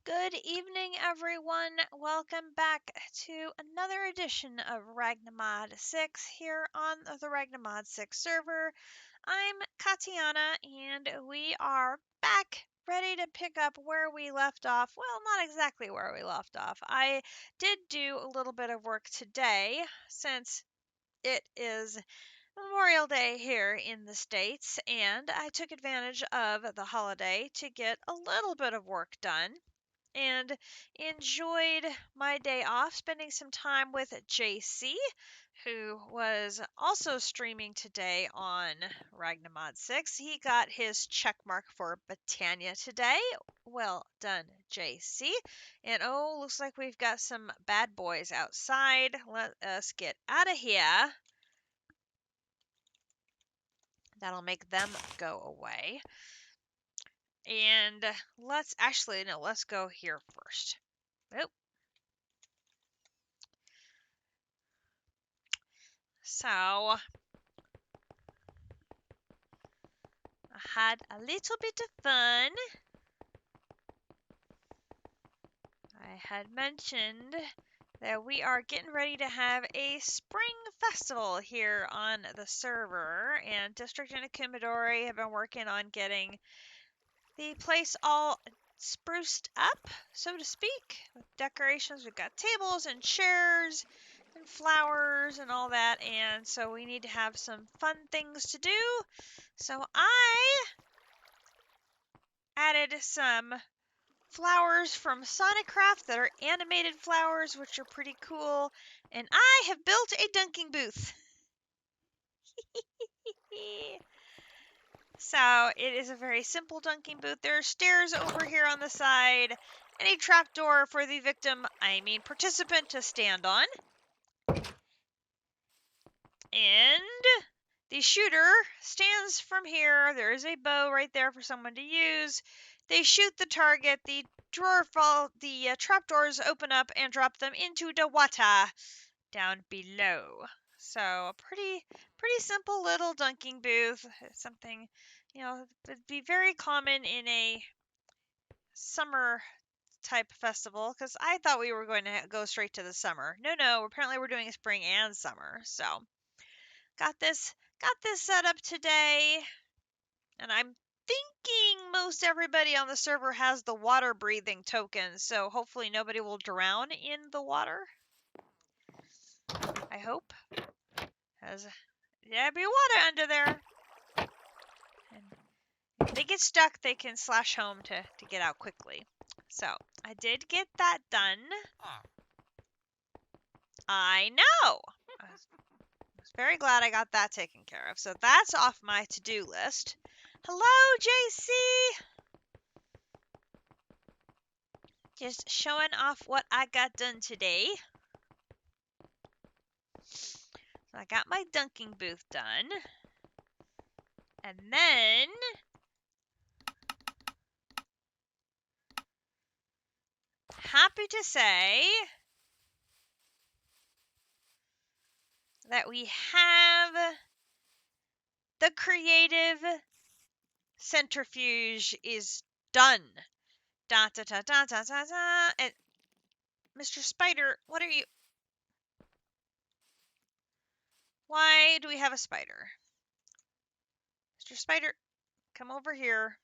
Good evening, everyone. Welcome back to another edition of Ragnamod 6 here on the Ragnamod 6 server. I'm Katiana, and we are back ready to pick up where we left off. Well, not exactly where we left off. I did do a little bit of work today since it is Memorial Day here in the States, and I took advantage of the holiday to get a little bit of work done and enjoyed my day off spending some time with JC, who was also streaming today on Ragnamod 6. He got his check mark for Britannia today. Well done, JC. And oh, looks like we've got some bad boys outside. Let us get out of here. That'll make them go away. And let's go here first. Oh, so I had a little bit of fun. I had mentioned that we are getting ready to have a spring festival here on the server, and District and Akumidori have been working on getting the place all spruced up, so to speak, with decorations. We've got tables and chairs and flowers and all that, and so we need to have some fun things to do. So I added some flowers from Sonicraft that are animated flowers, which are pretty cool, and I have built a dunking booth. So it is a very simple dunking booth. There are stairs over here on the side and a trapdoor for the participant to stand on. And the shooter stands from here. There is a bow right there for someone to use. They shoot the target. The trapdoors open up and drop them into the water down below. So a pretty simple little dunking booth. Something, would be very common in a summer type festival, because I thought we were going to go straight to the summer. No, apparently we're doing a spring and summer. So got this set up today, and I'm thinking most everybody on the server has the water breathing token, so hopefully nobody will drown in the water. I hope. There'll be water under there. And if they get stuck, they can slash home to get out quickly. So I did get that done. I know. I was very glad I got that taken care of. So that's off my to-do list. Hello, JC. Just showing off what I got done today. So I got my dunking booth done. And then happy to say that we have the creative centrifuge is done. Da da da da da da da. And Mr. Spider, what are you? Why do we have a spider? Mr. Spider, come over here.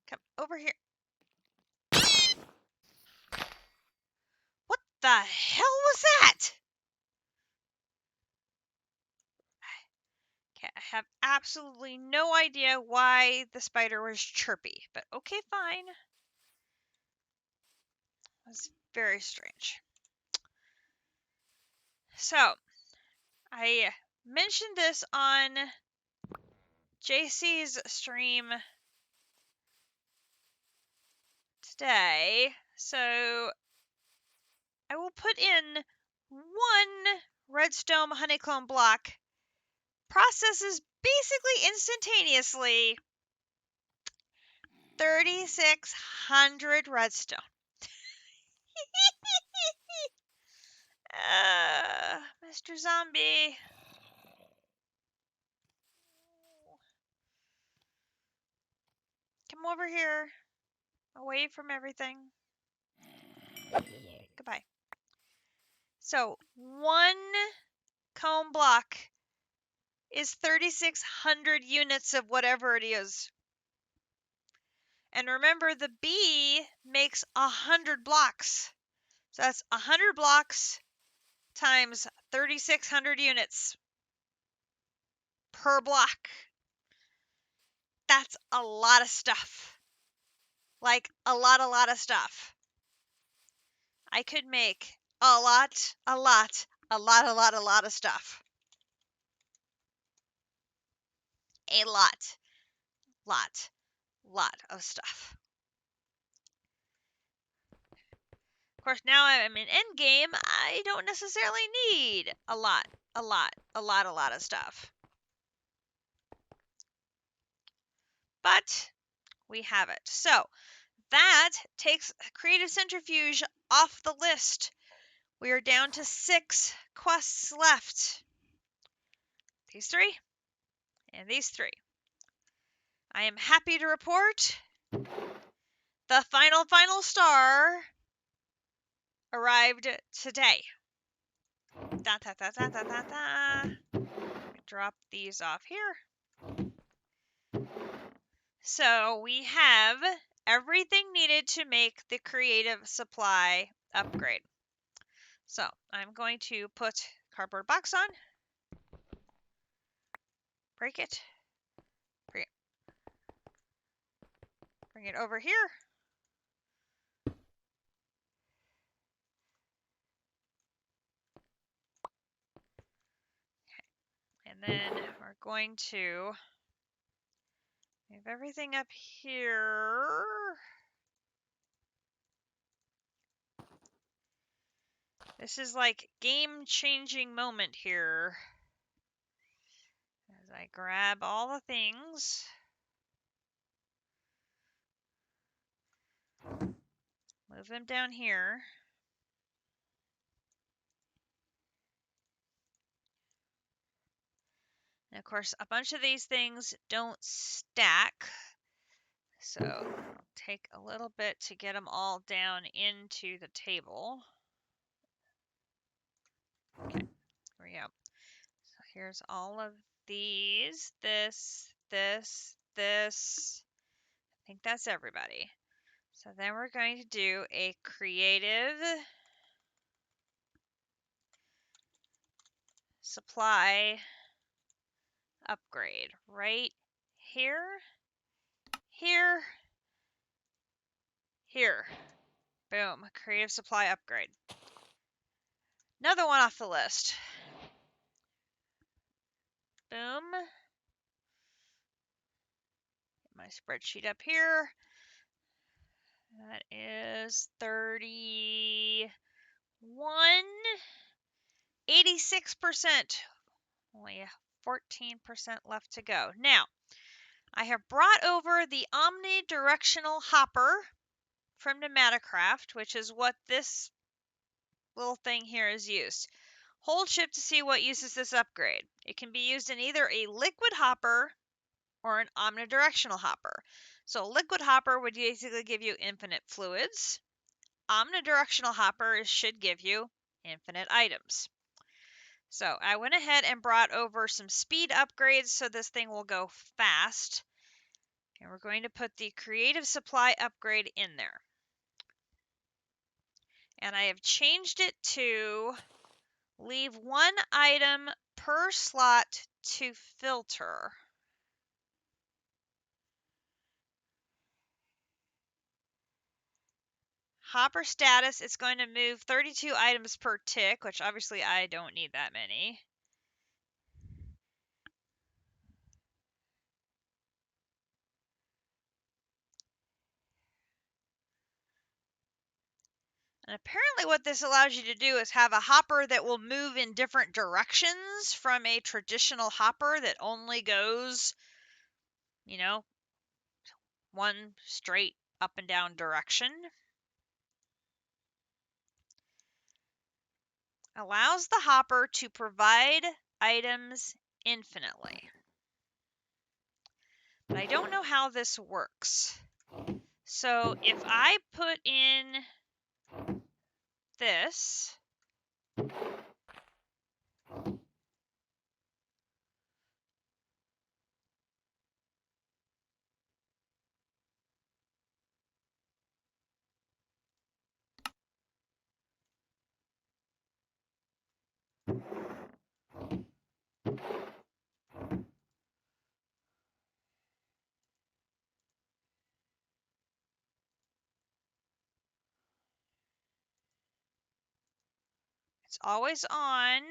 Come over here. What the hell was that? Okay, I have absolutely no idea why the spider was chirpy, but okay, fine. It was very strange. So, I mentioned this on JC's stream today, so I will put in one redstone honeycomb block, processes basically instantaneously 3,600 redstone. Mr. Zombie. Come over here. Away from everything. Goodbye. So 1 comb block is 3,600 units of whatever it is. And remember, the bee makes 100 blocks. So that's 100 blocks times 3,600 units per block. That's a lot of stuff. Like a lot of stuff. I could make a lot of stuff. A lot of stuff. Of course, now I'm in endgame, I don't necessarily need a lot of stuff. But we have it. So that takes Creative Centrifuge off the list. We are down to 6 quests left. These 3 and these 3. I am happy to report the final star arrived today. Drop these off here. So we have everything needed to make the creative supply upgrade. So I'm going to put cardboard box on, break it, bring it over here. And then we're going to move everything up here. This is like game-changing moment here. As I grab all the things. Move them down here. And of course, a bunch of these things don't stack. So I'll take a little bit to get them all down into the table. Okay, here we go. So here's all of these, this. I think that's everybody. So then we're going to do a creative supply upgrade right here, here, here. Boom, creative supply upgrade. Another one off the list. Boom. Get my spreadsheet up here. That is 31, 86%. Only 14% left to go. Now, I have brought over the omnidirectional hopper from Pneumaticraft, which is what this little thing here is used. Hold shift to see what uses this upgrade. It can be used in either a liquid hopper or an omnidirectional hopper. So liquid hopper would basically give you infinite fluids. Omnidirectional hopper should give you infinite items. So I went ahead and brought over some speed upgrades so this thing will go fast. And we're going to put the creative supply upgrade in there. And I have changed it to leave 1 item per slot to filter. Hopper status, it's going to move 32 items per tick, which obviously I don't need that many. And apparently what this allows you to do is have a hopper that will move in different directions from a traditional hopper that only goes, you know, one straight up and down direction. Allows the hopper to provide items infinitely. But I don't know how this works. So if I put in this, it's always on.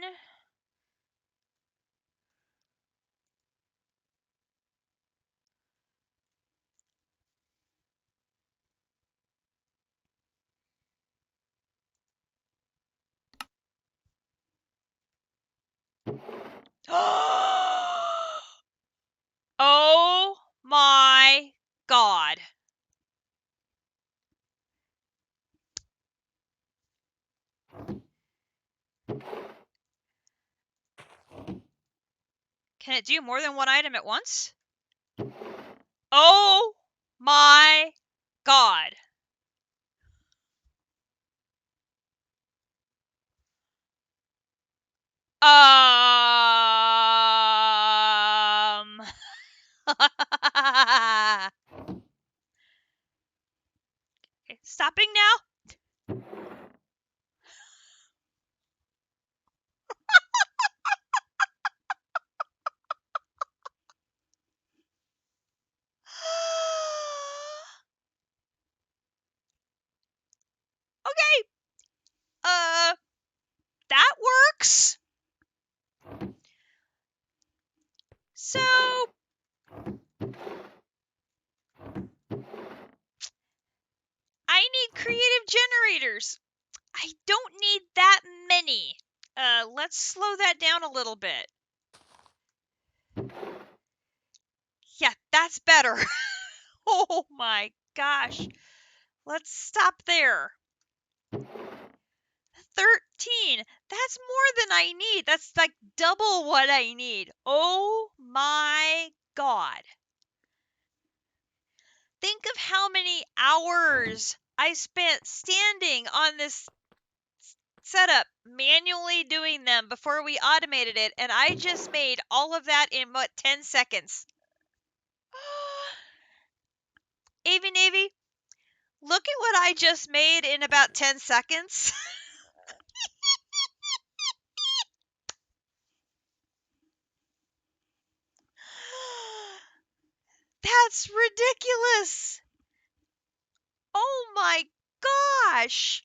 Oh my God. Can it do more than one item at once? Oh my God. Okay, stopping now. Okay. That works. So I need creative generators. I don't need that many. Let's slow that down a little bit. Yeah, that's better. Oh my gosh. Let's stop there. 13. That's more than I need. That's like double what I need. Oh my God. Think of how many hours I spent standing on this setup, manually doing them before we automated it, and I just made all of that in, what, 10 seconds? Navy, look at what I just made in about 10 seconds. That's ridiculous. Oh my gosh.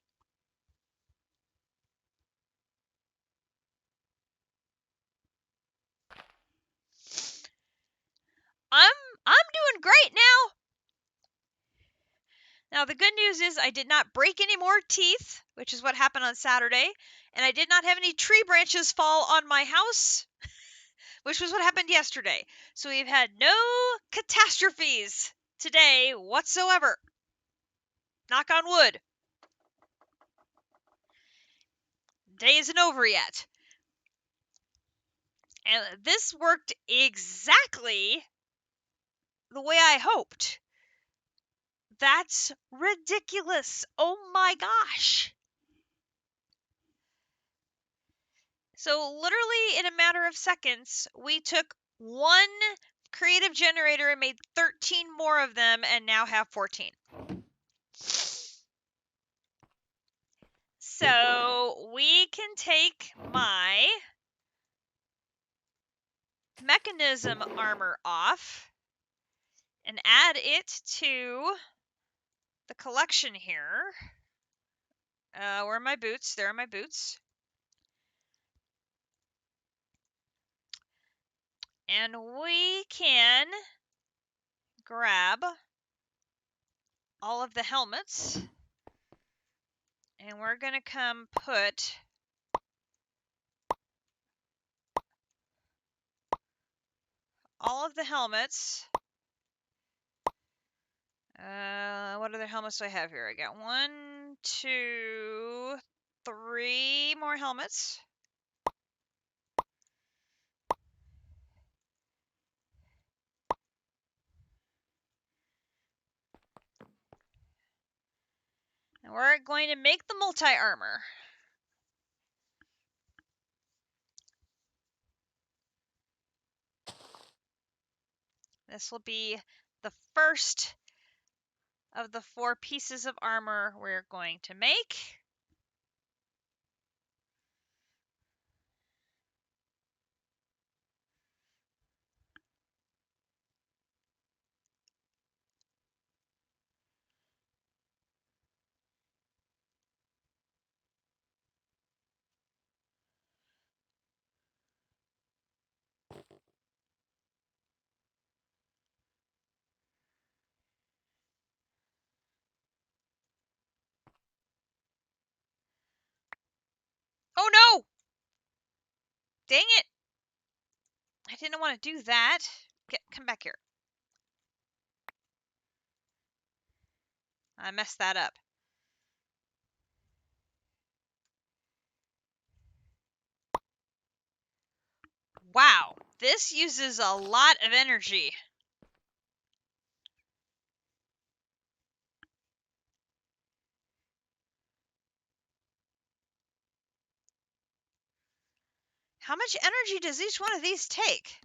I'm doing great now. Now the good news is I did not break any more teeth, which is what happened on Saturday, and I did not have any tree branches fall on my house, which was what happened yesterday. So we've had no catastrophes today whatsoever. Knock on wood. Day isn't over yet. And this worked exactly the way I hoped. That's ridiculous. Oh my gosh. So literally in a matter of seconds, we took one creative generator and made 13 more of them and now have 14. So we can take my mechanism armor off and add it to the collection here. Where are my boots? There are my boots. And we can grab all of the helmets. And we're going to come put all of the helmets. What other helmets do I have here? I got 1, 2, 3 more helmets. And we're going to make the multi-armor. This will be the first of the 4 pieces of armor we're going to make. Oh no! Dang it! I didn't want to do that. Come back here. I messed that up. Wow, this uses a lot of energy. How much energy does each one of these take?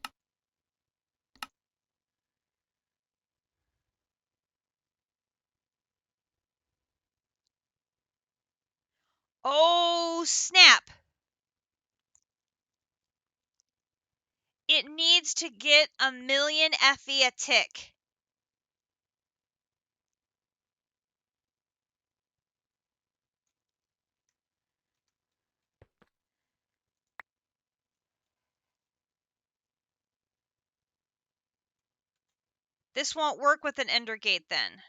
Oh, snap. It needs to get 1,000,000 FE a tick. This won't work with an Ender Gate then.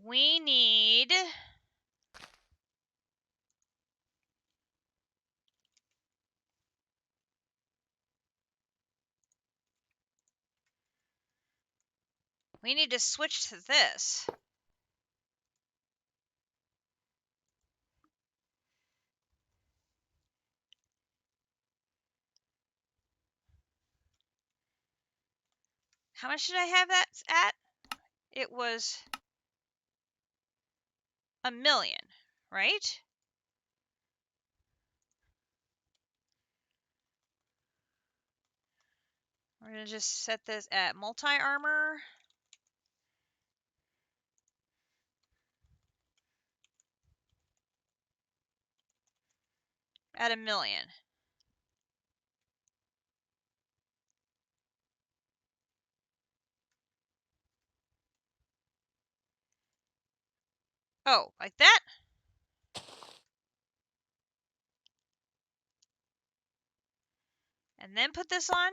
We need... We need to switch to this. How much did I have that at? It was 1,000,000, right? We're going to just set this at multi-armor. At 1,000,000. Oh, like that? And then put this on.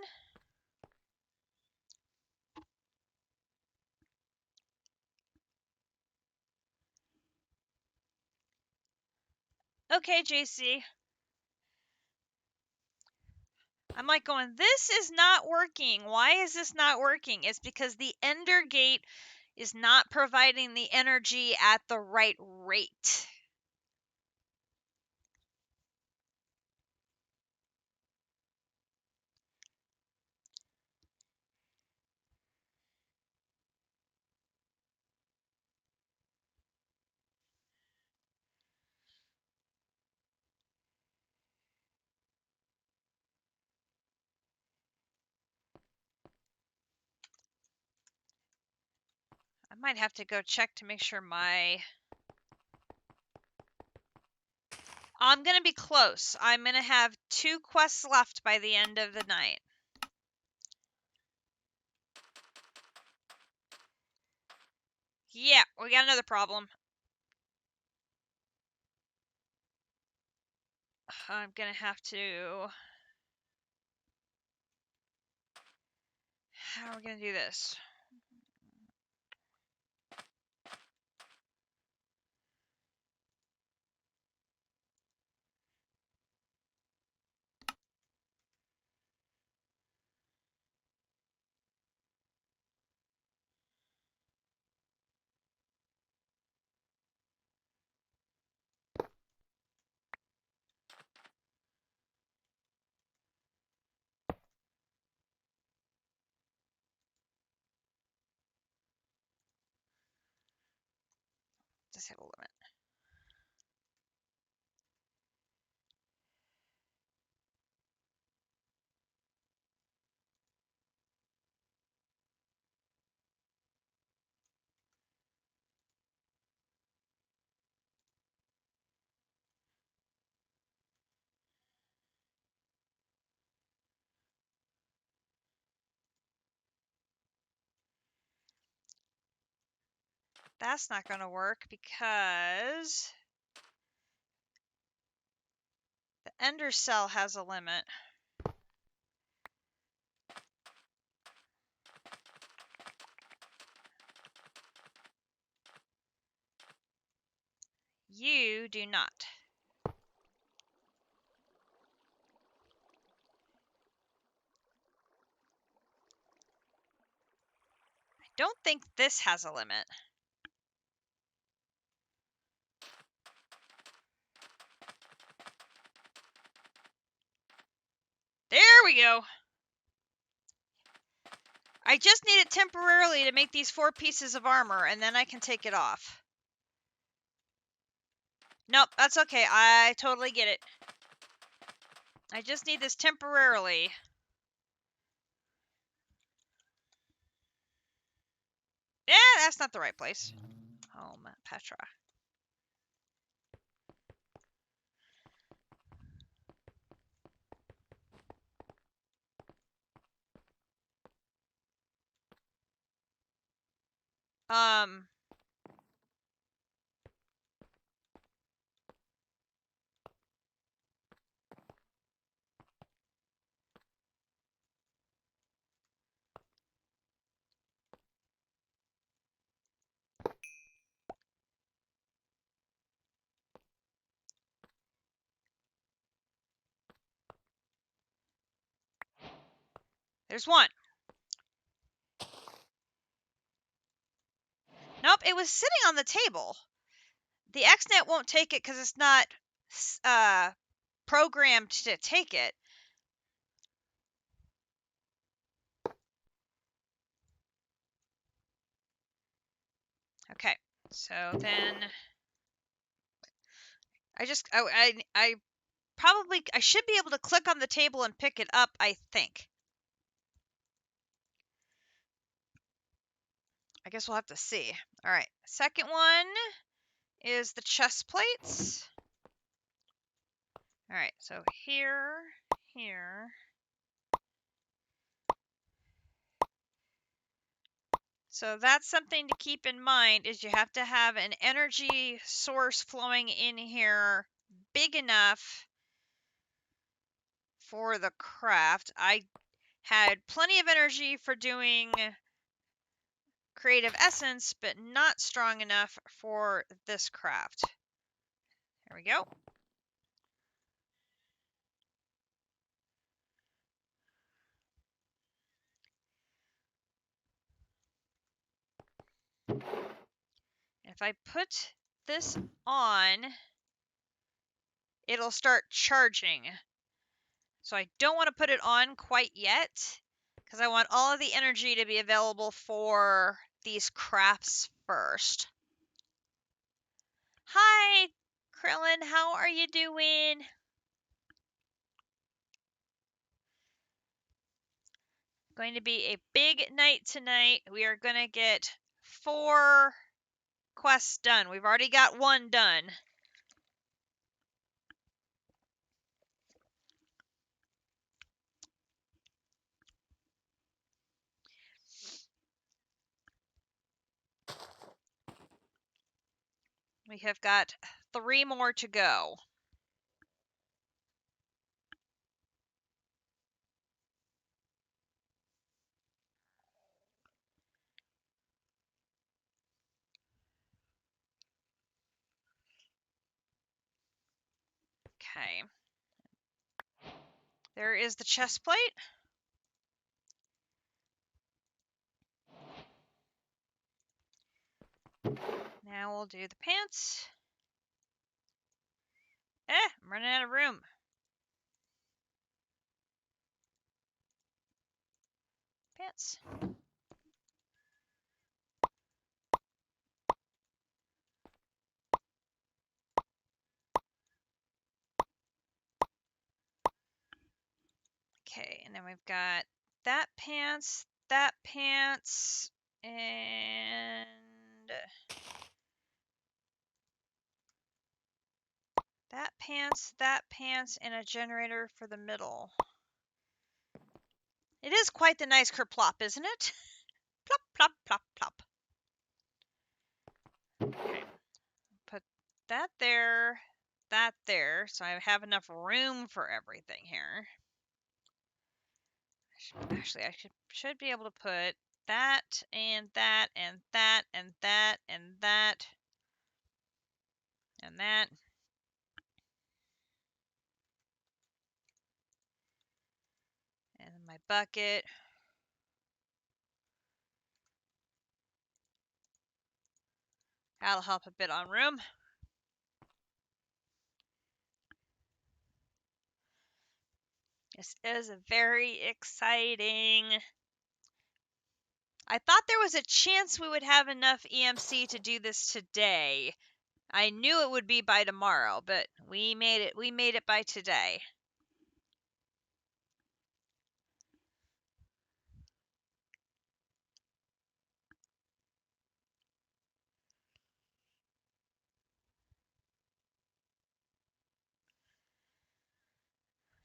Okay, JC. I'm like going, this is not working. Why is this not working? It's because the Ender Gate is not providing the energy at the right rate. I might have to go check to make sure my... I'm going to be close. I'm going to have 2 quests left by the end of the night. Yeah, we got another problem. I'm going to have to... How are we going to do this? this have a limit? That's not going to work because the ender cell has a limit. You do not. I don't think this has a limit. There we go. I just need it temporarily to make these 4 pieces of armor, and then I can take it off. Nope, that's okay. I totally get it. I just need this temporarily. Yeah, that's not the right place. Home, Petra. There's one. Nope, it was sitting on the table. The XNet won't take it because it's not programmed to take it. Okay, so then I probably I should be able to click on the table and pick it up, I think. I guess we'll have to see. All right, second one is the chest plates. All right, so here. So that's something to keep in mind is you have to have an energy source flowing in here big enough for the craft. I had plenty of energy for doing creative essence, but not strong enough for this craft. There we go. If I put this on, it'll start charging. So I don't want to put it on quite yet because I want all of the energy to be available for these crafts first. Hi, Krillin, how are you doing? Going to be a big night tonight. We are going to get 4 quests done. We've already got 1 done. We have got 3 more to go. Okay. There is the chest plate. Now we'll do the pants. I'm running out of room. Pants. And we've got that pants, and that pants, and a generator for the middle. It is quite the nice kerplop, isn't it? Plop, plop, plop, plop. Okay. Put that there, so I have enough room for everything here. Actually, I should be able to put that, and that, and that, and that, and that, and that. And my bucket. That'll help a bit on room. This is very exciting. I thought there was a chance we would have enough EMC to do this today. I knew it would be by tomorrow, but we made it. We made it by today.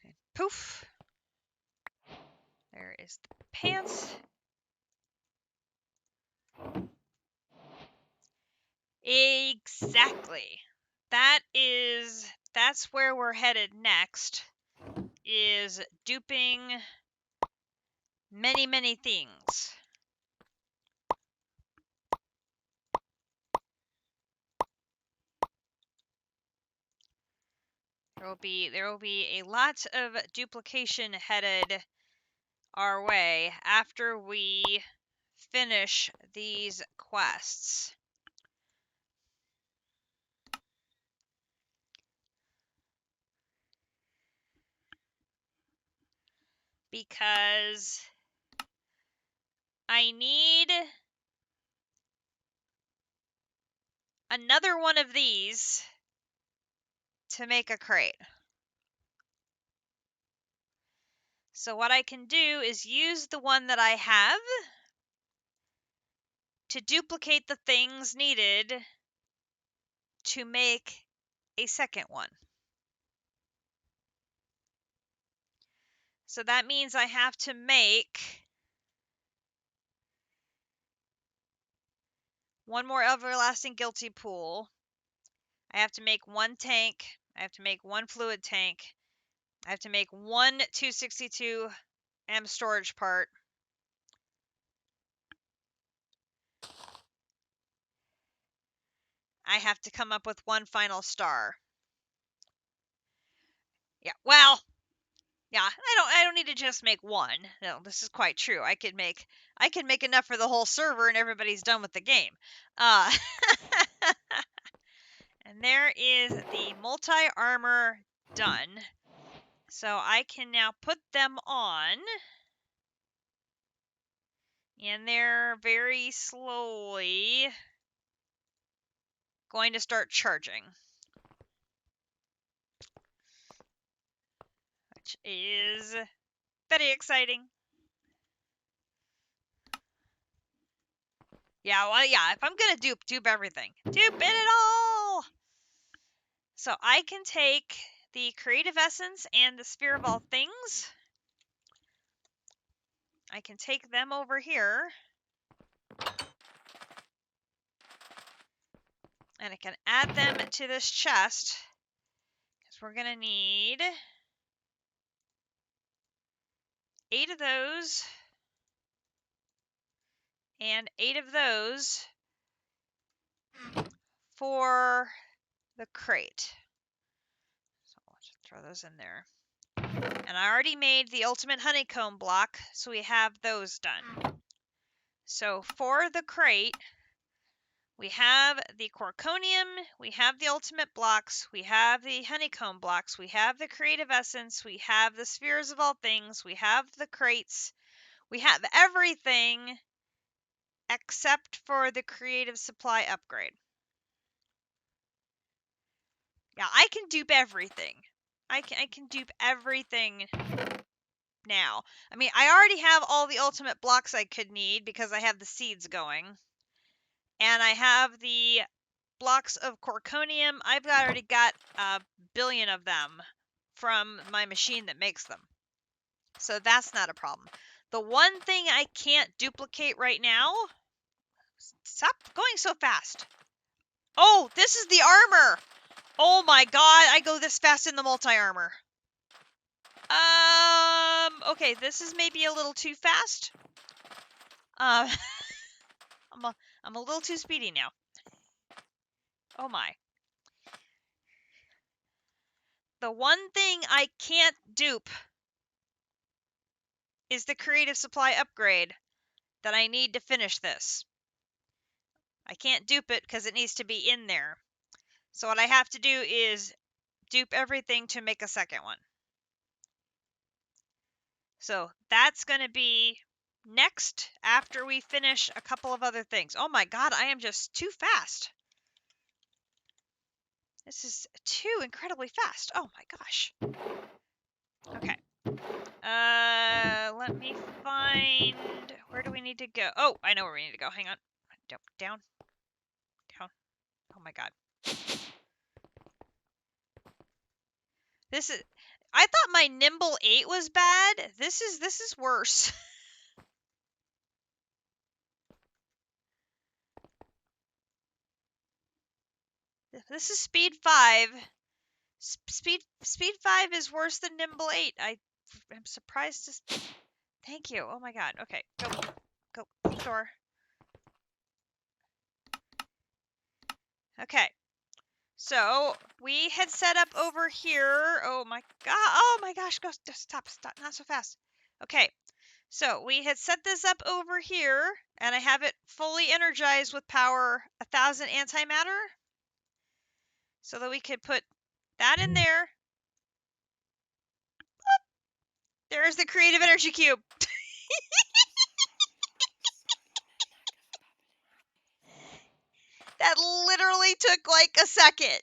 And poof. There is the pants. Exactly. That's where we're headed next, is duping many, many things. There will be a lot of duplication headed our way after we finish these quests. Because I need another one of these to make a crate. So what I can do is use the one that I have to duplicate the things needed to make a second one. So that means I have to make one more everlasting guilty pool. I have to make one tank. I have to make one fluid tank. I have to make one 262M storage part. I have to come up with one final star. Yeah, well, yeah, I don't need to just make one. No, this is quite true. I could make enough for the whole server and everybody's done with the game. And there is the multi-armor done. So I can now put them on. And they're very slowly going to start charging. Which is very exciting. Yeah, well, yeah, if I'm gonna dupe everything. Dupe it all! So I can take the creative essence and the sphere of all things. I can take them over here. And I can add them to this chest. Because we're gonna need 8 of those. And 8 of those for the crate. So let's throw those in there. And I already made the ultimate honeycomb block, so we have those done. So for the crate, we have the corconium, we have the ultimate blocks, we have the honeycomb blocks, we have the creative essence, we have the spheres of all things, we have the crates, we have everything except for the creative supply upgrade. Yeah, I can dupe everything. I can dupe everything now. I mean, I already have all the ultimate blocks I could need because I have the seeds going. And I have the blocks of corconium. I've already got a billion of them from my machine that makes them. So that's not a problem. The one thing I can't duplicate right now... Stop going so fast. Oh, this is the armor. Oh my god, I go this fast in the multi-armor. Okay, this is maybe a little too fast. I'm a little too speedy now. Oh my. The one thing I can't dupe is the creative supply upgrade that I need to finish this. I can't dupe it because it needs to be in there. So what I have to do is dupe everything to make a second one. So that's going to be next after we finish a couple of other things. Oh my god, I am just too fast. This is too incredibly fast. Oh my gosh. Okay. Let me find... Where do we need to go? Oh, I know where we need to go. Hang on. Down. Down. Oh my god. This is... I thought my Nimble 8 was bad. This is worse. This is speed 5. Speed 5 is worse than Nimble 8. I'm surprised to... Thank you. Oh my god. Okay. Go. Door. Okay. So, we had set up over here. Oh my god. Oh my gosh. Go. Stop. Not so fast. Okay. So, we had set this up over here, and I have it fully energized with power 1000 antimatter. So that we could put that in there. There's the creative energy cube. That literally took like a second.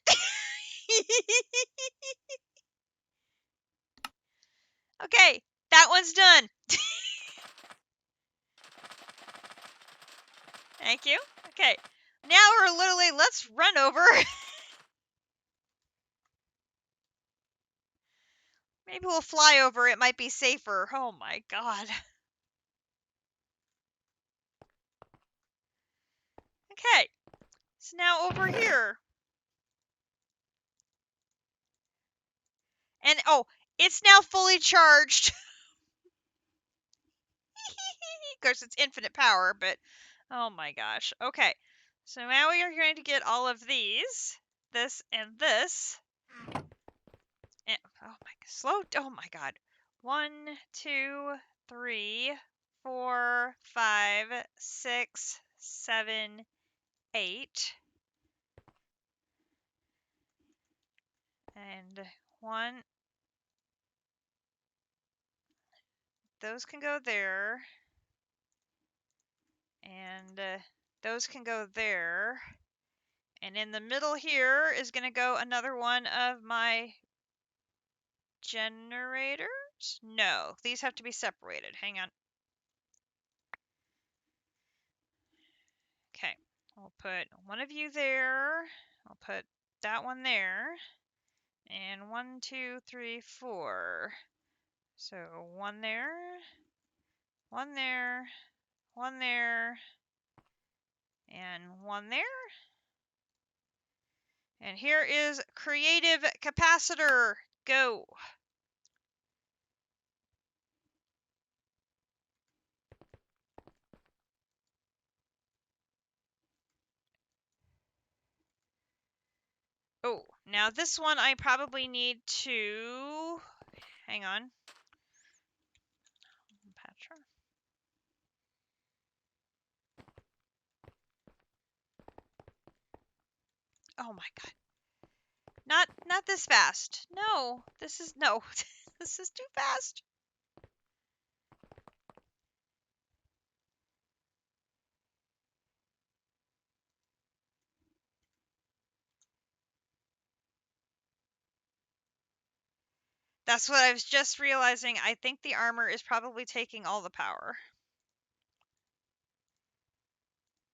Okay, that one's done. Thank you. Okay, now we're literally, let's run over. Maybe we'll fly over, it might be safer. Oh my god. Okay, so now over here. And oh, it's now fully charged. Of course, it's infinite power, but oh my gosh. Okay, so now we are going to get all of these, this and this. And, oh my god. 1, 2, 3, 4, 5, 6, 7, 8. And 1. Those can go there. And those can go there. And in the middle here is going to go another one of my generators? No, these have to be separated. Hang on. Okay, I'll put one of you there. I'll put that one there. And 1, 2, 3, 4. So 1 there, 1 there, 1 there, and 1 there. And here is creative capacitor. Go. Oh, now this one I probably need to... Hang on. Patra. Oh my god. Not this fast. No, this is... No. This is too fast. That's what I was just realizing. I think the armor is probably taking all the power.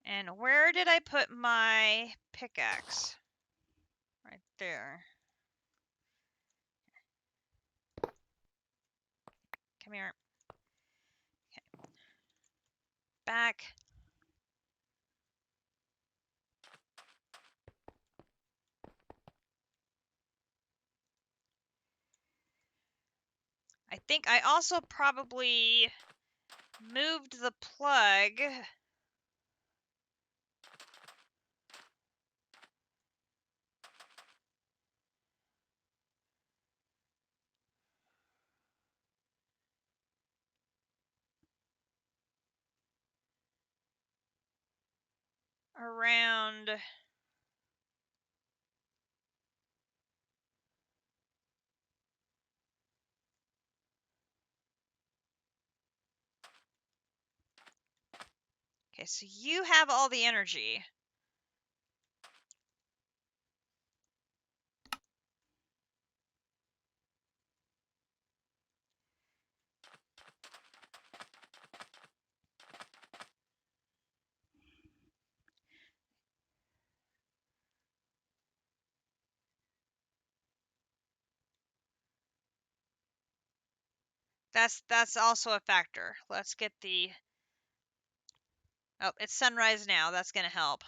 And where did I put my pickaxe? Right there. Come here. Okay. Back. I think I also probably moved the plug around. Okay, so you have all the energy. That's also a factor. Let's get the... Oh, it's sunrise now. That's going to help.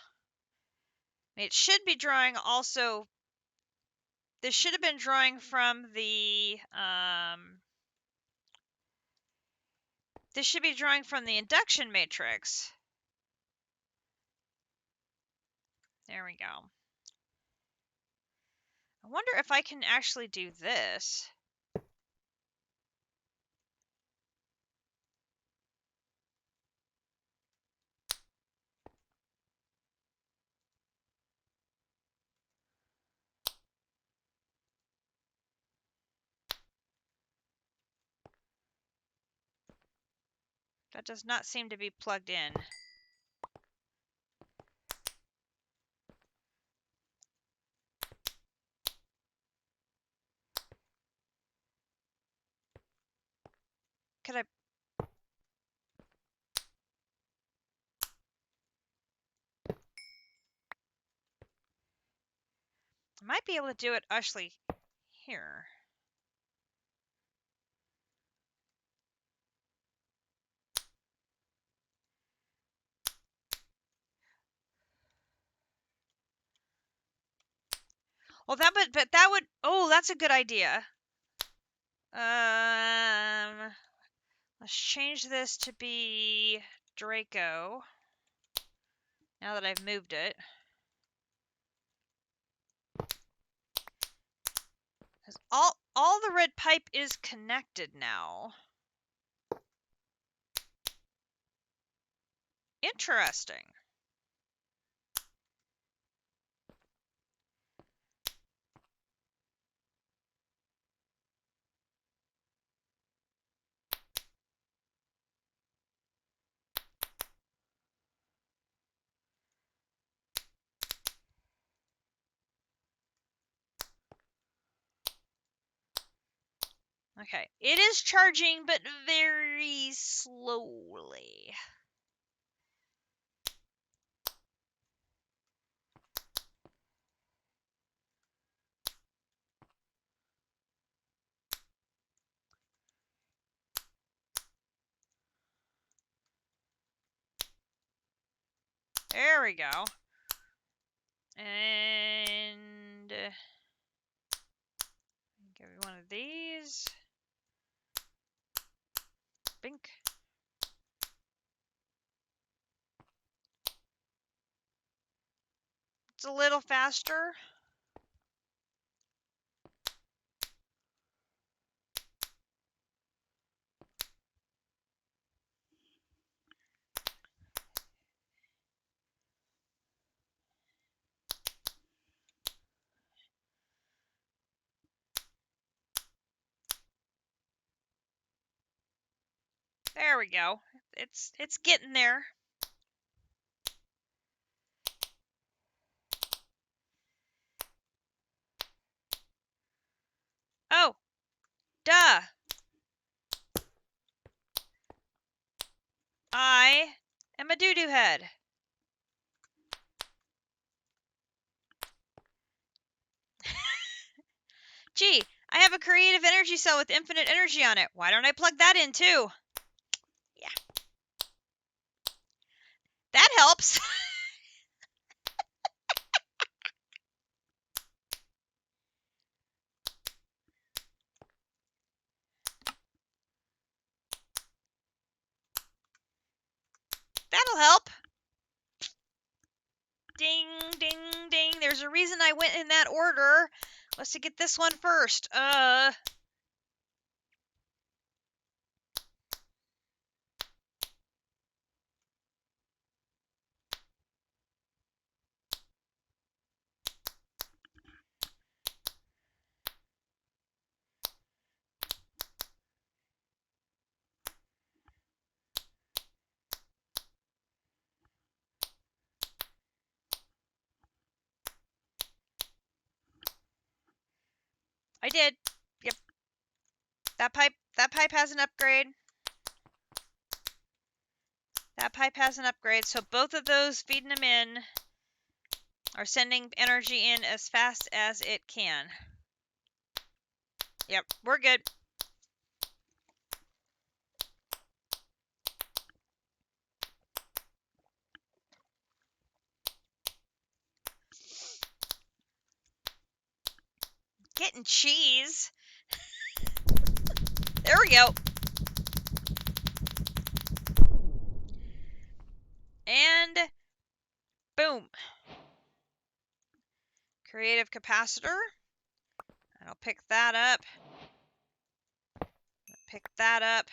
It should be drawing also... This should have been drawing from the... This should be drawing from the induction matrix. There we go. I wonder if I can actually do this. That does not seem to be plugged in. Could I... I might be able to do it actually here. Well, but that would, oh, that's a good idea. Let's change this to be Draco. Now that I've moved it. All the red pipe is connected now. Interesting. Okay, it is charging, but very slowly. There we go. And give me one of these. Bink. It's a little faster. There we go. It's getting there. Oh, had? Gee, I have a creative energy cell with infinite energy on it. Why don't I plug that in too? Yeah. That helps. That'll help. Ding, ding, ding. There's a reason I went in that order. Was to get this one first. I did. Yep. That pipe has an upgrade. That pipe has an upgrade, so both of those feeding them in are sending energy in as fast as it can. Yep, we're good. Getting cheese. There we go. And boom. Creative capacitor. And I'll pick that up. Pick that up.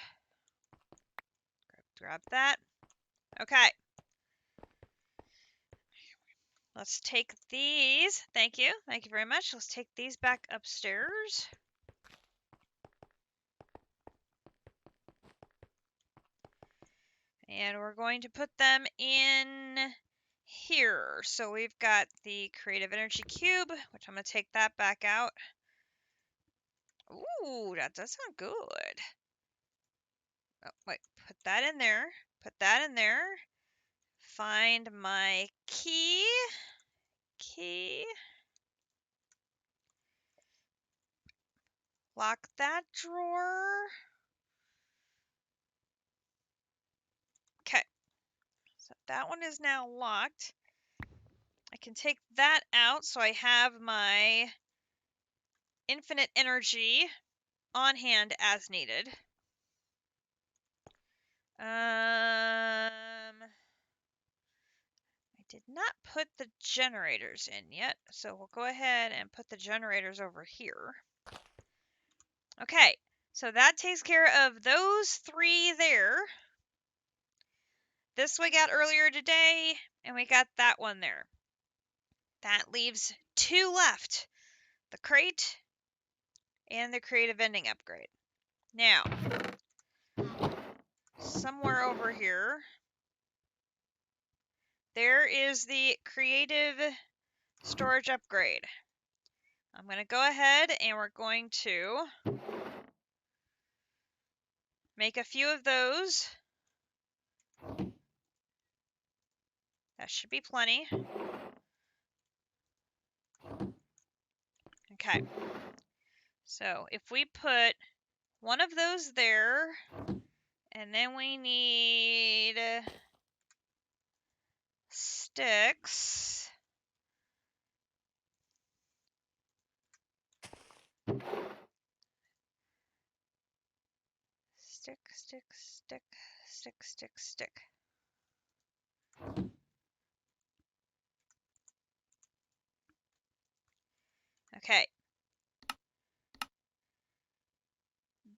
Grab that. Okay. Let's take these. Thank you. Thank you very much. Let's take these back upstairs. And we're going to put them in here. So we've got the creative energy cube, which I'm going to take that back out. Ooh, that does sound good. Oh, wait, put that in there. Put that in there. Find my key. Lock that drawer. Okay. So that one is now locked. I can take that out so I have my infinite energy on hand as needed. I did not put the generators in yet, so we'll go ahead and put the generators over here. Okay, so that takes care of those three there. This we got earlier today, and we got that one there. That leaves two left, the crate and the creative ending upgrade. Now, somewhere over here, there is the creative storage upgrade. I'm going to go ahead and we're going to make a few of those. That should be plenty. Okay. So if we put one of those there, and then we need sticks. Stick, stick, stick, stick, stick, stick. Okay.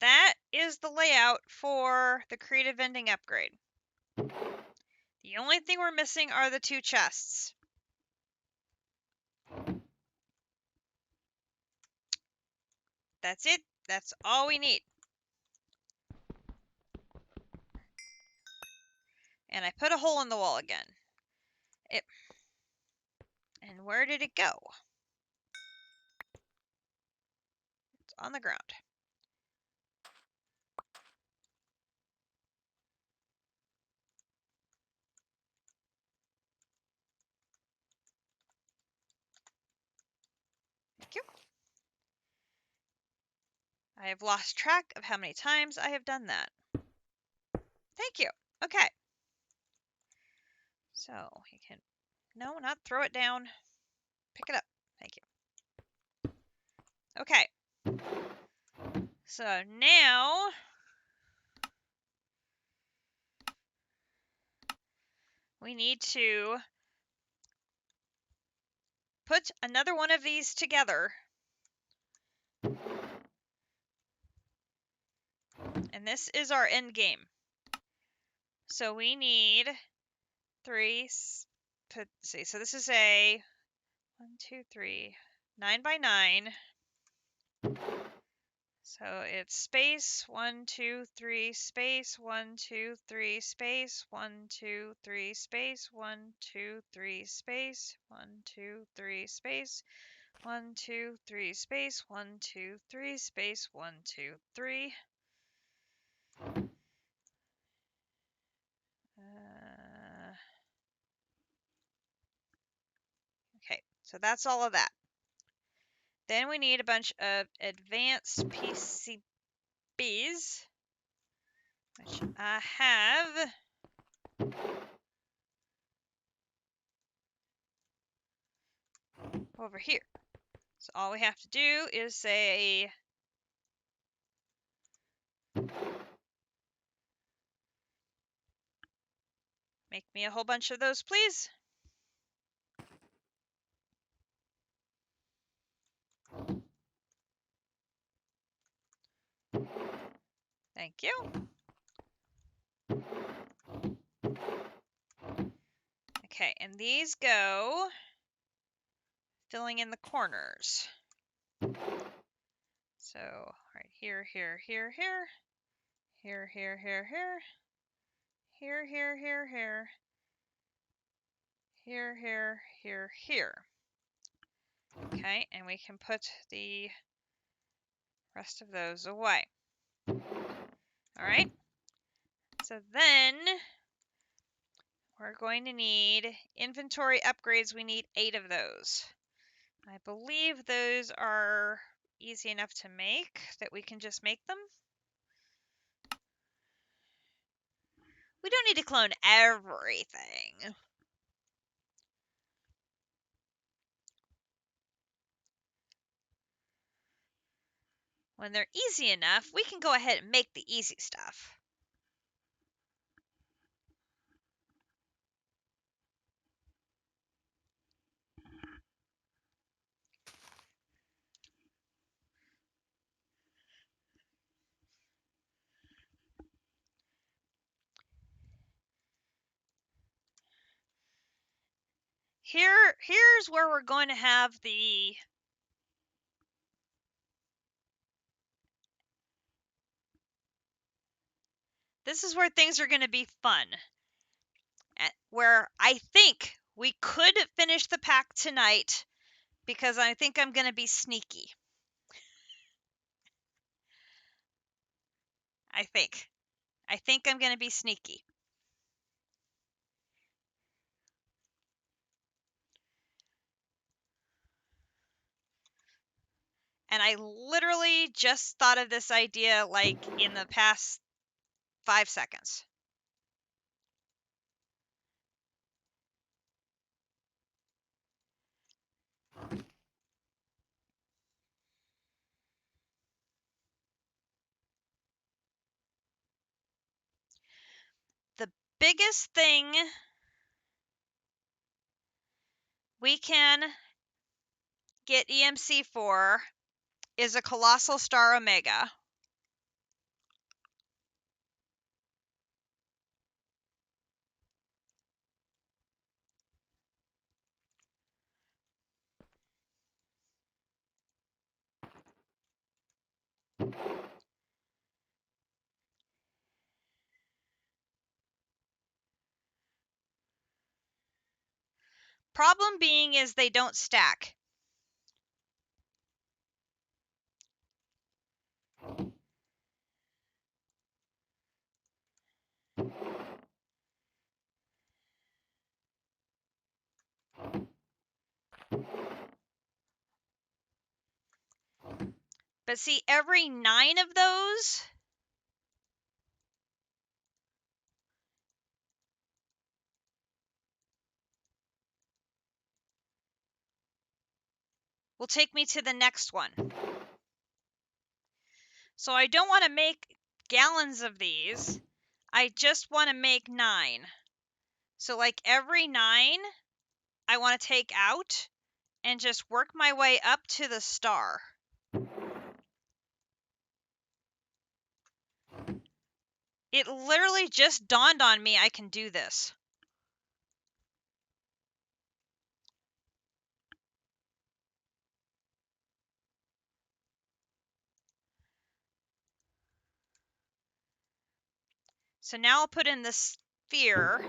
That is the layout for the creative ending upgrade. The only thing we're missing are the two chests. That's it. That's all we need. And I put a hole in the wall again. And where did it go? It's on the ground. you. I have lost track of how many times I have done that. Thank you. Okay. So you can, no, not throw it down. Pick it up. Thank you. Okay. So now we need to put another one of these together. And this is our end game. So we need 3, let's see, so this is a 1, 2, 3, 9 by 9. So it's space, 1, 2, 3, space, 1, 2, 3, space, 1, 2, 3, space, 1, 2, 3, space, 1, 2, 3, space, 1, 2, 3, space, 1, 2, 3, space, 1, 2, 3. Okay, so that's all of that. Then we need a bunch of advanced PCBs, which I have. Over here. So all we have to do is say make me a whole bunch of those, please. Thank you. Okay, and these go filling in the corners. So right here, here, here, here, here, here, here, here, here, here, here, here, here, here, here, here. Okay, and we can put the rest of those away. All right. So then we're going to need inventory upgrades. We need 8 of those. I believe those are easy enough to make that we can just make them. We don't need to clone everything. When they're easy enough, we can go ahead and make the easy stuff. Here's where we're going to have the this is where things are going to be fun. Where I think we could finish the pack tonight because I think I'm going to be sneaky. I think I'm going to be sneaky. And I literally just thought of this idea like in the past 5 seconds. The biggest thing we can get EMC for is a Colossal Star Omega. Problem being is they don't stack. But see, every 9 of those will take me to the next one. So I don't want to make gallons of these. I just want to make 9. So like every 9 I want to take out and just work my way up to the star. It literally just dawned on me I can do this. So now I'll put in the sphere.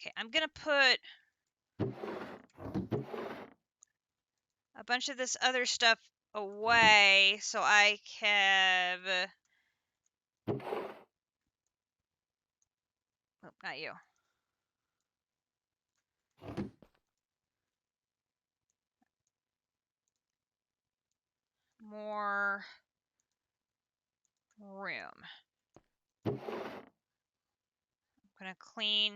Okay, I'm going to put a bunch of this other stuff away so I have... Oh, not you. More room. I'm going to clean...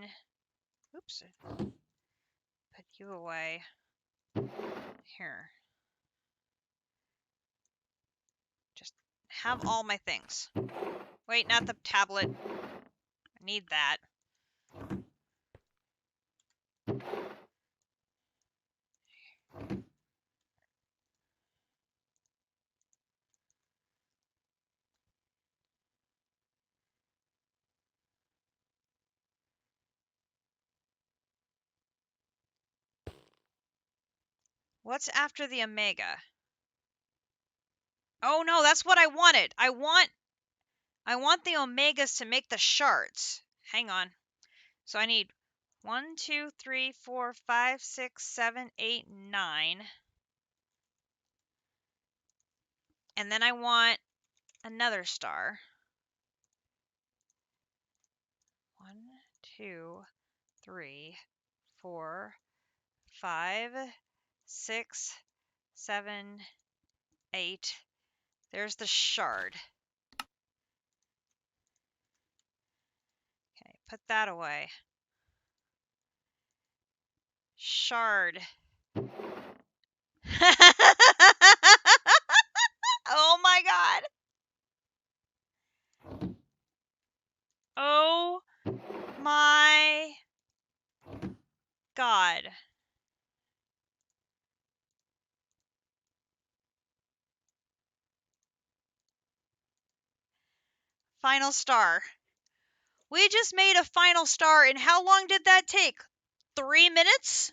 Oops. Put you away. Here. Just have all my things. Wait, not the tablet. I need that. What's after the omega? Oh no, that's what I wanted. I want the omegas to make the shards. Hang on. So I need 1, 2, 3, 4, 5, 6, 7, 8, 9. And then I want another star. 1, 2, 3, 4, 5, 6, 7, 8. There's the shard. Okay, put that away. Shard. Oh my god. Oh my god. Final star. We just made a final star, and how long did that take? 3 minutes?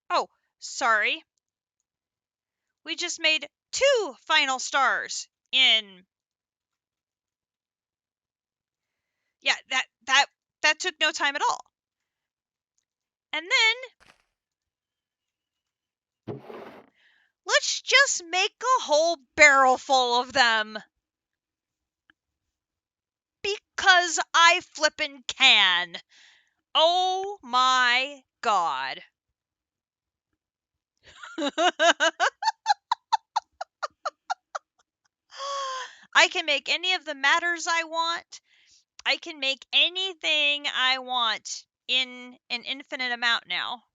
Oh, sorry. We just made 2 final stars in... Yeah, that took no time at all. And then let's just make a whole barrel full of them. Because I flippin' can. Oh my god. I can make any of the matters I want. I can make anything I want in an infinite amount now.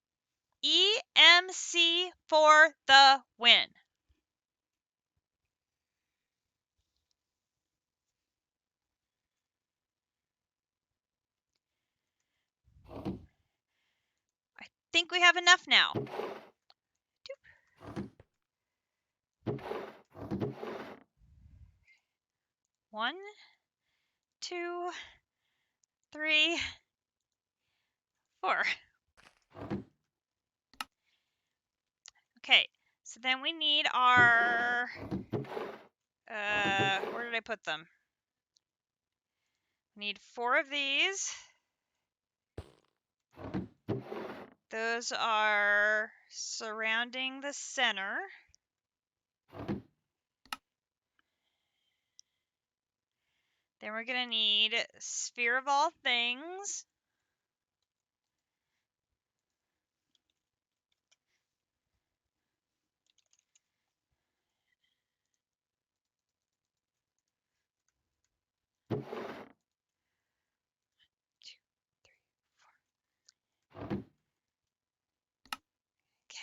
EMC for the win. I think we have enough now. 1, 2, 3, 4. Okay, so then we need our Where did I put them? Need 4 of these. Those are surrounding the center. Then we're going to need Sphere of All Things.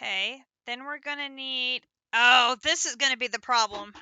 Okay, then we're going to need... Oh, this is going to be the problem.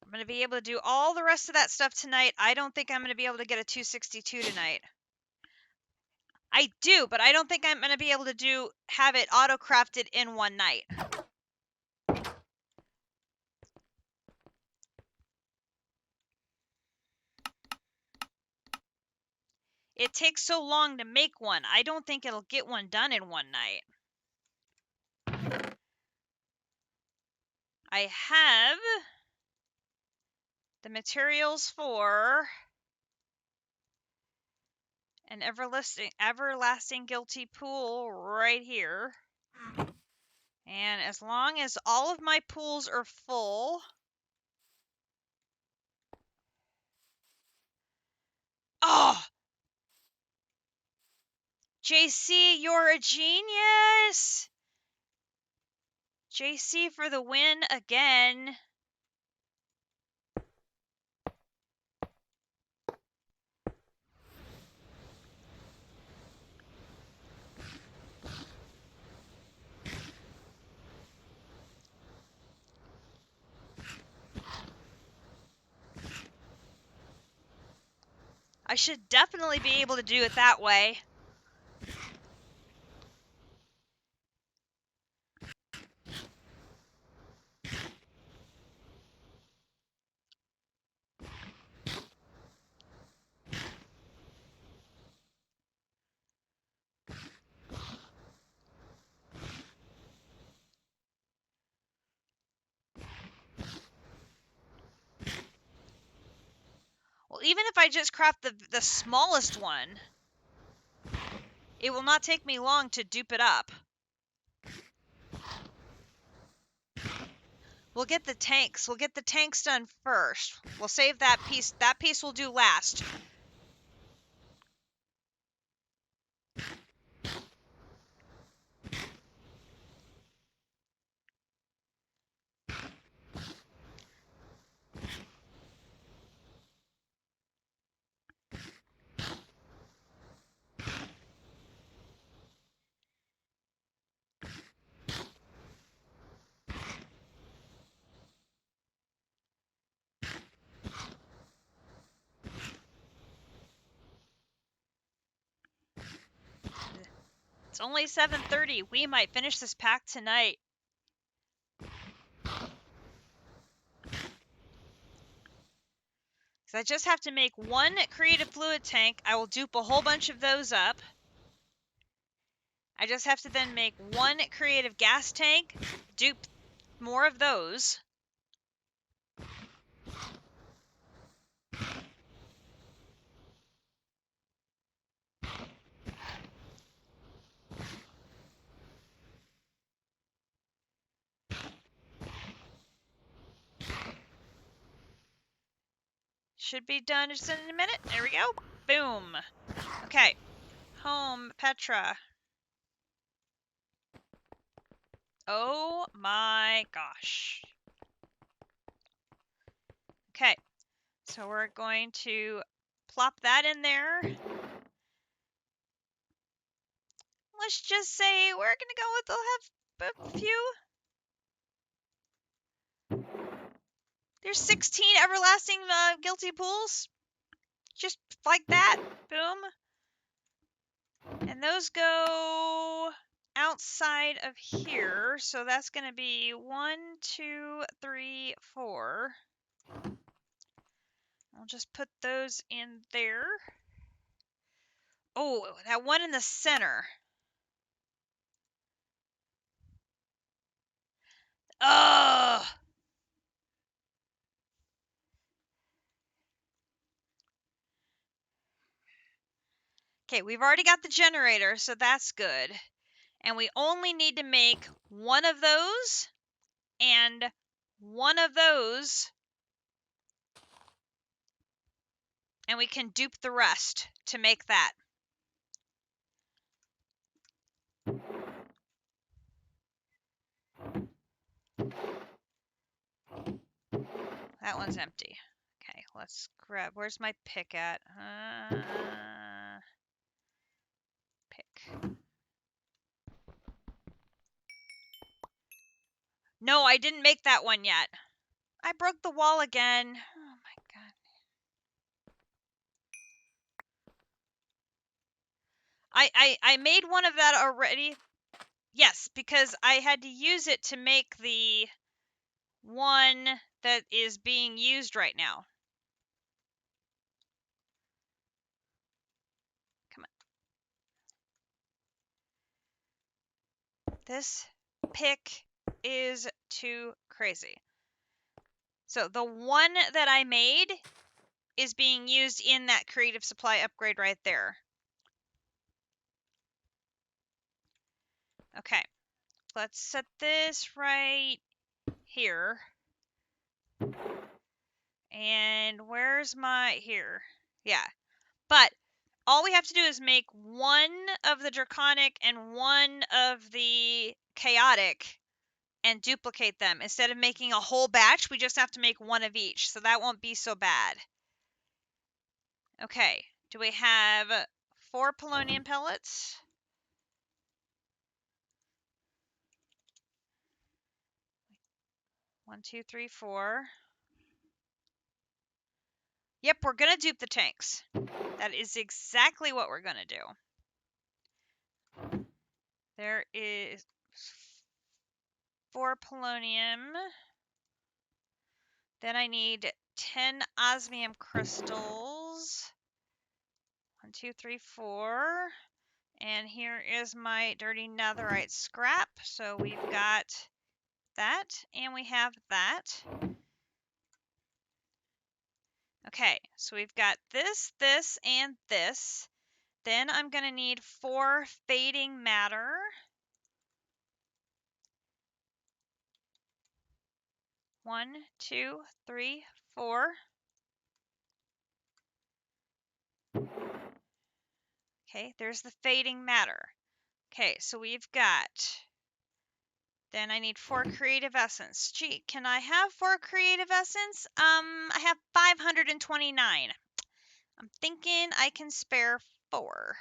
I'm going to be able to do all the rest of that stuff tonight. I don't think I'm going to be able to get a 262 tonight. I do, but I don't think I'm going to be able to have it auto-crafted in one night. It takes so long to make one. I don't think it'll get one done in one night. I have the materials for an everlasting guilty pool right here. And as long as all of my pools are full... Oh! JC, you're a genius! JC for the win again. I should definitely be able to do it that way. Well, even if I just craft the smallest one, it will not take me long to dupe it up. We'll get the tanks. We'll get the tanks done first. We'll save that piece. That piece we'll do last. It's only 7:30. We might finish this pack tonight. Because I just have to make one creative fluid tank. I will dupe a whole bunch of those up. I just have to then make one creative gas tank, dupe more of those. Should be done just in a minute. There we go. Boom. Okay. Home, Petra. Oh my gosh. Okay. So we're going to plop that in there. Let's just say we're going to go with, we'll have a few. There's 16 everlasting guilty pools. Just like that. Boom. And those go outside of here. So that's going to be 1, 2, 3, 4. I'll just put those in there. Oh, that one in the center. Ugh. Okay, we've already got the generator, so that's good. And we only need to make one of those and one of those. And we can dupe the rest to make that. That one's empty. Okay, let's grab. Where's my pick at? Pick. No, I didn't make that one yet. I broke the wall again. Oh my god. I made one of that already. Yes, because I had to use it to make the one that is being used right now. Come on. This pick is too crazy. So the one that I made is being used in that creative supply upgrade right there. Okay, let's set this right here. And where's my, here? Yeah, but all we have to do is make one of the draconic and one of the chaotic and duplicate them. Instead of making a whole batch, we just have to make one of each, so that won't be so bad. Okay, do we have 4 polonium pellets? 1, 2, 3, 4. Yep, we're gonna dupe the tanks. That is exactly what we're gonna do. There is 4 polonium. Then I need 10 osmium crystals. 1, 2, 3, 4. And here is my dirty netherite scrap. So we've got that, and we have that. Okay, so we've got this, this, and this. Then I'm going to need 4 fading matter. 1, 2, 3, 4. Okay, there's the fading matter. Okay, so we've got, then I need 4 creative essence. Gee, can I have 4 creative essence? I have 529. I'm thinking I can spare 4.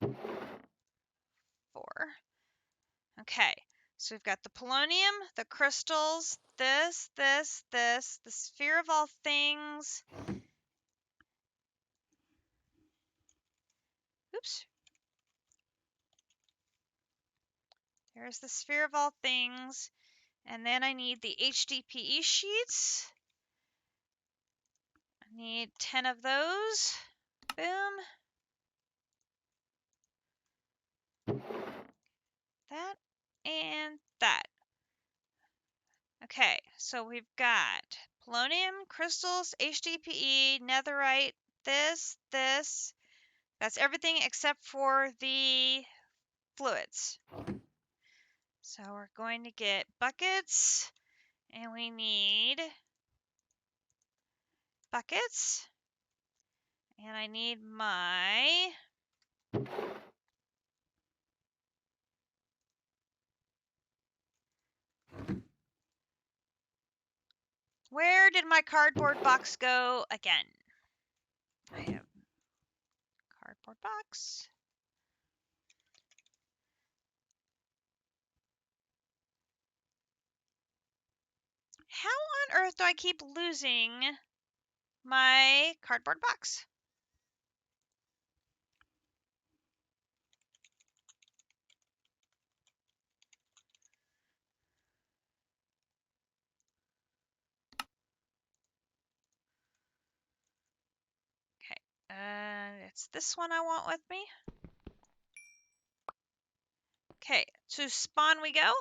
4. Okay, so we've got the polonium, the crystals, this, the sphere of all things. Oops. There's the sphere of all things. And then I need the HDPE sheets. I need 10 of those. Boom. That and that. Okay, so we've got polonium, crystals, HDPE, netherite, this. That's everything except for the fluids. So we're going to get buckets, and we need buckets. And I need my where did my cardboard box go again? I have cardboard box. on earth do I keep losing my cardboard box? Okay, it's this one I want with me. Okay, to spawn we go.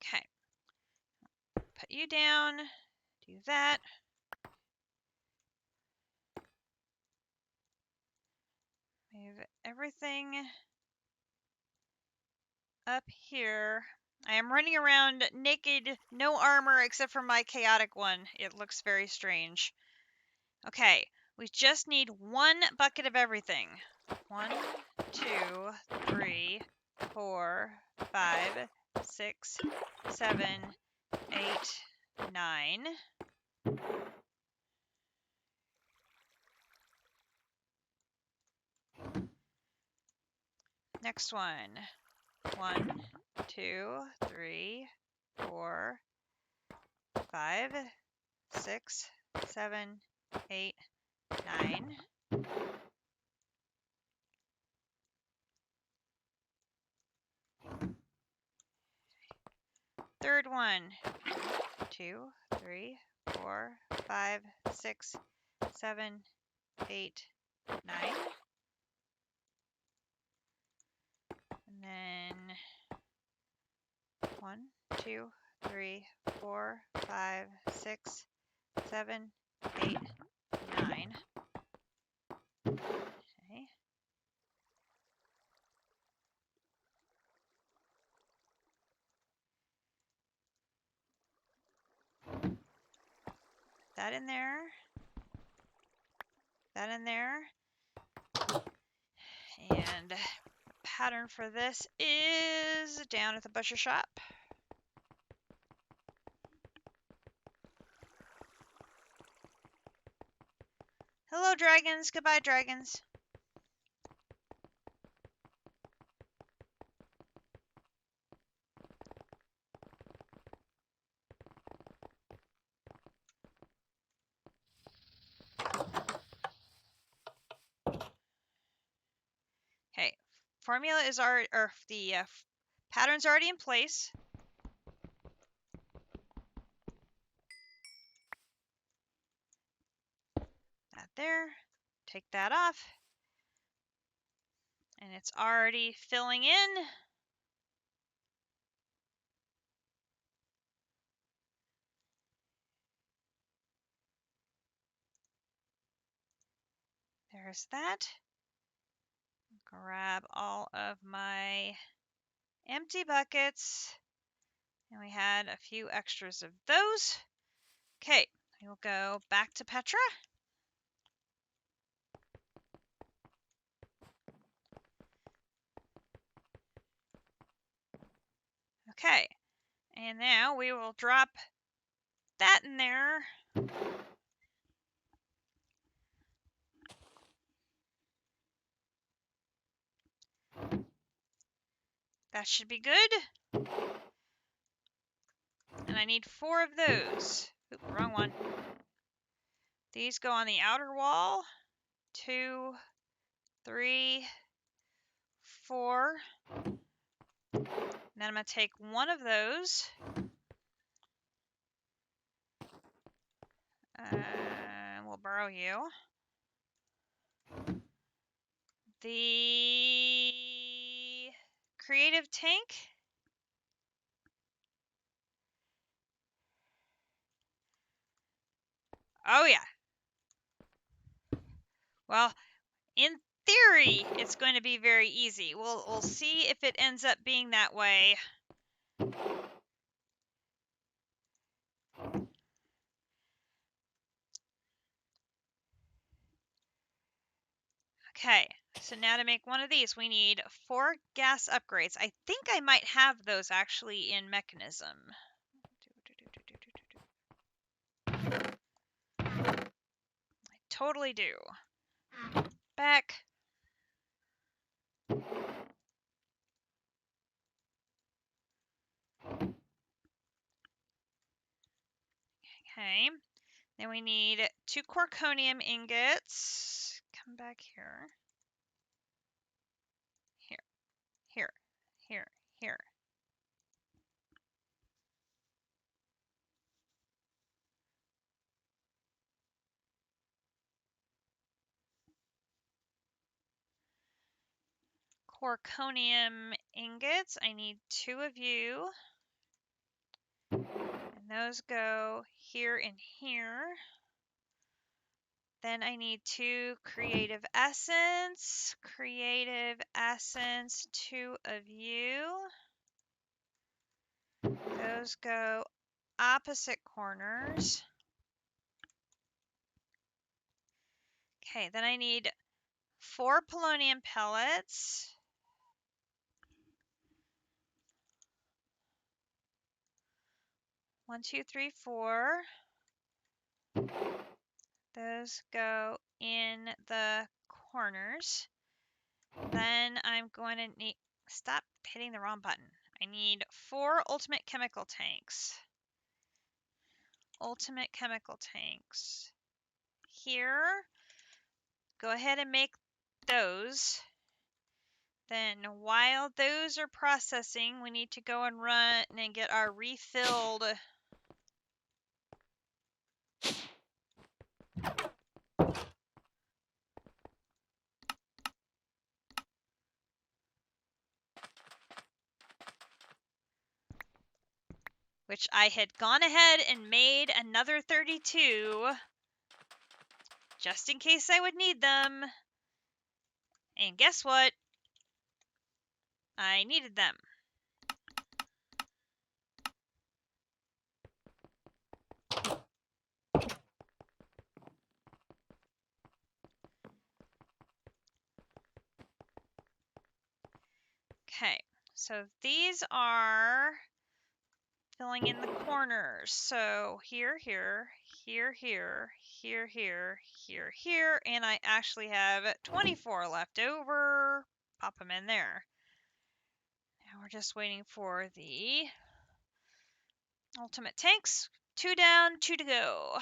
Okay, put you down, do that. Move everything up here. I am running around naked, no armor except for my chaotic one. It looks very strange. Okay, we just need one bucket of everything. 1, 2, 3, 4, 5, 6, 7, 8, 9. Next one. 1, 2, 3, 4, 5, 6, 7, 8, 9. Third one. 2, 3, 4, 5, 6, 7, 8, 9. And then 1, 2, 3, 4, 5, 6, 7, 8, 9. Okay. That in there. That in there. And pattern for this is down at the butcher shop. Hello, dragons. Goodbye, dragons. Okay, formula is already, or the pattern's already in place. That there. Take that off. And it's already filling in. There's that. Grab all of my empty buckets. And we had a few extras of those. Okay, we'll go back to Petra. Okay, and now we will drop that in there. That should be good. And I need 4 of those. Oop, wrong one. These go on the outer wall. 2, 3, 4. And then I'm going to take one of those. We'll borrow you. The creative tank. Oh, yeah. Well, in theory, it's going to be very easy. We'll see if it ends up being that way. Okay, so now to make one of these, we need 4 gas upgrades. I think I might have those actually in mechanism. I totally do. Back. Okay, then we need 2 corconium ingots. Come back here. Here, here, here, here. Corconium ingots. I need 2 of you. And those go here and here. Then I need 2 creative essence. Creative essence, 2 of you. Those go opposite corners. Okay, then I need 4 polonium pellets. One, two, three, 4. Those go in the corners. Then I'm going to need, stop hitting the wrong button. I need 4 ultimate chemical tanks. Ultimate chemical tanks. Here, go ahead and make those. Then while those are processing, we need to go and run and get our refilled which I had gone ahead and made another 32 just in case I would need them. And guess what? I needed them. Okay, so these are filling in the corners. So here, here, here, here, here, here, here, here, and I actually have 24 left over. Pop them in there. Now we're just waiting for the ultimate tanks. 2 down, 2 to go.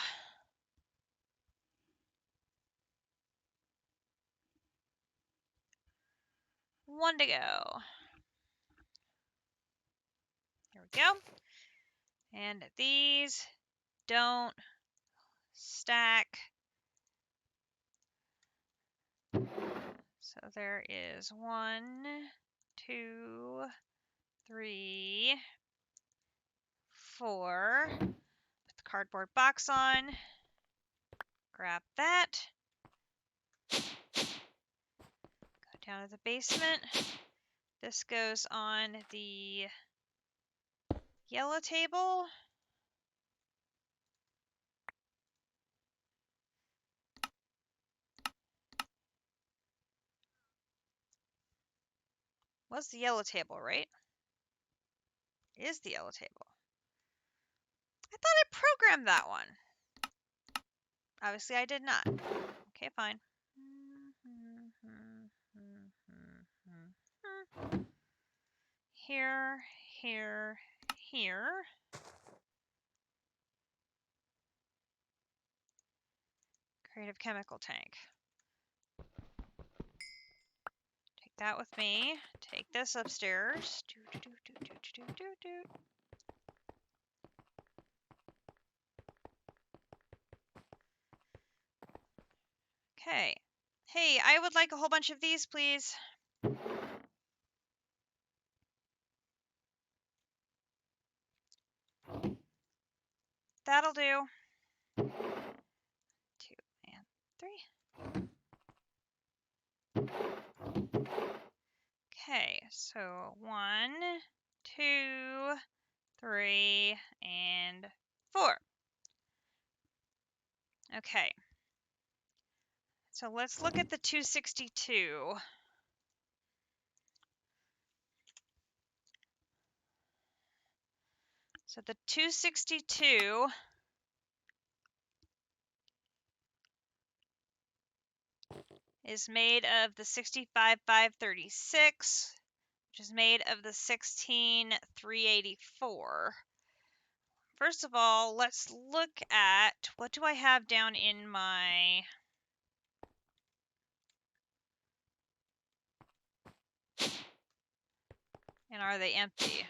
One to go. Here we go. And these don't stack. So there is 1, 2, 3, 4. Put the cardboard box on. Grab that. Go down to the basement. This goes on the yellow table. Was the yellow table, right? It is the yellow table. I thought I programmed that one. Obviously, I did not. Okay, fine. Here, here, here. Creative chemical tank. Take that with me. Take this upstairs. Okay. Hey, I would like a whole bunch of these, please. That'll do. 2 and 3. Okay, so 1, 2, 3, and 4. Okay. So let's look at the 262. So the 262 is made of the 65,536, which is made of the 16,384. First of all, let's look at what do I have down in my and are they empty?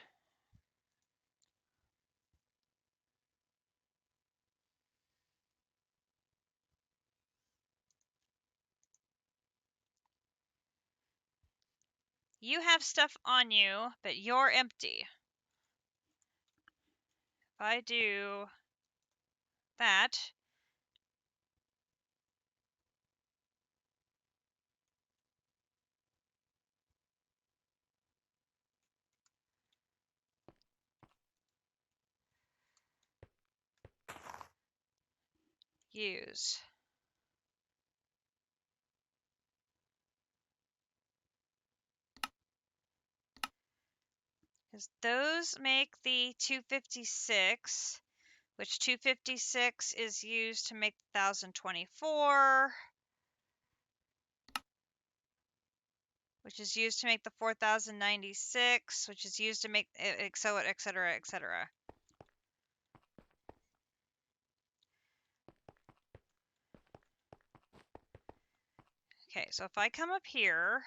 You have stuff on you, but you're empty. If I do that, use. Because those make the 256, which 256 is used to make 1,024, which is used to make the 4,096, which is used to make etc., etc., etc. Okay, so if I come up here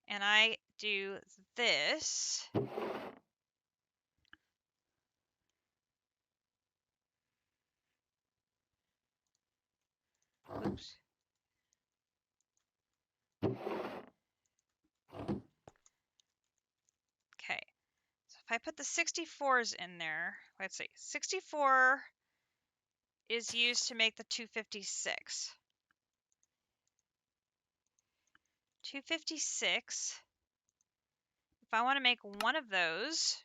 and I do this, oops. Okay, so if I put the 64s in there, let's see, 64 is used to make the 256. 256, if I want to make one of those,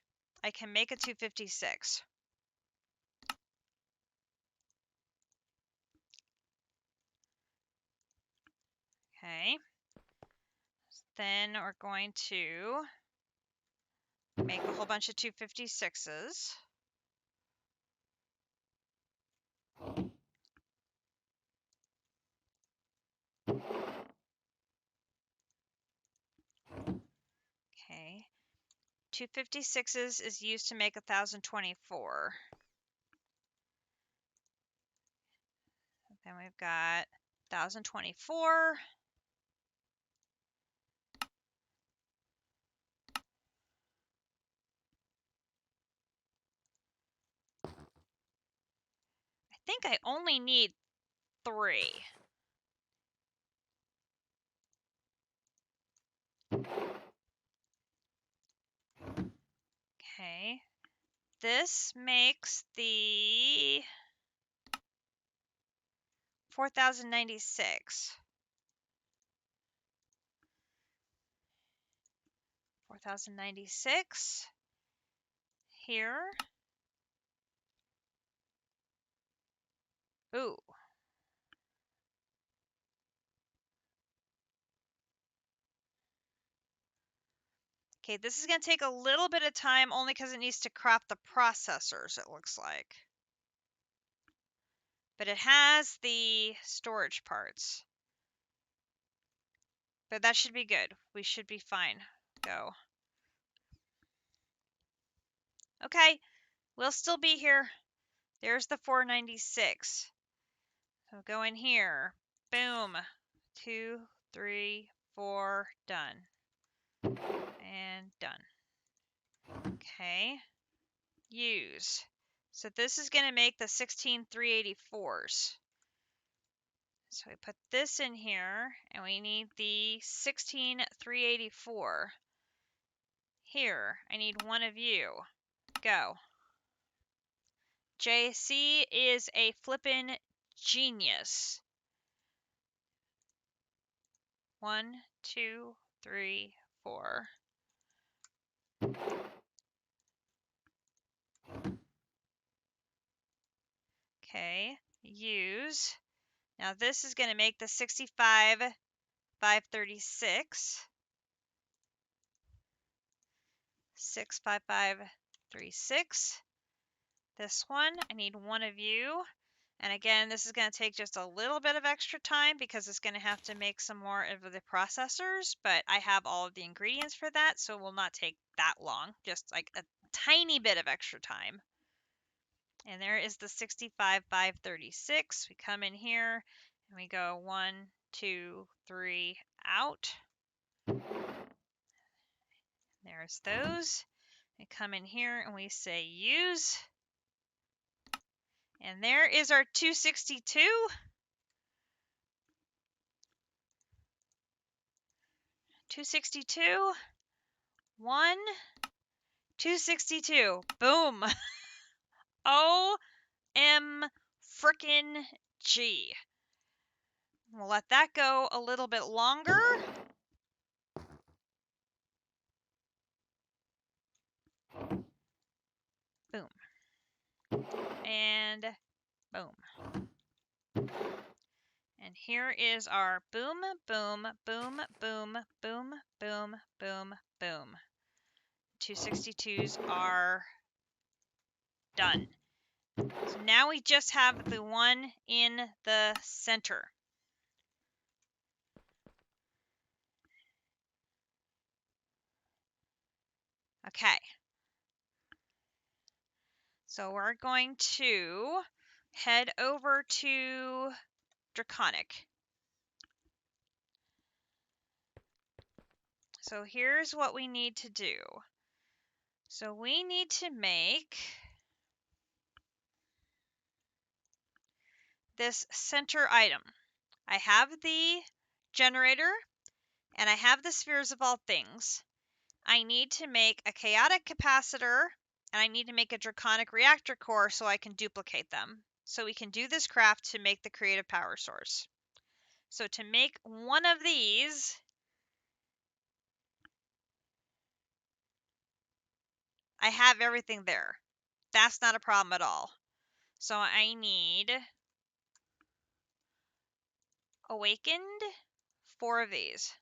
I can make a 256. Okay, then we're going to make a whole bunch of 256s. Okay, 256s is used to make 1,024. Then we've got 1,024. I think I only need 3. Okay, this makes the 4,096. 4,096 here. Ooh. Okay, this is going to take a little bit of time only because it needs to crop the processors, it looks like. But it has the storage parts. But that should be good. We should be fine. Go. Okay, we'll still be here. There's the 496. So go in here. Boom. 2, 3, 4, done. And done. Okay. Use. So this is going to make the 16,384s. So we put this in here, and we need the 16,384. Here, I need one of you. Go. JC is a flippin' genius. 1, 2, 3, 4. Okay, use. Now this is going to make the 65, 536. 65536. This one, I need one of you. And again, this is going to take just a little bit of extra time because it's going to have to make some more of the processors, but I have all of the ingredients for that, so it will not take that long, just like a tiny bit of extra time. And there is the 65536. We come in here and we go 1, 2, 3, out. There's those. We come in here and we say use. And there is our 262. 262. 1, 262. Boom. O-M frickin' G. We'll let that go a little bit longer. Boom. And boom. And here is our boom, boom, boom, boom, boom, boom, boom, boom. 262s are done. So now we just have the one in the center. Okay. So we're going to head over to Draconic. So here's what we need to do. So we need to make this center item. I have the generator and I have the spheres of all things. I need to make a chaotic capacitor and I need to make a draconic reactor core so I can duplicate them. So we can do this craft to make the creative power source. So to make one of these, I have everything there. That's not a problem at all. So I need awakened 4 of these.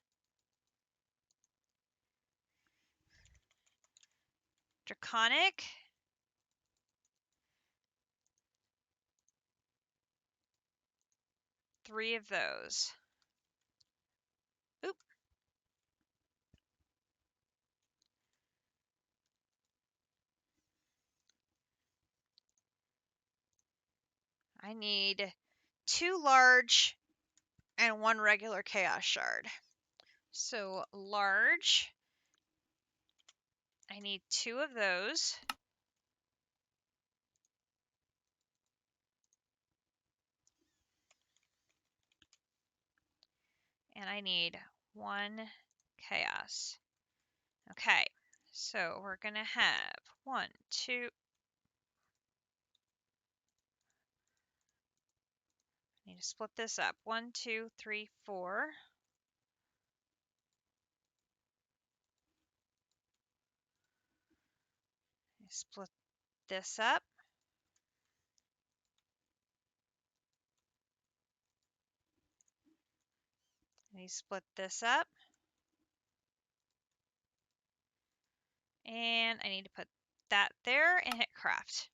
Draconic. Three of those. Oop. I need 2 large and 1 regular chaos shard. So large, I need 2 of those. And I need 1 chaos. Okay, so we're gonna have 1, 2. I need to split this up. 1, 2, 3, 4. Split this up. I need to split this up. And I need to put that there and hit craft.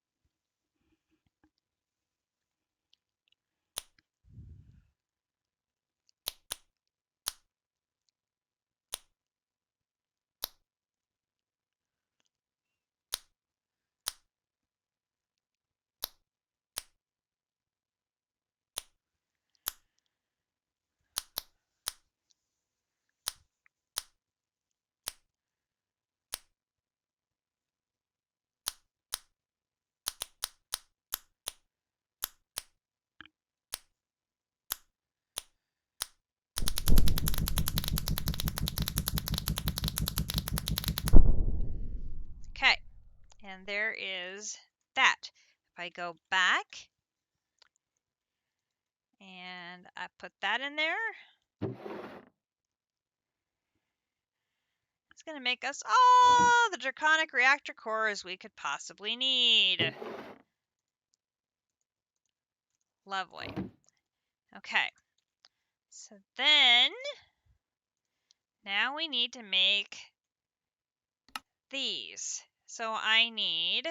Okay, and there is that. If I go back and I put that in there, it's going to make us all the draconic reactor cores we could possibly need. Lovely. Okay. So then, now we need to make these. So I need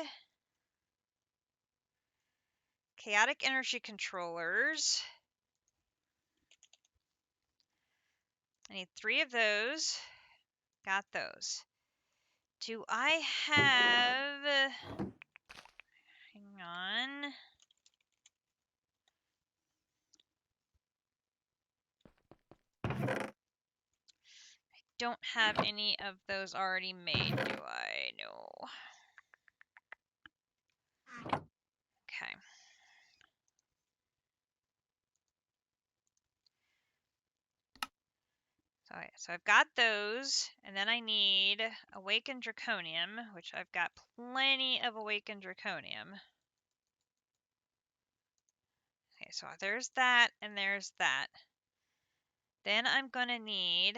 chaotic energy controllers. I need 3 of those. Got those. Do I have... Hang on. Don't have any of those already made, do I? No. Okay. So I've got those, and then I need Awakened Draconium, which I've got plenty of Awakened Draconium. Okay, so there's that, and there's that. Then I'm going to need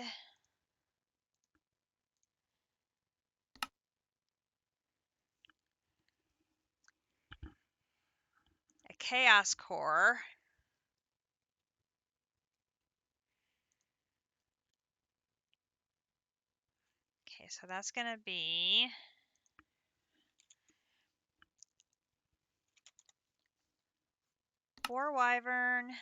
a Chaos Core. Okay, so that's going to be 4 Wyvern,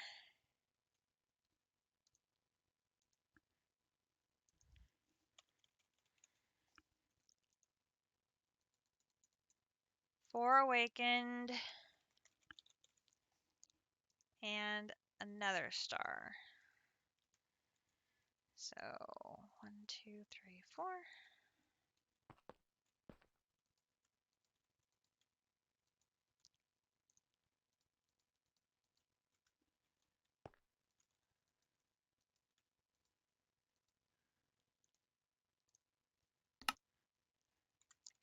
4 Awakened, and another star. So 1, 2, 3, 4.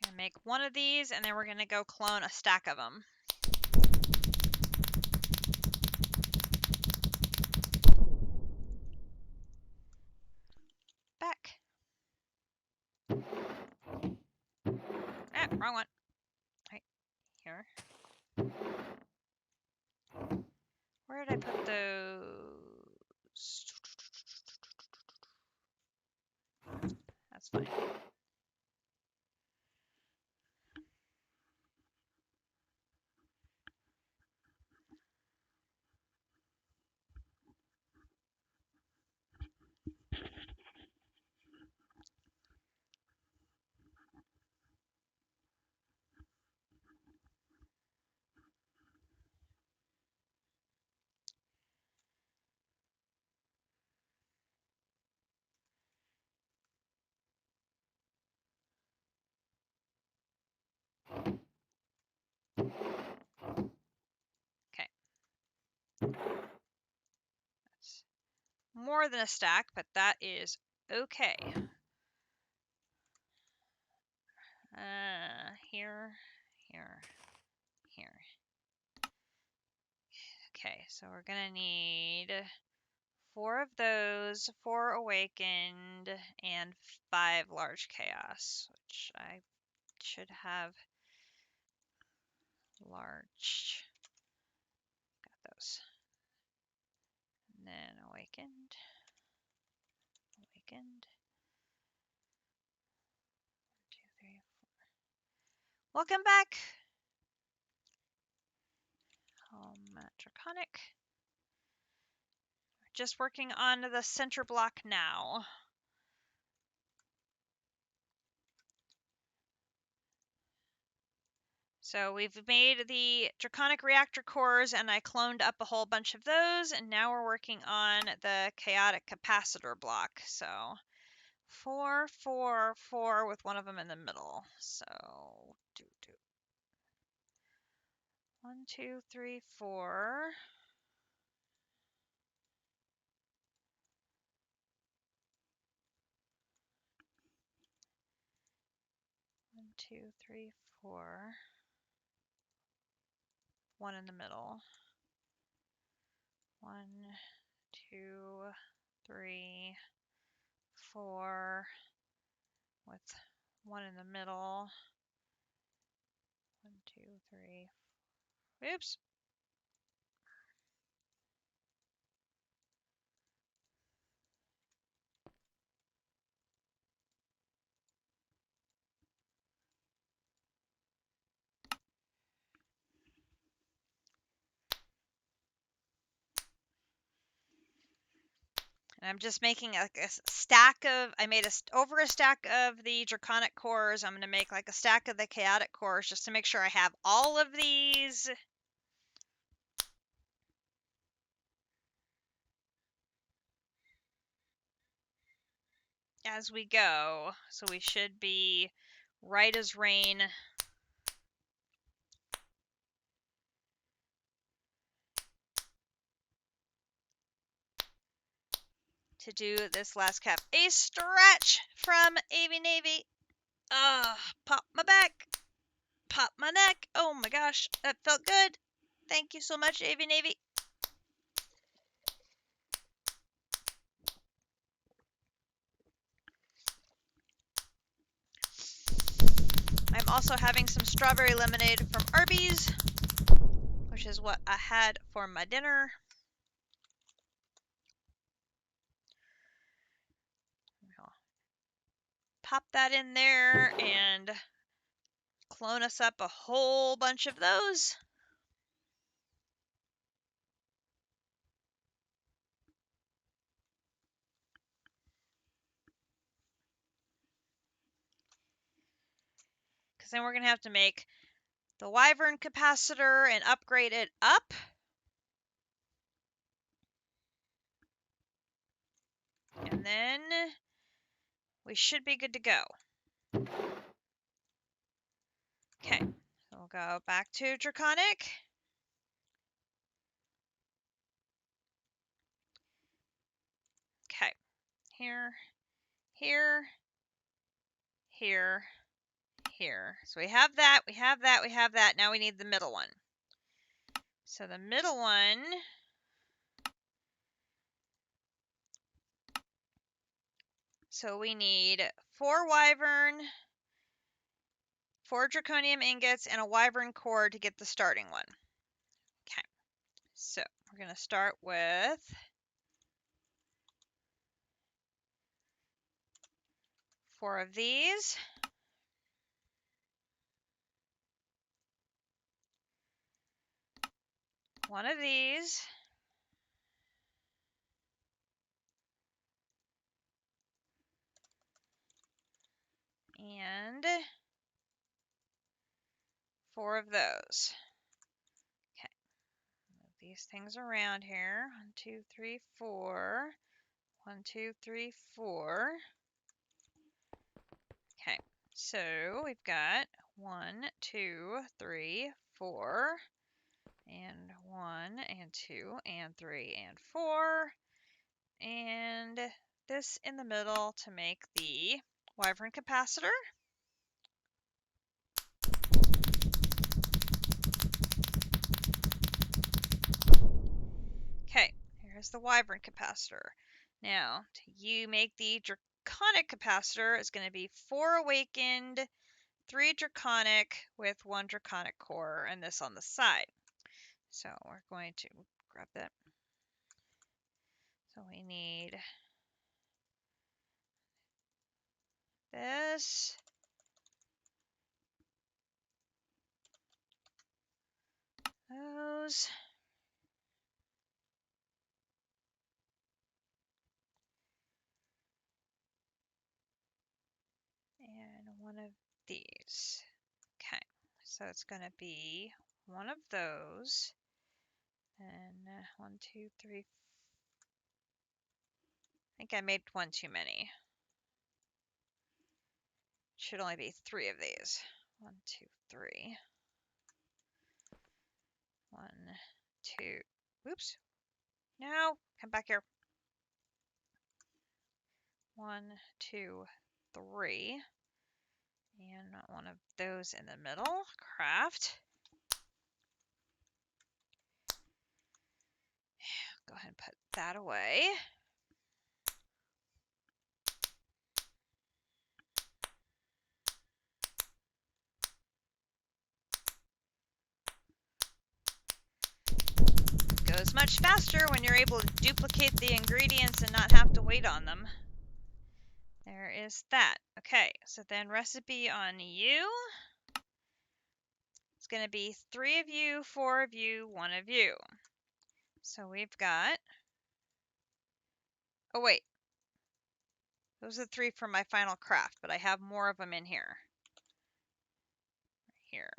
Gonna make one of these, and then we're gonna go clone a stack of them. Back. Ah, wrong one. Right here. Where did I put those? That's fine. Okay. That's more than a stack, but that is okay. Here, here, here. Okay, so we're gonna need 4 of those, 4 awakened, and 5 large chaos, which I should have large. Got those. And then awakened, awakened. 1, 2, 3, 4. Welcome back. Draconic. Just working on the center block now. So we've made the Draconic reactor cores, and I cloned up a whole bunch of those, and now we're working on the chaotic capacitor block. So 4, 4, 4 with one of them in the middle. So 1, 2, 3, 4. 1, 2, 3, 4. 1 in the middle. 1, 2, 3, 4 with 1 in the middle. 1, 2, 3. Oops. And I'm just making like a stack of, I made over a stack of the draconic cores. I'm going to make like a stack of the chaotic cores just to make sure I have all of these. As we go. So we should be right as rain. To do this last cap. A stretch from AV Navy. Pop my back. Pop my neck. Oh my gosh, that felt good. Thank you so much, AV Navy. I'm also having some strawberry lemonade from Arby's, which is what I had for my dinner. Pop that in there and clone us up a whole bunch of those. Because then we're going to have to make the Wyvern capacitor and upgrade it up. And then we should be good to go. Okay, so we'll go back to Draconic. Okay, here, here, here, here. So we have that, we have that, we have that. Now we need the middle one. So the middle one, so we need 4 Wyvern, 4 Draconium ingots, and a Wyvern core to get the starting one. Okay, so we're going to start with 4 of these. One of these. And 4 of those. Okay, move these things around here. 1, 2, 3, 4. 1, 2, 3, 4. Okay, so we've got 1, 2, 3, 4, and 1, and 2, and 3, and 4, and this in the middle to make the Wyvern capacitor. Okay, here's the Wyvern capacitor. Now, you make the Draconic capacitor, it's going to be 4 awakened, 3 Draconic with 1 Draconic core, and this on the side. So we're going to grab that. So we need this. Those. And one of these. Okay, so it's going to be one of those. And 1, 2, 3. I think I made one too many. Should only be 3 of these. 1, 2, 3. 1, 2. Oops. No, come back here. 1, 2, 3. And one of those in the middle. Craft. Go ahead and put that away. Goes much faster when you're able to duplicate the ingredients and not have to wait on them. There is that. Okay, so then recipe on you. It's going to be 3 of you, 4 of you, 1 of you. So we've got Oh, wait. Those are 3 for my final craft, but I have more of them in here. Here.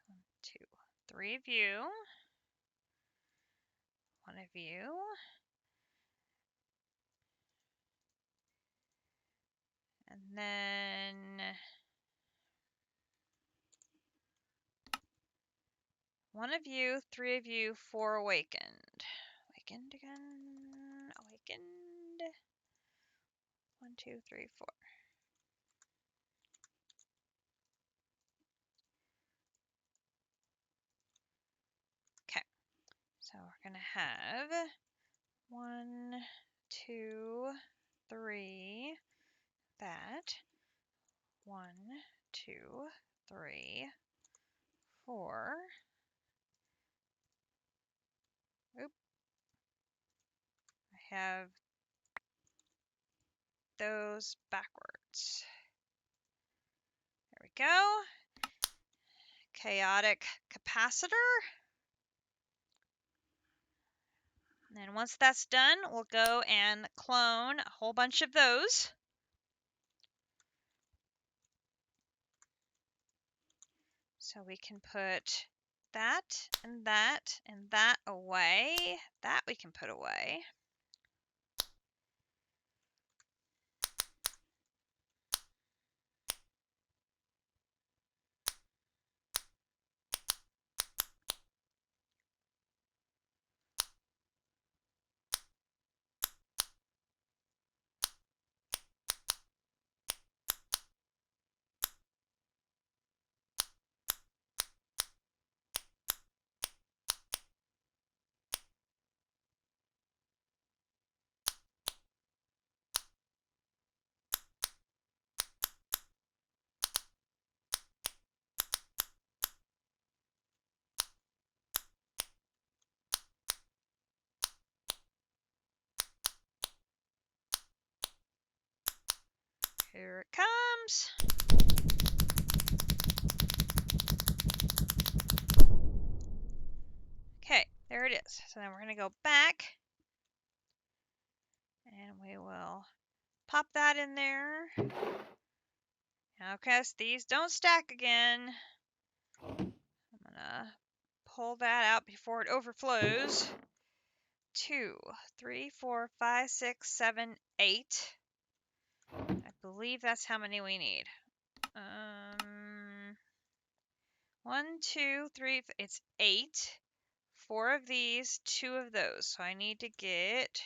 1, 2, 3 of you. 1 of you. And then 1 of you, 3 of you, 4 awakened. Awakened again. Awakened. 1, 2, 3, 4. Okay. So we're going to have 1, 2, 3. That. 1, 2, 3, 4. Oop. I have those backwards. There we go. Chaotic capacitor. And then once that's done, we'll go and clone a whole bunch of those. So we can put that and that and that away. That we can put away. Here it comes. Okay, there it is. So then we're going to go back and we will pop that in there. Okay, so these don't stack again. I'm going to pull that out before it overflows. 2, 3, 4, 5, 6, 7, 8. I believe that's how many we need. 1, 2, 3, it's 8. 4 of these, 2 of those. So I need to get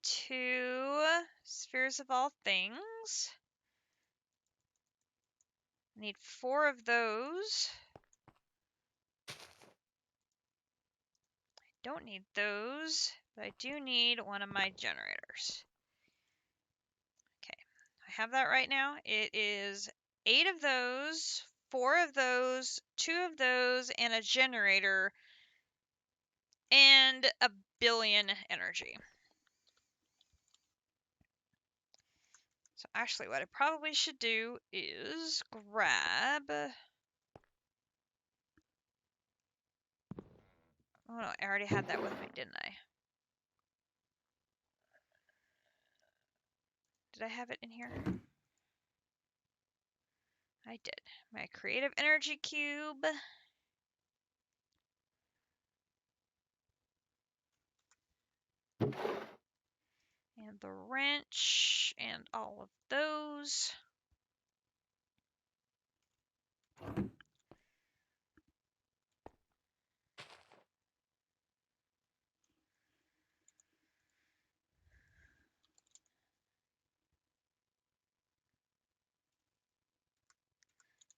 2 spheres of all things. I need 4 of those. I don't need those, but I do need one of my generators. Okay, I have that right now. It is 8 of those, 4 of those, 2 of those, and a generator, and a billion energy. So actually what I probably should do is grab... Oh no, I already had that with me, didn't I? Did I have it in here? I did. My creative energy cube. And the wrench and all of those.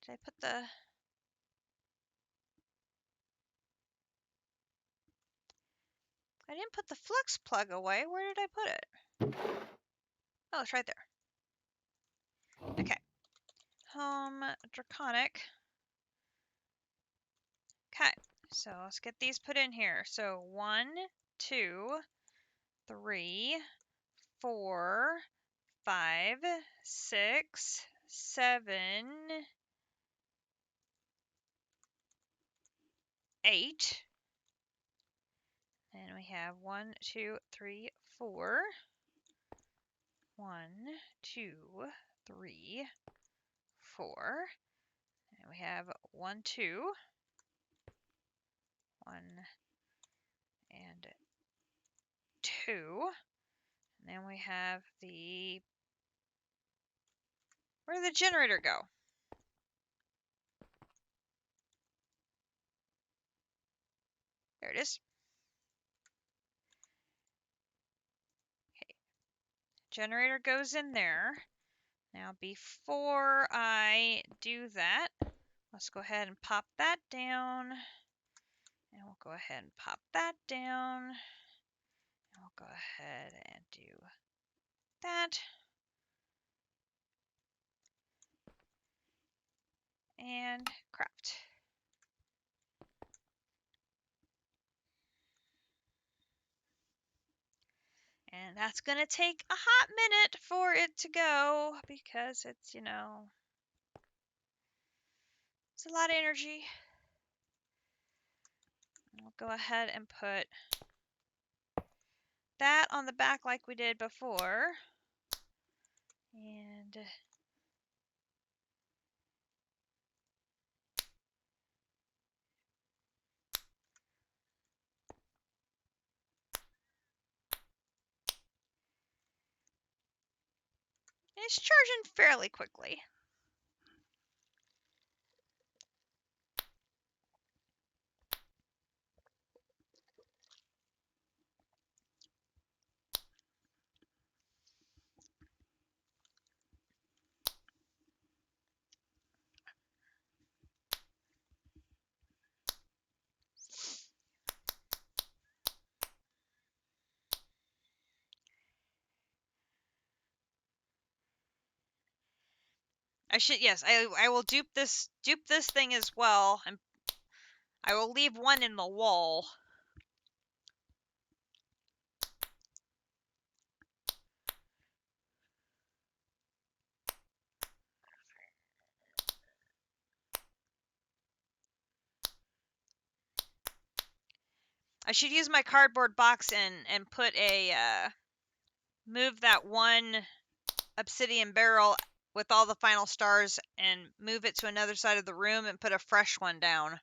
Did I put the... I didn't put the flux plug away. Where did I put it? Oh, it's right there. Okay. Home Draconic. Okay. So let's get these put in here. So 1, 2, 3, 4, 5, 6, 7, 8. And And we have 1, 2, 3, 4. 1, 2, 3, 4. And we have 1, 2. 1 and 2. And then we have the... Where did the generator go? There it is. Okay. Generator goes in there. Now before I do that, let's go ahead and pop that down. And we'll go ahead and pop that down. And we'll go ahead and do that. And craft. And that's going to take a hot minute for it to go because it's, you know, it's a lot of energy. We'll go ahead and put that on the back like we did before. And it's charging fairly quickly. Yes, I will dupe this thing as well, and I will leave one in the wall. I should use my cardboard box and put a move that one obsidian barrel with all the final stars and move it to another side of the room and put a fresh one down.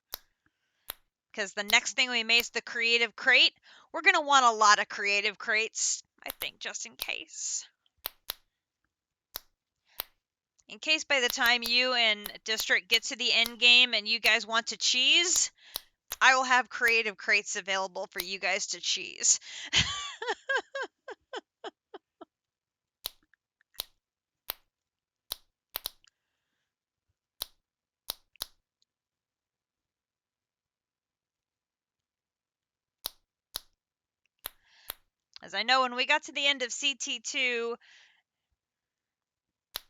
Because the next thing we make is the creative crate. We're going to want a lot of creative crates, I think, just in case. In case by the time you and District get to the end game and you guys want to cheese, I will have creative crates available for you guys to cheese. As I know when we got to the end of CT2,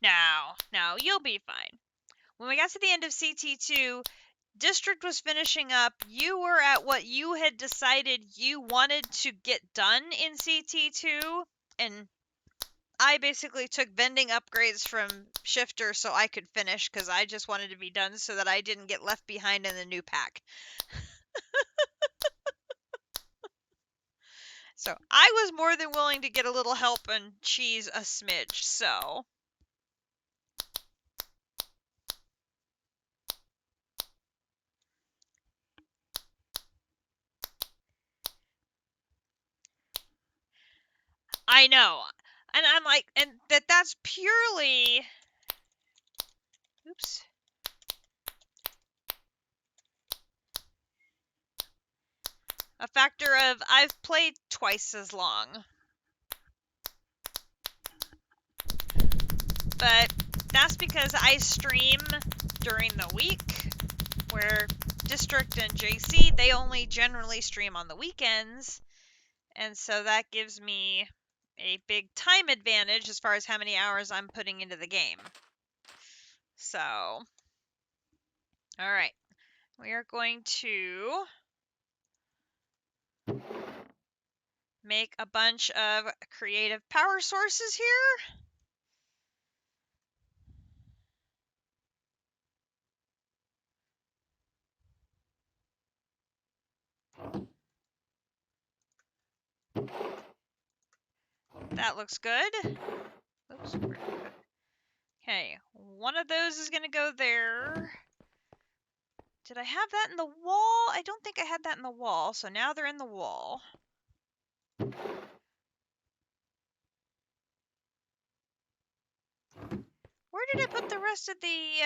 no, you'll be fine. When we got to the end of CT2, District was finishing up. You were at what you had decided you wanted to get done in CT2, and I basically took vending upgrades from Shifter so I could finish because I just wanted to be done so that I didn't get left behind in the new pack. So I was more than willing to get a little help and cheese a smidge, so... I know. And I'm like, and that's purely... Oops. A factor of I've played twice as long. But that's because I stream during the week, where District and JC, they only generally stream on the weekends. And so that gives me a big time advantage as far as how many hours I'm putting into the game. So, all right. We are going to make a bunch of creative power sources here. That looks good. Oops. Okay, one of those is going to go there. Did I have that in the wall? I don't think I had that in the wall, so now they're in the wall. Where did I put the rest of the,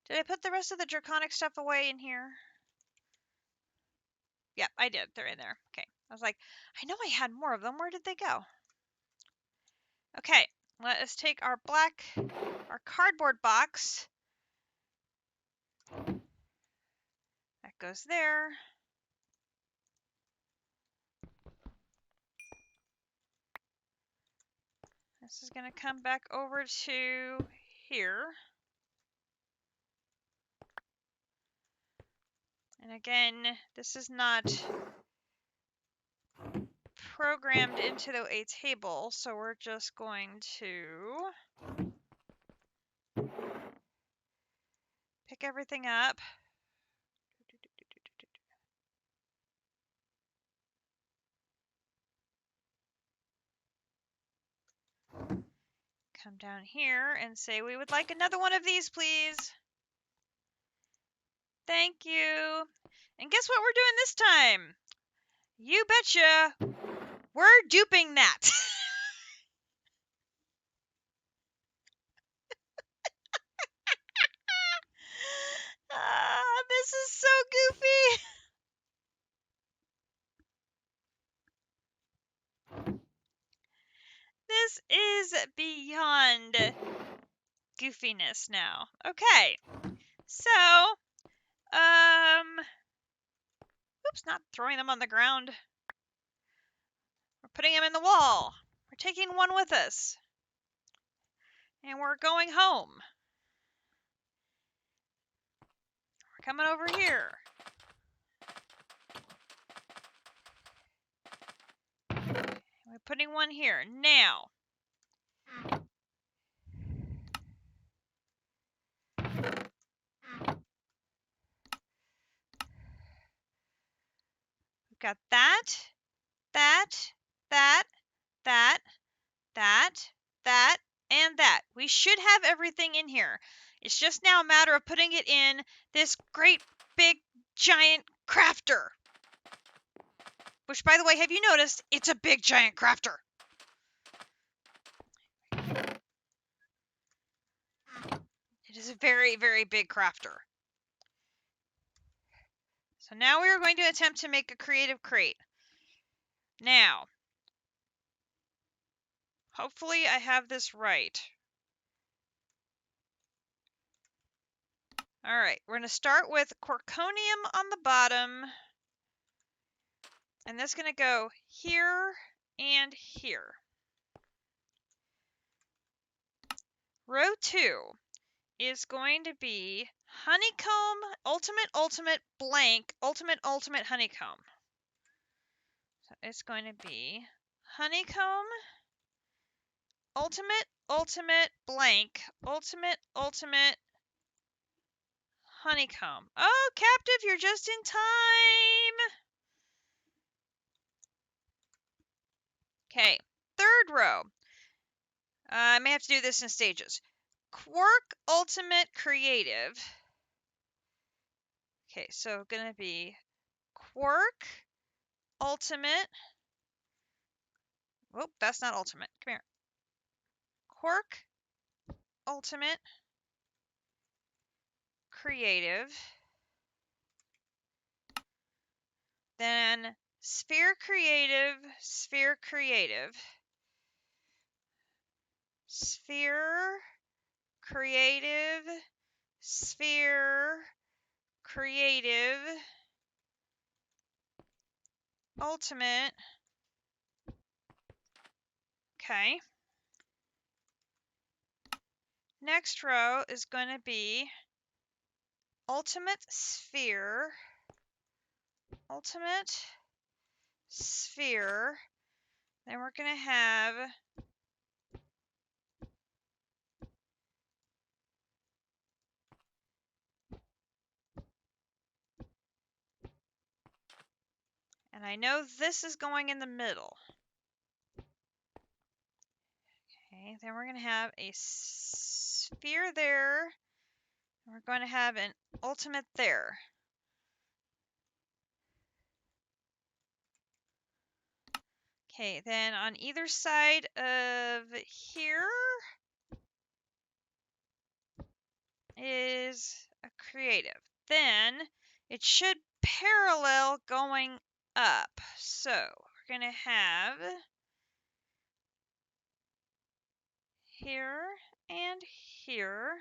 Did I put the rest of the draconic stuff away in here? Yep, I did. They're in there. Okay. I was like, I know I had more of them. Where did they go? Okay, let us take our cardboard box. That goes there. This is going to come back over to here. And again, this is not programmed into a table, so we're just going to pick everything up. Come down here and say, we would like another one of these, please. Thank you. And guess what we're doing this time? You betcha. We're duping that. This is so goofy. This is beyond goofiness now. Okay. So, oops, not throwing them on the ground. We're putting them in the wall. We're taking one with us. And we're going home. We're coming over here. We're putting one here. Now, we've got that, that, that, that, and that. We should have everything in here. It's just now a matter of putting it in this great big giant crafter. Which, by the way, have you noticed? It's a big giant crafter. It is a very, very big crafter. So now we are going to attempt to make a creative crate. Now, hopefully I have this right. All right, we're going to start with corconium on the bottom. And that's going to go here and here. Row 2 is going to be honeycomb, ultimate, blank, ultimate, honeycomb. So it's going to be honeycomb, ultimate, blank, ultimate, honeycomb. Oh, captive, you're just in time. Okay, third row. I may have to do this in stages. Quirk, ultimate, creative. Okay, so going to be quirk, ultimate. Whoop, that's not ultimate. Come here. Quirk, ultimate, creative. Then sphere, creative, sphere, creative. Sphere, creative, sphere, creative, ultimate. Okay. Next row is going to be ultimate sphere, ultimate sphere. Then we're going to have And I know this is going in the middle. Okay, then we're going to have a sphere there. We're going to have an ultimate there. Okay, then on either side of here is a creative. Then it should parallel going up. So we're going to have here and here.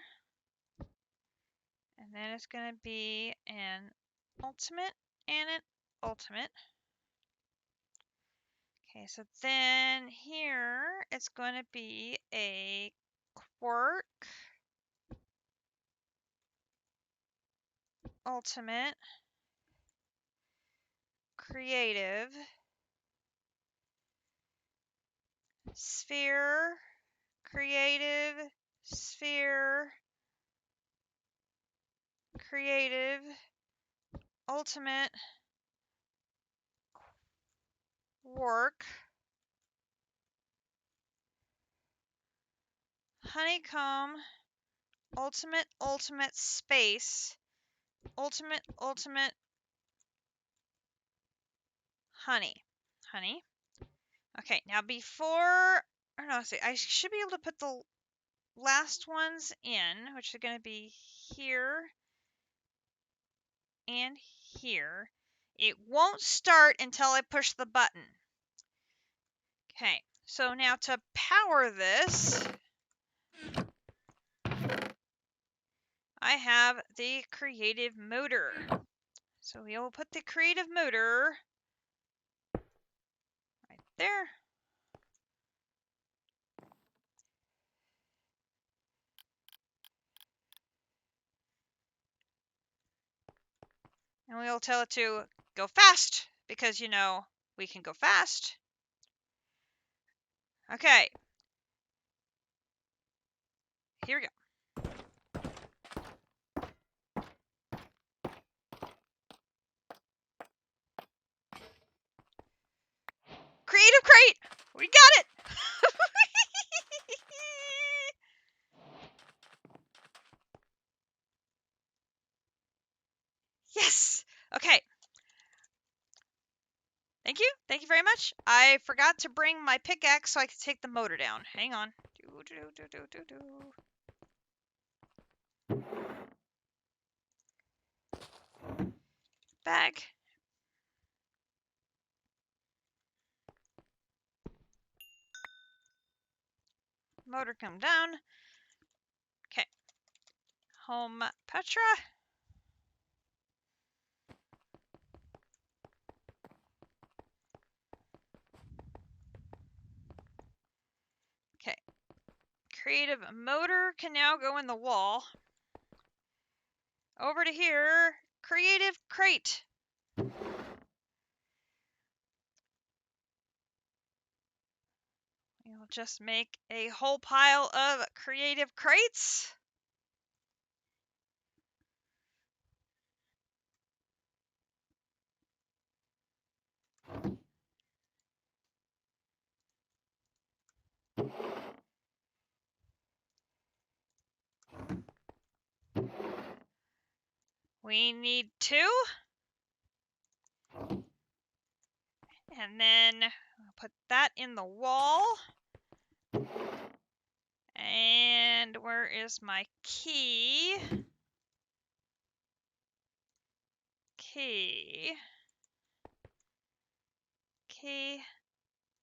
And then it's going to be an ultimate and an ultimate. Okay, so then here it's going to be a quirk, ultimate, creative, sphere, creative, sphere, creative, ultimate, work, honeycomb, ultimate, ultimate, space, ultimate, ultimate, honey. Honey. Okay, now before, or no, see, I should be able to put the last ones in, which are going to be here and here. It won't start until I push the button. Okay, so now to power this, I have the creative motor. So we will put the creative motor right there. And we'll tell it to go fast because, you know, we can go fast. Okay. Here we go. Creative crate! We got it! Yes! Okay. Thank you. Thank you very much. I forgot to bring my pickaxe so I could take the motor down. Hang on. Bag. Motor come down. Okay. Home Petra. Okay. Creative motor can now go in the wall. Over to here. Creative crate. We'll just make a whole pile of creative crates. We need 2. And then I'll put that in the wall. And where is my key? Key. Key.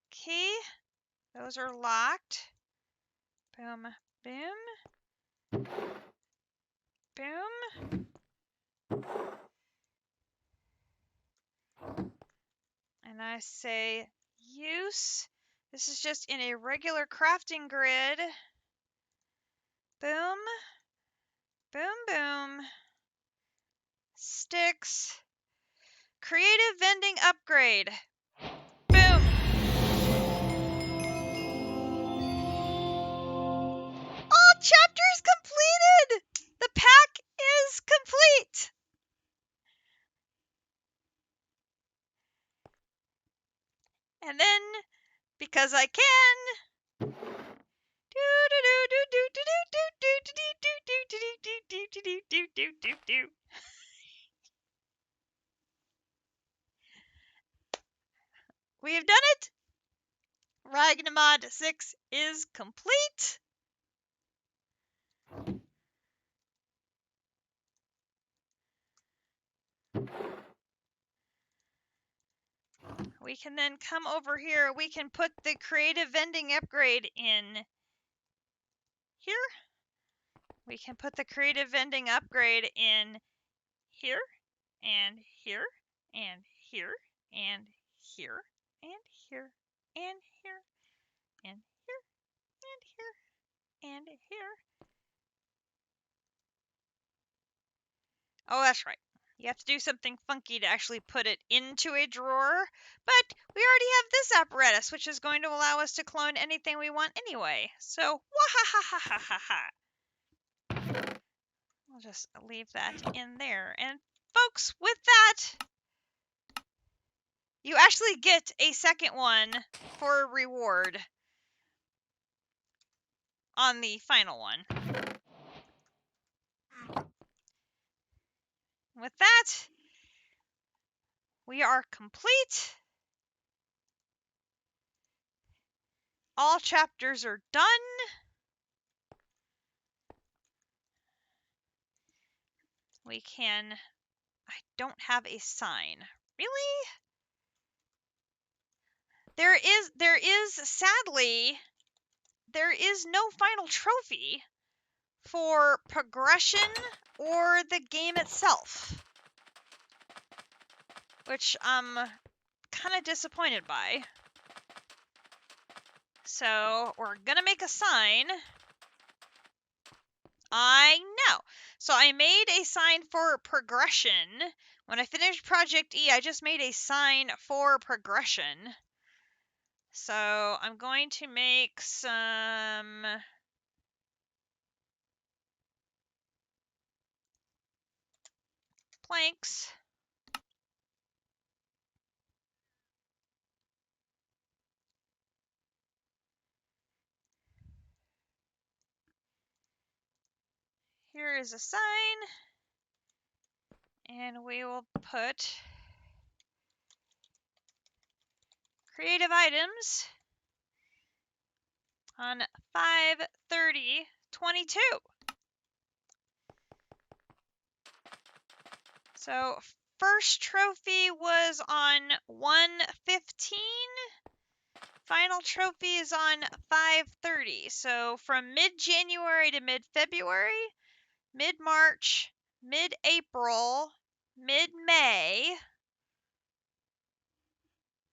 Key. Those are locked. Boom. Boom. Boom. And I say use. This is just in a regular crafting grid. Boom. Boom, boom. Sticks. Creative vending upgrade. Boom. All chapters completed. The pack is complete. And then, because I can, we have done it! Ragnamod 6 is complete! We can then come over here, we can put the creative vending upgrade in here. We can put the creative vending upgrade in here, and here, and here, and here, and here, and here, and here, and here, and here. Oh, that's right. You have to do something funky to actually put it into a drawer, but we already have this apparatus, which is going to allow us to clone anything we want anyway. So, wahahahahaha. I'll just leave that in there. And folks, with that, you actually get a second one for a reward on the final one. With that, we are complete. All chapters are done. We can... I don't have a sign. Really? Sadly, there is no final trophy for progression or the game itself, which I'm kind of disappointed by. So we're gonna make a sign. I know. So I made a sign for progression. When I finished Project E, I just made a sign for progression. So I'm going to make some planks. Here is a sign. And we will put creative items on 5/30/22. So first trophy was on 1/15. Final trophy is on 5/30. So from mid-January to mid-February, mid-March, mid-April, mid-May,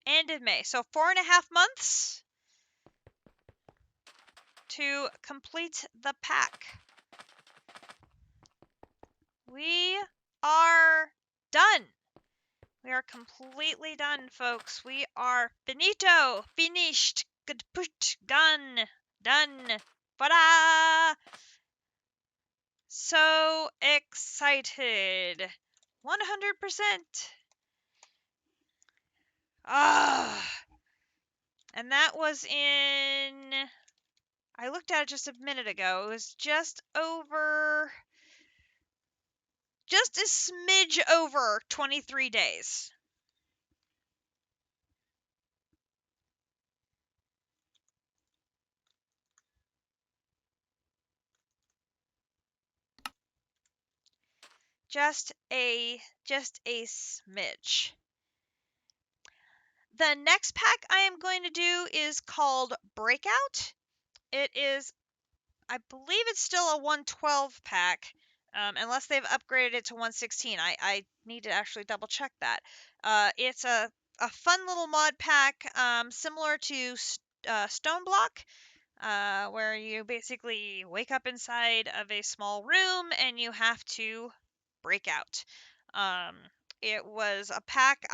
end of May. So 4.5 months to complete the pack. We are done. We are completely done, folks. We are finito, finished, kaput, done, ta-da! So excited. 100%. And that was in... I looked at it just a minute ago. It was just a smidge over 23 days. Just a smidge. The next pack I am going to do is called Breakout. It is, I believe it's still a 112 pack, unless they've upgraded it to 116. I need to actually double check that. It's a fun little mod pack, similar to Stoneblock, where you basically wake up inside of a small room and you have to break out. It was a pack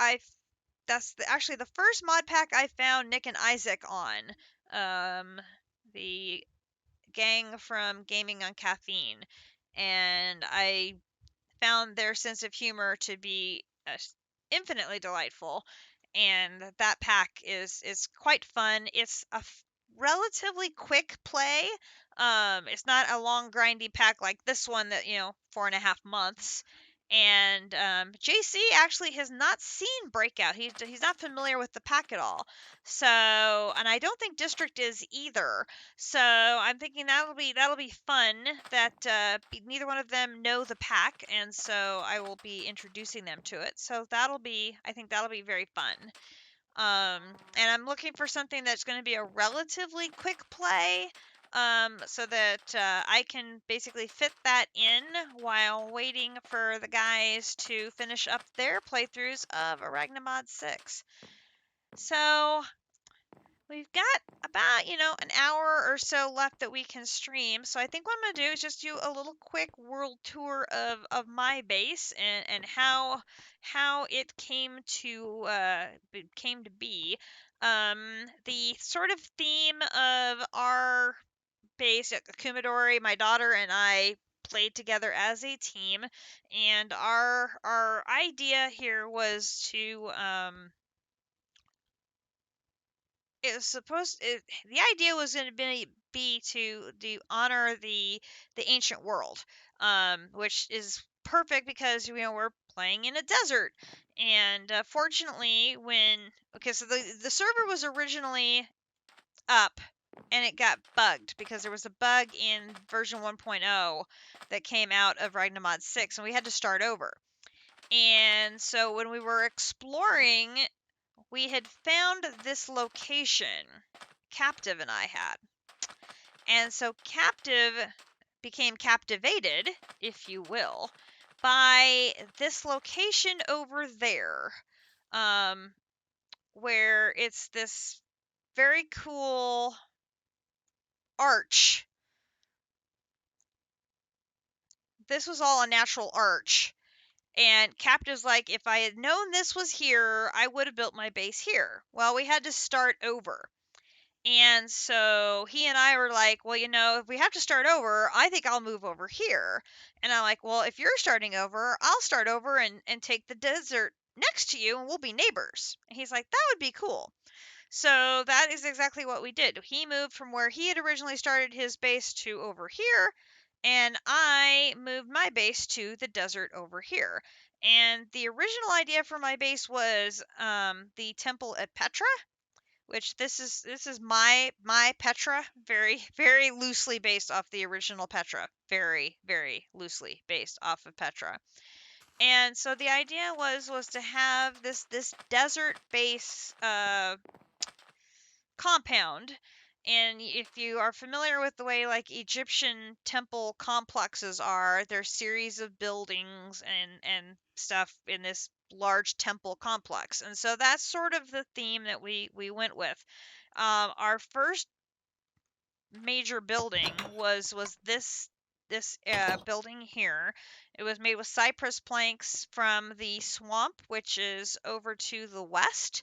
that's actually the first mod pack I found Nick and Isaac on, the gang from Gaming on Caffeine, and I found their sense of humor to be infinitely delightful. and that pack is quite fun. It's a relatively quick play. It's not a long grindy pack like this one that 4.5 months. And JC actually has not seen Breakout. He's not familiar with the pack at all. So, and I don't think District is either. So I'm thinking that'll be fun. That neither one of them know the pack, and so I will be introducing them to it. So I think that'll be very fun. And I'm looking for something that's going to be a relatively quick play, so that I can basically fit that in while waiting for the guys to finish up their playthroughs of Ragnamod 6. So we've got about, an hour or so left that we can stream. So I think what I'm going to do is just do a little quick world tour of my base and how it came to be. The sort of theme of our base at Kumadori, my daughter and I played together as a team, and our idea here was to the idea was going to be to honor the ancient world, which is perfect because we're playing in a desert. And fortunately, so the server was originally up, and it got bugged because there was a bug in version 1.0 that came out of Ragnamod 6, and we had to start over. And so when we were exploring, we had found this location, Captive and I had. And so Captive became captivated, if you will, by this location over there, where it's this very cool arch. This was all a natural arch. And Captive's like, if I had known this was here, I would have built my base here. Well, we had to start over. And so he and I were like, well, if we have to start over, I think I'll move over here. And I'm like, well, if you're starting over, I'll start over and take the desert next to you and we'll be neighbors. And he's like, that would be cool. So that is exactly what we did. He moved from where he had originally started his base to over here, and I moved my base to the desert over here. And the original idea for my base was the temple at Petra, which this is my Petra, very very loosely based off the original Petra, very very loosely based off of Petra. And so the idea was to have this desert base compound. And if you are familiar with the way like Egyptian temple complexes are, there's series of buildings and stuff in this large temple complex. And so that's sort of the theme that we went with. Our first major building was this building here. It was made with cypress planks from the swamp, which is over to the west,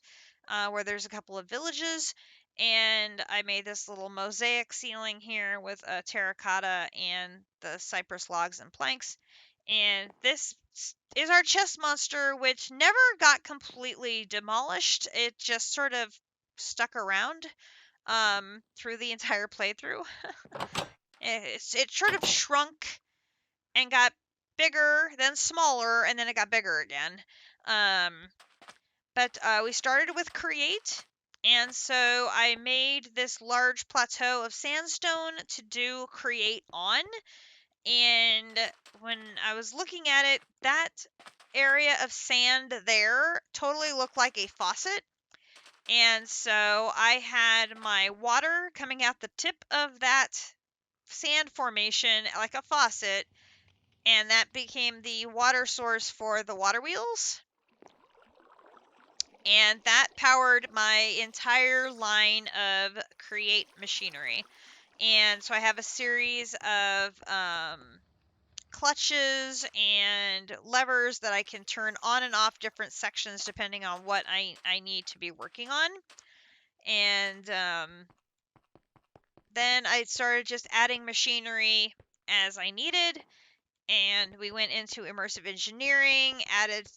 where there's a couple of villages. And I made this little mosaic ceiling here with a terracotta and the cypress logs and planks. And this is our chest monster, which never got completely demolished. It just sort of stuck around through the entire playthrough. It sort of shrunk and got bigger, then smaller, and then it got bigger again. But we started with create, and so I made this large plateau of sandstone to do create on. And when I was looking at it, that area of sand there totally looked like a faucet. And so I had my water coming out the tip of that sand formation like a faucet, and that became the water source for the water wheels. And that powered my entire line of create machinery. And so I have a series of clutches and levers that I can turn on and off different sections depending on what I need to be working on. And then I started just adding machinery as I needed, and we went into immersive engineering, added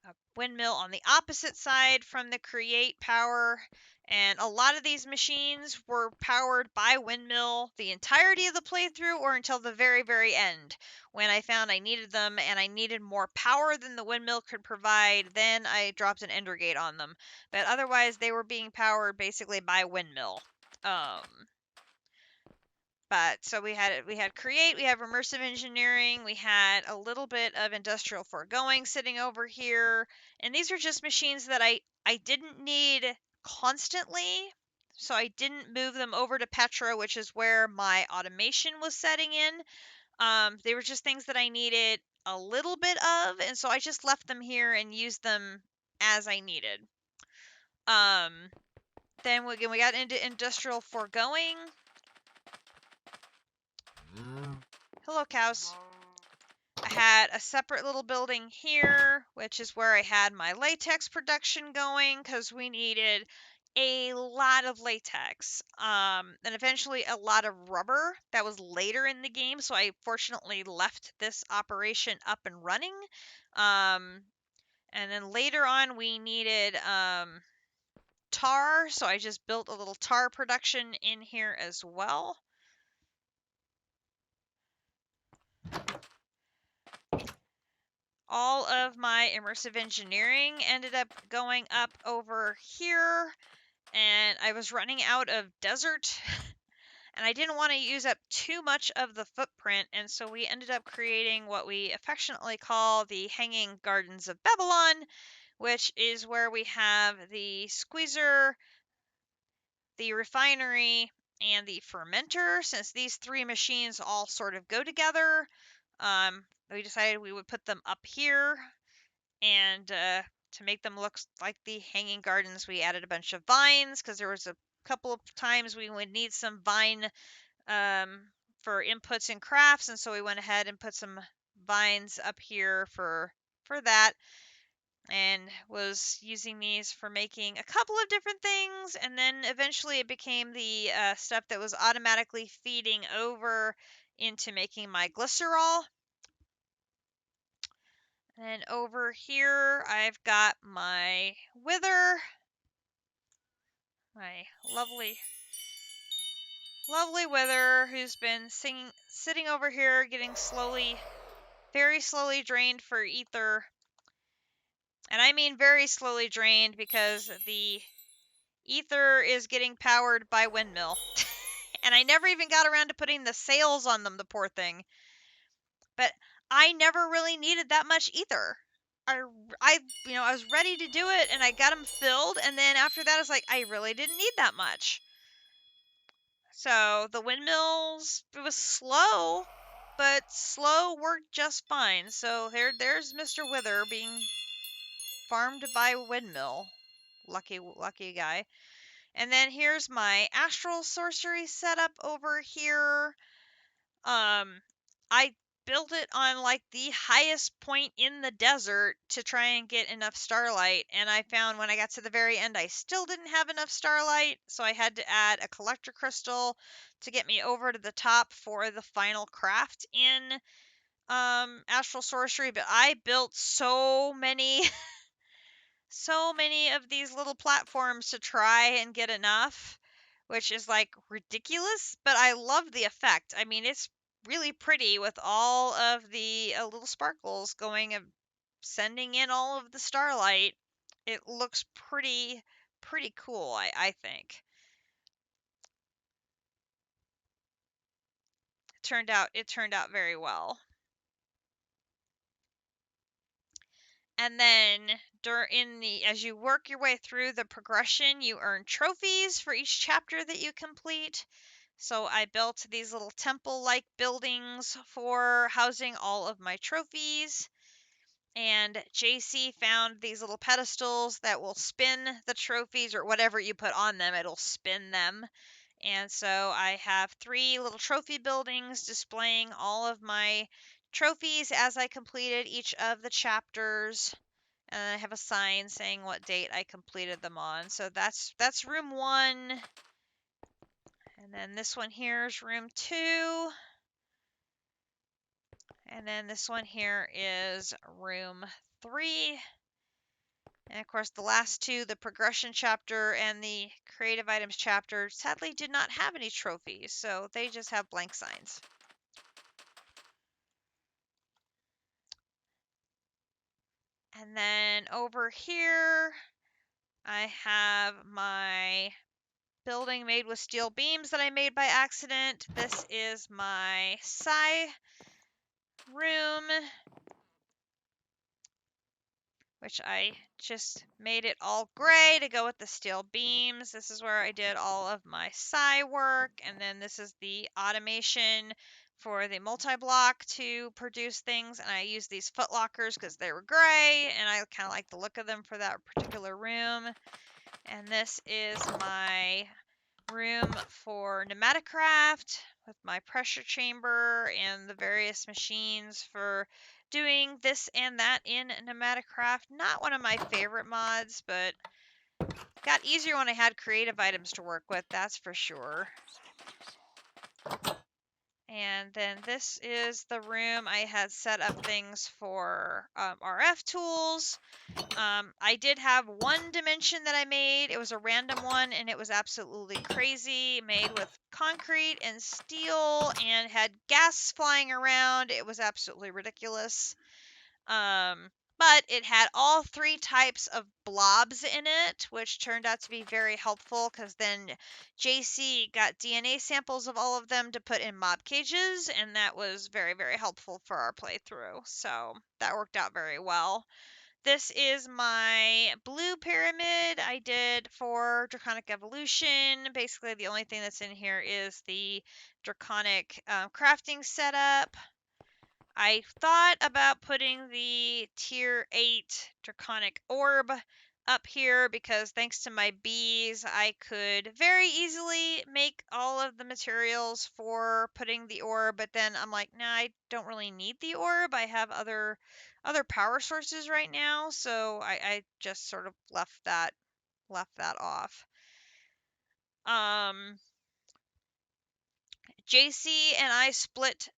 a windmill on the opposite side from the create power. And a lot of these machines were powered by windmill the entirety of the playthrough or until the very, very end when I found I needed them and I needed more power than the windmill could provide. Then I dropped an ender gate on them. But otherwise, they were being powered basically by windmill. But so we had create, we have immersive engineering, we had a little bit of industrial foregoing sitting over here, and these are just machines that I didn't need constantly, so I didn't move them over to Petra, which is where my automation was setting in. They were just things that I needed a little bit of, and so I just left them here and used them as I needed. Um, then we got into industrial foregoing. Hello, cows. I had a separate little building here, which is where I had my latex production going because we needed a lot of latex, and eventually a lot of rubber. That was later in the game, so I fortunately left this operation up and running. And then later on, we needed tar, so I just built a little tar production in here as well. All of my immersive engineering ended up going up over here, and I was running out of desert, and I didn't want to use up too much of the footprint, and so we ended up creating what we affectionately call the Hanging Gardens of Babylon, which is where we have the squeezer, the refinery, and the fermenter. Since these three machines all sort of go together, we decided we would put them up here. And to make them look like the hanging gardens, we added a bunch of vines because there was a couple of times we would need some vine for inputs and crafts, and so we went ahead and put some vines up here for that, and was using these for making a couple of different things, and then eventually it became the stuff that was automatically feeding over into making my glycerol. And over here, I've got my wither, my lovely, lovely wither, who's been sitting over here, getting slowly, very slowly drained for ether. And I mean very slowly drained because the ether is getting powered by windmill. And I never even got around to putting the sails on them, the poor thing. But I never really needed that much ether. I was ready to do it, and I got them filled, and then after that, it's like I really didn't need that much. So the windmills, it was slow, but slow worked just fine. So there's Mr. Wither being farmed by windmill. Lucky guy. And then here's my astral sorcery setup over here. I built it on like the highest point in the desert to try and get enough starlight, and I found when I got to the very end I still didn't have enough starlight, so I had to add a collector crystal to get me over to the top for the final craft in astral sorcery. But I built so many so many of these little platforms to try and get enough, which is like ridiculous, but I love the effect. I mean, it's really pretty with all of the little sparkles going and sending in all of the starlight. It looks pretty cool, I think. It turned out very well. And then as you work your way through the progression, you earn trophies for each chapter that you complete. So I built these little temple-like buildings for housing all of my trophies. And JC found these little pedestals that will spin the trophies, or whatever you put on them, it'll spin them. And so I have 3 little trophy buildings displaying all of my trophies as I completed each of the chapters. And I have a sign saying what date I completed them on. So that's room 1. And then this one here is room 2. And then this one here is room 3. And of course, the last two, the progression chapter and the creative items chapter, sadly did not have any trophies, so they just have blank signs. And then over here, I have my building made with steel beams that I made by accident. This is my Psi room, which I just made it all gray to go with the steel beams. This is where I did all of my Psi work, and then this is the automation for the multi-block to produce things, and I used these foot lockers because they were gray, and I kind of like the look of them for that particular room. And this is my room for pneumaticraft with my pressure chamber and the various machines for doing this and that in pneumaticraft. Not one of my favorite mods, but got easier when I had creative items to work with, that's for sure. And then this is the room I had set up things for RF tools. I did have one dimension that I made. It was a random one, and it was absolutely crazy. Made with concrete and steel and had gas flying around. It was absolutely ridiculous. But it had all three types of blobs in it, which turned out to be very helpful because then JC got DNA samples of all of them to put in mob cages, and that was very, very helpful for our playthrough. So that worked out very well. This is my blue pyramid I did for Draconic Evolution. Basically, the only thing that's in here is the Draconic crafting setup. I thought about putting the tier 8 Draconic Orb up here because thanks to my bees, I could very easily make all of the materials for putting the orb, but then I'm like, nah, I don't really need the orb. I have other power sources right now, so I just sort of left that off. JC and I split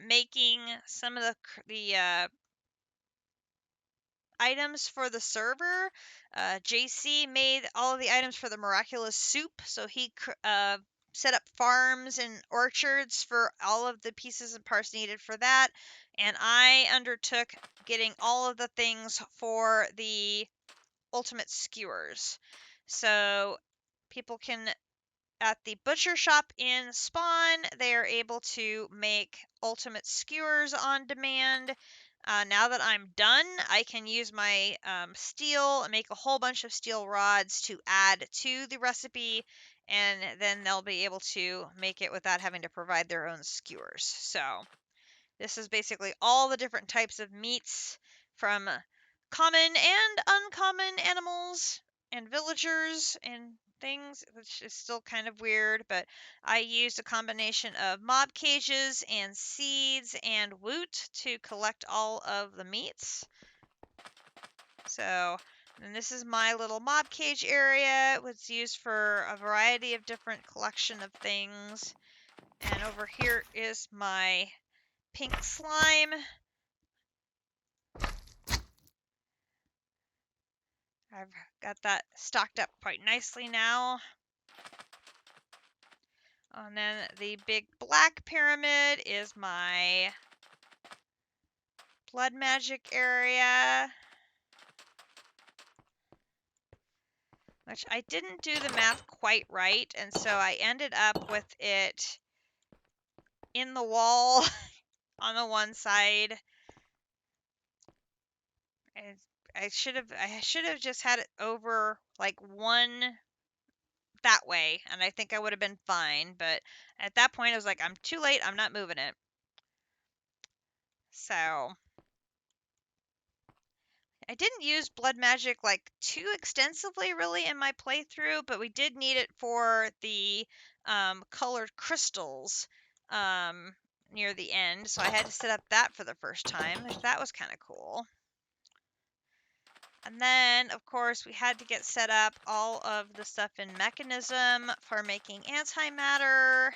making some of the items for the server. JC made all of the items for the miraculous soup, so he set up farms and orchards for all of the pieces and parts needed for that, and I undertook getting all of the things for the ultimate skewers. So people can, at the butcher shop in Spawn, they are able to make ultimate skewers on demand. Now that I'm done, I can use my steel and make a whole bunch of steel rods to add to the recipe, and then they'll be able to make it without having to provide their own skewers. So this is basically all the different types of meats from common and uncommon animals and villagers and things, which is still kind of weird, but I used a combination of mob cages and seeds and woot to collect all of the meats. So, and this is my little mob cage area. It was used for a variety of different collection of things. And over here is my pink slime. I've got that stocked up quite nicely now. And then the big black pyramid is my blood magic area, which I didn't do the math quite right, and so I ended up with it in the wall on the one side. I should have just had it over like one that way, and I think I would have been fine, but at that point I was like, I'm too late, I'm not moving it. So I didn't use blood magic like too extensively really in my playthrough, but we did need it for the colored crystals near the end, so I had to set up that for the first time. That was kind of cool. And then, of course, we had to get set up all of the stuff in mechanism for making antimatter.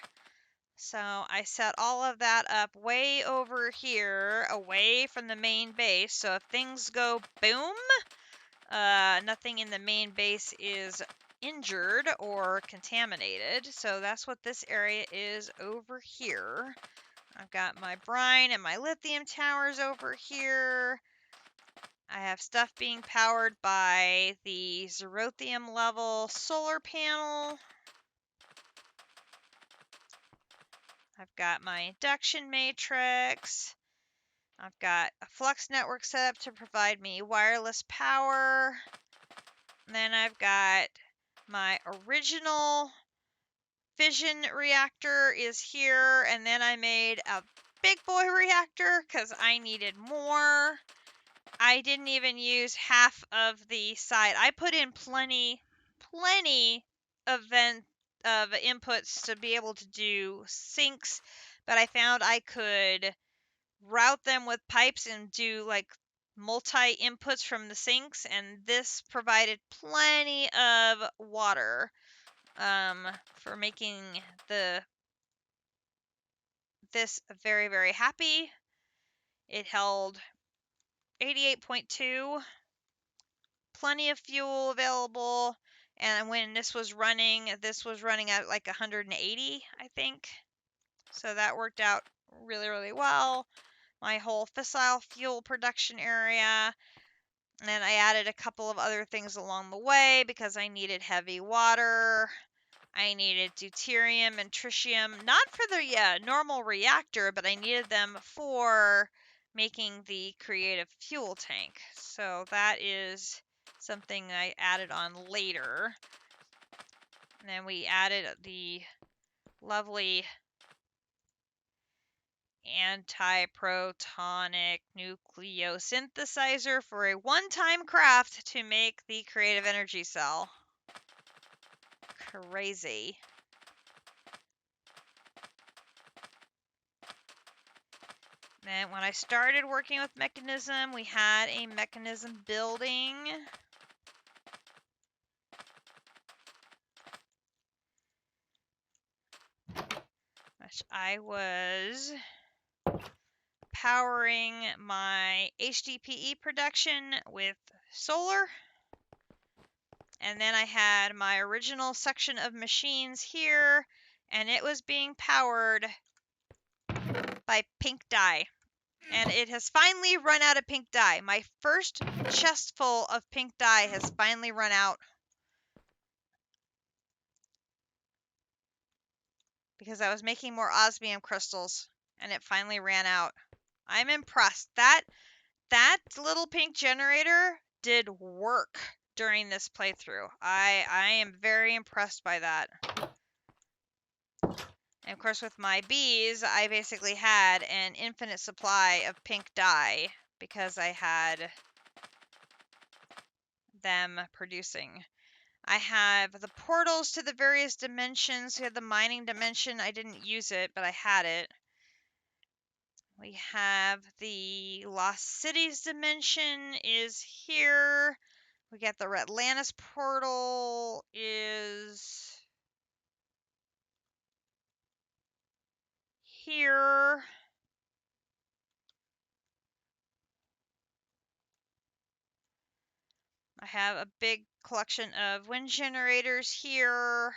So I set all of that up way over here, away from the main base. So if things go boom, nothing in the main base is injured or contaminated. So that's what this area is over here. I've got my brine and my lithium towers over here. I have stuff being powered by the zerothium level solar panel. I've got my induction matrix. I've got a flux network set up to provide me wireless power. And then I've got my original fission reactor is here. And then I made a big boy reactor because I needed more. I didn't even use half of the side. I put in plenty of inputs to be able to do sinks, but I found I could route them with pipes and do like multi inputs from the sinks, and this provided plenty of water for making this very, very happy. It held 88.2, plenty of fuel available, and when this was running at like 180, I think. So that worked out really, really well. My whole fissile fuel production area. And then I added a couple of other things along the way because I needed heavy water. I needed deuterium and tritium, not for the normal reactor, but I needed them for making the creative fuel tank. So that is something I added on later. And then we added the lovely antiprotonic nucleosynthesizer for a one-time craft to make the creative energy cell. Crazy. Then when I started working with mechanism, we had a mechanism building. Which I was powering my HDPE production with solar. And then I had my original section of machines here, and it was being powered by pink dye. And it has finally run out of pink dye. My first chest full of pink dye has finally run out. Because I was making more osmium crystals, and it finally ran out. I'm impressed. That little pink generator did work during this playthrough. I am very impressed by that. And of course, with my bees, I basically had an infinite supply of pink dye because I had them producing. I have the portals to the various dimensions. We had the mining dimension. I didn't use it, but I had it. We have the Lost Cities dimension is here. We got the Atlantis portal is here. I have a big collection of wind generators here.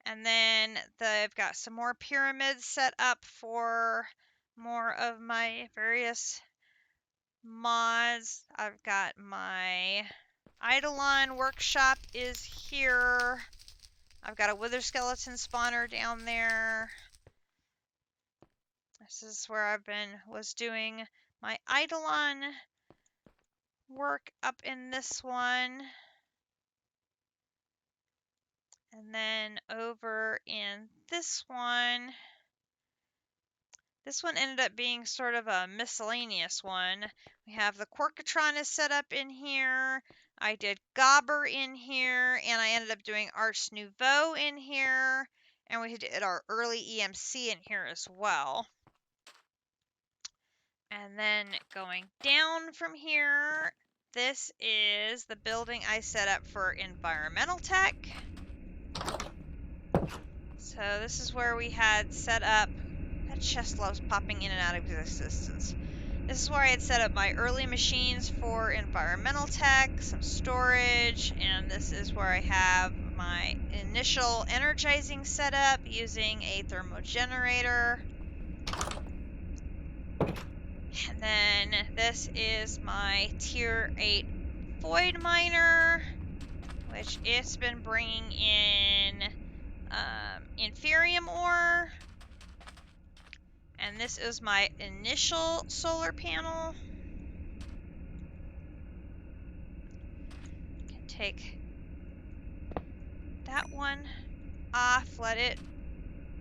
And then I've got some more pyramids set up for more of my various mods. I've got my Eidolon workshop is here. I've got a wither skeleton spawner down there. This is where was doing my Eidolon work up in this one. And then over in this one ended up being sort of a miscellaneous one. We have the Quarkatron is set up in here. I did Gobber in here, and I ended up doing Ars Nouveau in here. And we did our early EMC in here as well. And then going down from here, this is the building I set up for environmental tech. So this is where we had set up, that chest loves popping in and out of existence. This is where I had set up my early machines for environmental tech, some storage, and this is where I have my initial energizing setup using a thermogenerator. And then this is my tier 8 void miner, which it's been bringing in inferium ore. And this is my initial solar panel. Can take that one off, let it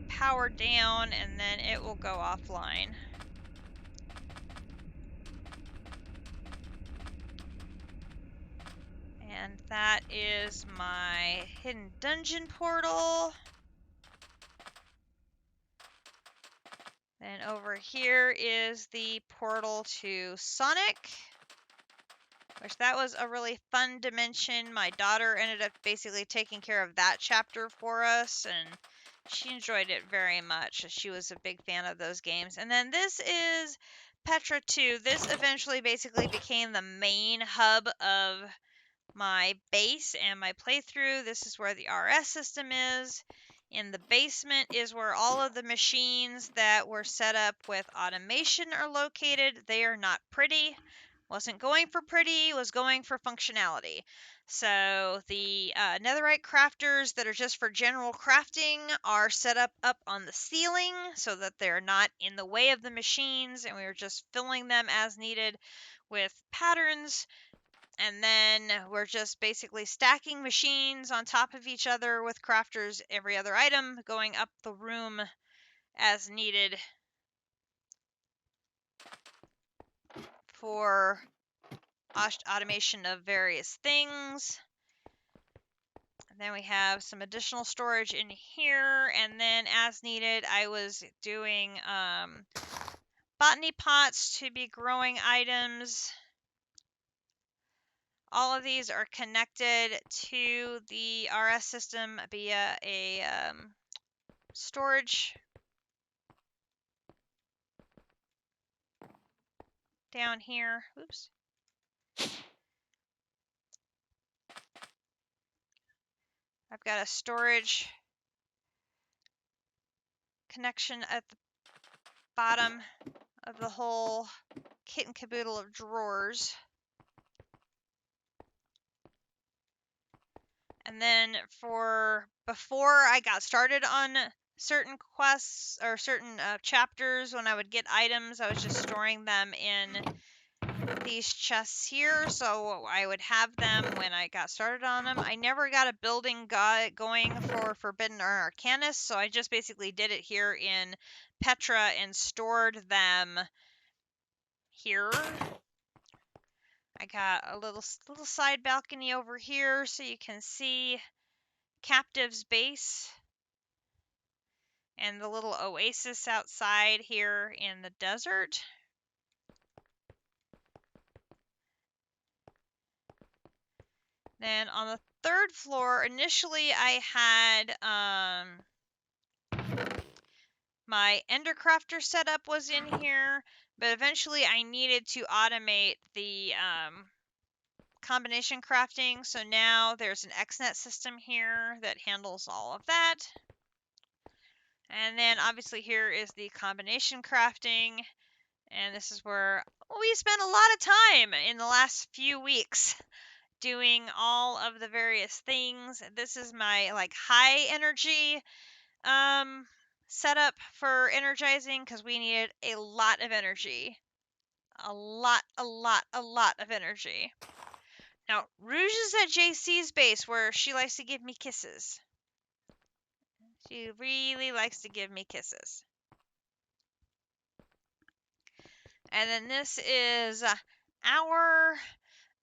power down, and then it will go offline. And that is my hidden dungeon portal. Then over here is the portal to Sonic, which that was a really fun dimension. My daughter ended up basically taking care of that chapter for us, and she enjoyed it very much. She was a big fan of those games. And then this is Petra 2. This eventually basically became the main hub of my base and my playthrough. This is where the RS system is. In the basement is where all of the machines that were set up with automation are located. They are not pretty. Wasn't going for pretty, was going for functionality. So the netherite crafters that are just for general crafting are set up on the ceiling so that they're not in the way of the machines, and we are just filling them as needed with patterns. And then we're just basically stacking machines on top of each other with crafters, every other item going up the room as needed for automation of various things. And then we have some additional storage in here, and then as needed I was doing botany pots to be growing items. All of these are connected to the RS system via a storage down here. Oops. I've got a storage connection at the bottom of the whole kit and caboodle of drawers. And then before I got started on certain quests or certain chapters, when I would get items, I was just storing them in these chests here, so I would have them when I got started on them. I never got a building going for Forbidden or Arcanus, so I just basically did it here in Petra and stored them here. I got a little side balcony over here so you can see Captive's base and the little oasis outside here in the desert. Then on the third floor, initially I had my Endercrafter setup was in here, but eventually I needed to automate the combination crafting, so now there's an XNet system here that handles all of that. And then obviously here is the combination crafting, and this is where we spent a lot of time in the last few weeks doing all of the various things. This is my like high energy setup for energizing because we needed a lot of energy. A lot of energy. Now, Rouge is at JC's base where she likes to give me kisses. She really likes to give me kisses. And then this is our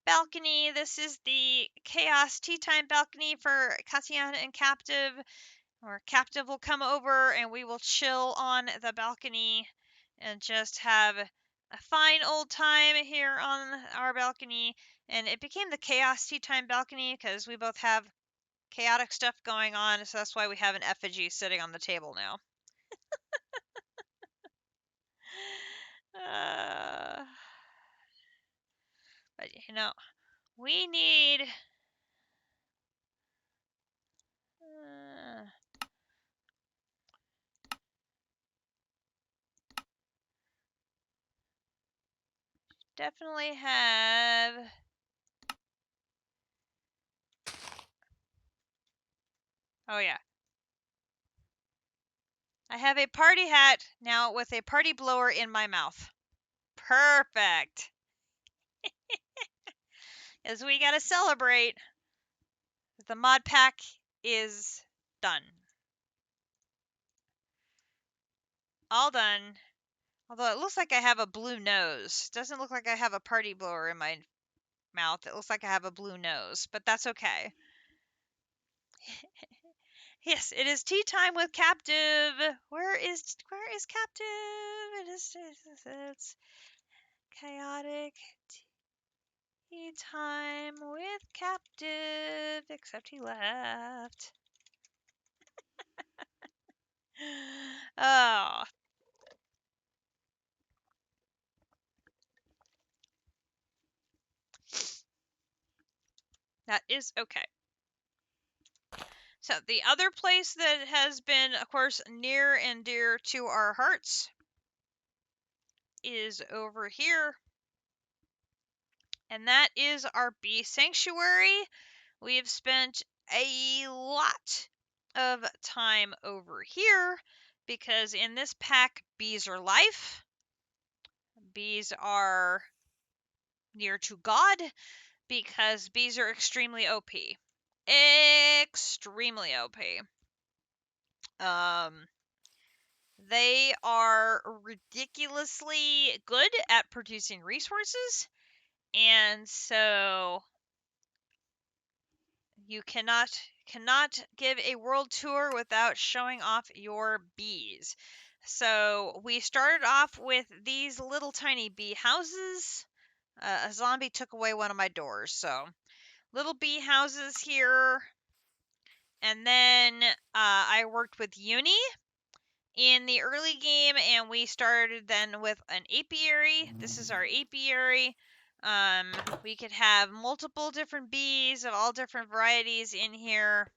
balcony. This is the Chaos Tea Time balcony for Katiana and Captive. Or Captive will come over and we will chill on the balcony and just have a fine old time here on our balcony. And it became the Chaos Tea Time balcony because we both have chaotic stuff going on, so that's why we have an effigy sitting on the table now. But, we need... definitely have... Oh, yeah. I have a party hat now with a party blower in my mouth. Perfect. As we gotta celebrate, the mod pack is done. All done. Although it looks like I have a blue nose. Doesn't look like I have a party blower in my mouth. It looks like I have a blue nose, but that's okay. Yes, it is tea time with Captive. Where is Captive? It's chaotic tea time with Captive, except he left. Oh. That is okay. So the other place that has been, of course, near and dear to our hearts is over here. And that is our bee sanctuary. We have spent a lot of time over here because in this pack, bees are life. Bees are near to God because bees are extremely OP. Extremely OP. They are ridiculously good at producing resources, and so you cannot give a world tour without showing off your bees. So we started off with these little tiny bee houses. A zombie took away one of my doors, so little bee houses here. And then I worked with Uni in the early game, and we started then with an apiary. This is our apiary. We could have multiple different bees of all different varieties in here,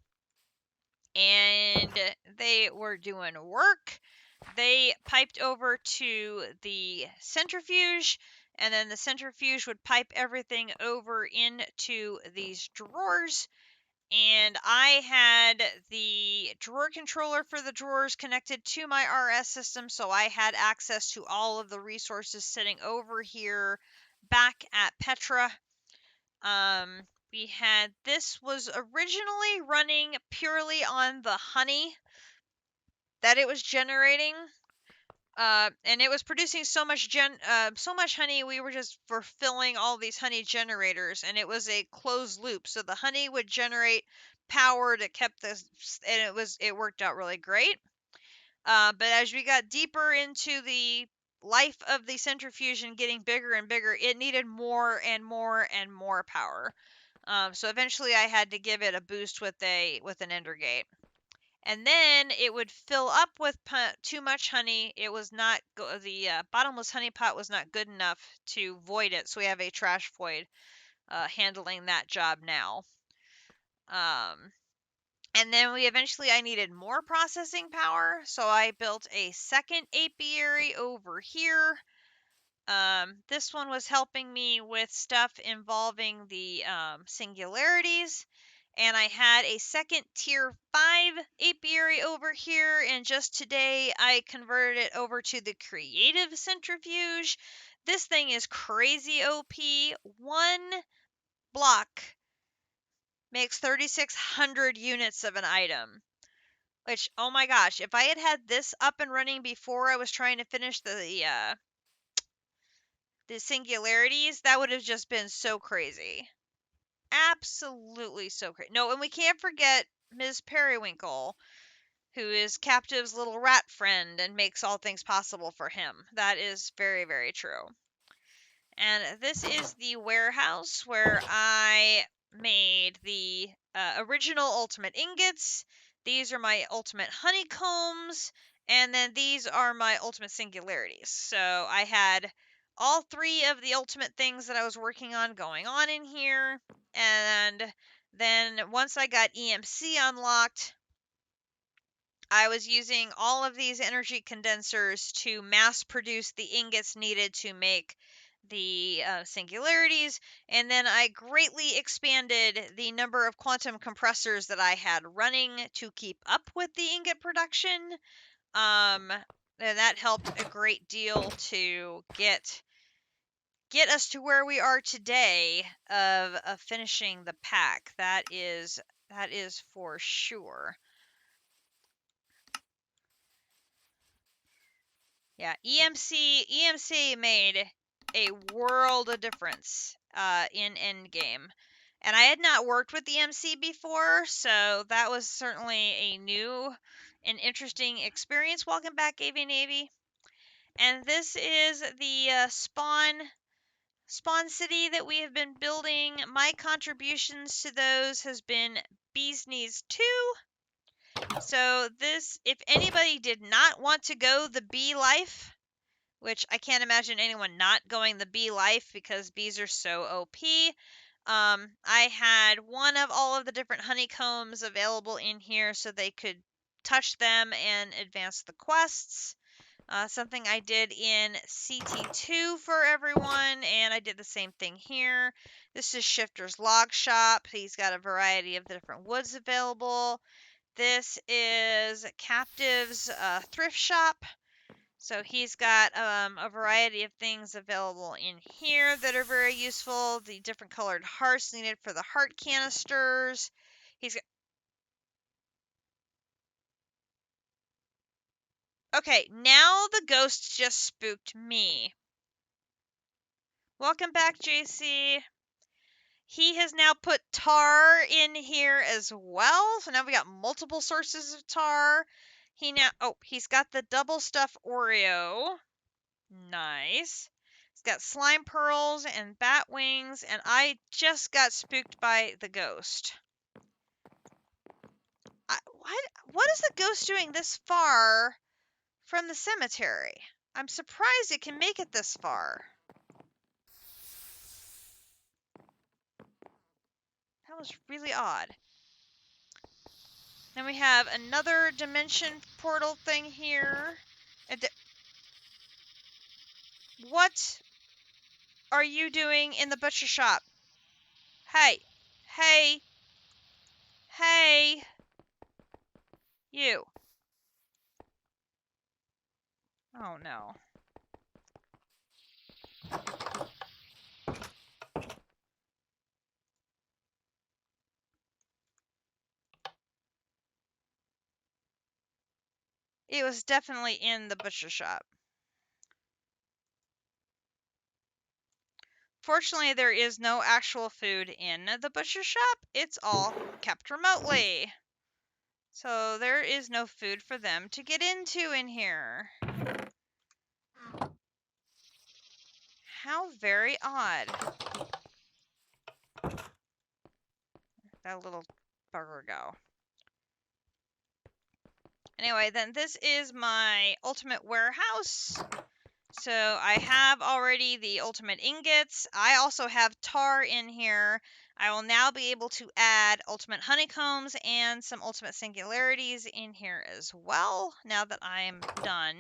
and they were doing work. They piped over to the centrifuge, and then the centrifuge would pipe everything over into these drawers. And I had the drawer controller for the drawers connected to my RS system, so I had access to all of the resources sitting over here back at Petra. This was originally running purely on the honey that it was generating. And it was producing so much honey, we were just fulfilling all these honey generators, and it was a closed loop. So the honey would generate power to keep this, and it worked out really great. But as we got deeper into the life of the centrifuge and getting bigger and bigger, it needed more and more and more power. So eventually, I had to give it a boost with an ender gate. And then it would fill up with too much honey. It was not the bottomless honey pot was not good enough to void it, so we have a trash void handling that job now. And then I needed more processing power, so I built a second apiary over here. This one was helping me with stuff involving the singularities. And I had a second tier 5 apiary over here, and just today I converted it over to the creative centrifuge. This thing is crazy OP. One block makes 3,600 units of an item. Which, oh my gosh, if I had had this up and running before I was trying to finish the singularities, that would have just been so crazy. Absolutely so crazy. No, and we can't forget Ms. Periwinkle, who is Captive's little rat friend and makes all things possible for him. That is very, very true. And this is the warehouse where I made the original ultimate ingots. These are my ultimate honeycombs. And then these are my ultimate singularities. So I had all three of the ultimate things that I was working on going on in here. And then once I got EMC unlocked, I was using all of these energy condensers to mass produce the ingots needed to make the singularities, and then I greatly expanded the number of quantum compressors that I had running to keep up with the ingot production. And that helped a great deal to get us to where we are today of finishing the pack. That is for sure. Yeah, EMC made a world of difference in Endgame. And I had not worked with EMC before, so that was certainly a new and interesting experience. Welcome back, AV Navy. And this is the spawn city that we have been building. My contributions to those has been Bee's Knees 2. So this, if anybody did not want to go the bee life, which I can't imagine anyone not going the bee life because bees are so OP. I had one of all of the different honeycombs available in here so they could touch them and advance the quests. Something I did in CT2 for everyone, and I did the same thing here. This is Shifter's Log Shop. He's got a variety of the different woods available. This is Captive's Thrift Shop. So he's got a variety of things available in here that are very useful. The different colored hearts needed for the heart canisters. He's got... Okay, now the ghost just spooked me. Welcome back, JC. He has now put tar in here as well. So now we got multiple sources of tar. He's got the double stuffed Oreo. Nice. It's got slime pearls and bat wings, and I just got spooked by the ghost. What is the ghost doing this far from the cemetery? I'm surprised it can make it this far. That was really odd. Then we have another dimension portal thing here. What are you doing in the butcher shop? Hey, hey, hey, you. Oh no. It was definitely in the butcher shop. Fortunately, there is no actual food in the butcher shop. It's all kept remotely. So there is no food for them to get into in here. How very odd. That little bugger go. Anyway, then this is my ultimate warehouse. So I have already the ultimate ingots. I also have tar in here. I will now be able to add ultimate honeycombs and some ultimate singularities in here as well, now that I'm done.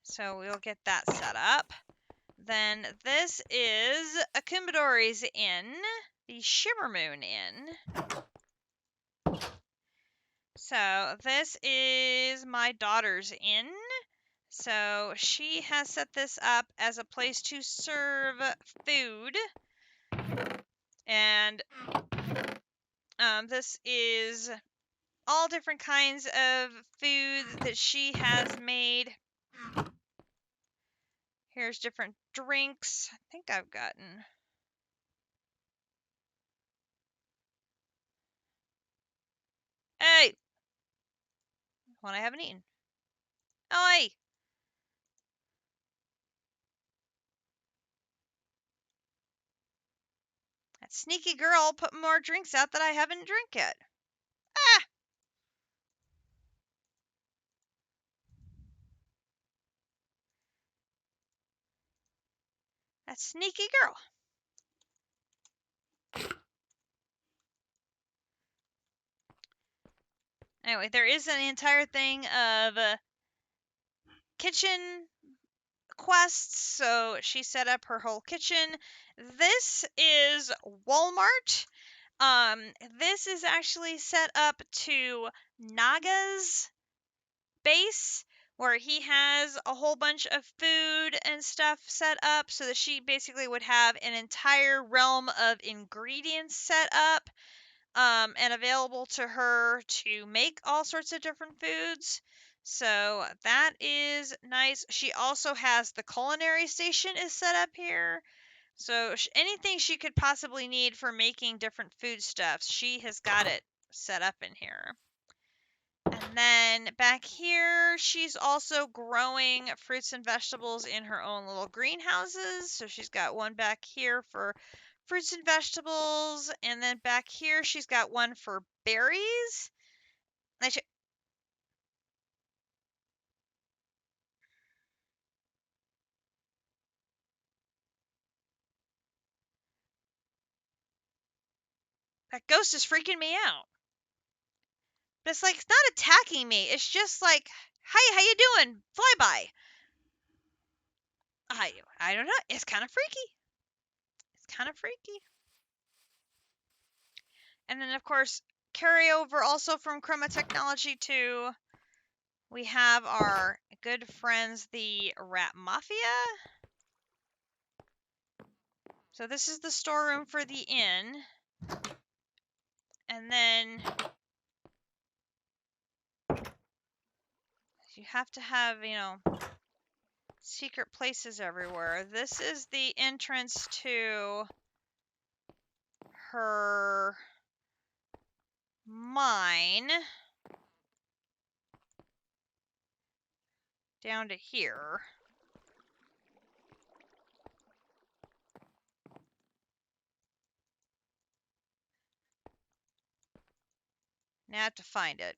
So we'll get that set up. Then this is Akumbadori's Inn, the Shimmer Moon Inn. So this is my daughter's inn. So she has set this up as a place to serve food. And this is all different kinds of food that she has made. Here's different drinks. I think I've gotten... Hey! One I haven't eaten. Oi! That sneaky girl put more drinks out that I haven't drank yet. Ah! That sneaky girl. Anyway, there is an entire thing of kitchen quests, so she set up her whole kitchen. This is Walmart. This is actually set up to Naga's base, where he has a whole bunch of food and stuff set up so that she basically would have an entire realm of ingredients set up and available to her to make all sorts of different foods. So that is nice. She also has the culinary station is set up here. So anything she could possibly need for making different foodstuffs, she has got it set up in here. And then back here, she's also growing fruits and vegetables in her own little greenhouses. So she's got one back here for fruits and vegetables. And then back here, she's got one for berries. That ghost is freaking me out. But it's like, it's not attacking me. It's just like, hi, how you doing? Fly by. I don't know. It's kind of freaky. It's kind of freaky. And then, of course, carryover also from Chroma Technology 2. We have our good friends, the Rat Mafia. So this is the storeroom for the inn. And then you have to have, secret places everywhere. This is the entrance to her mine. Down to here. Now I have to find it.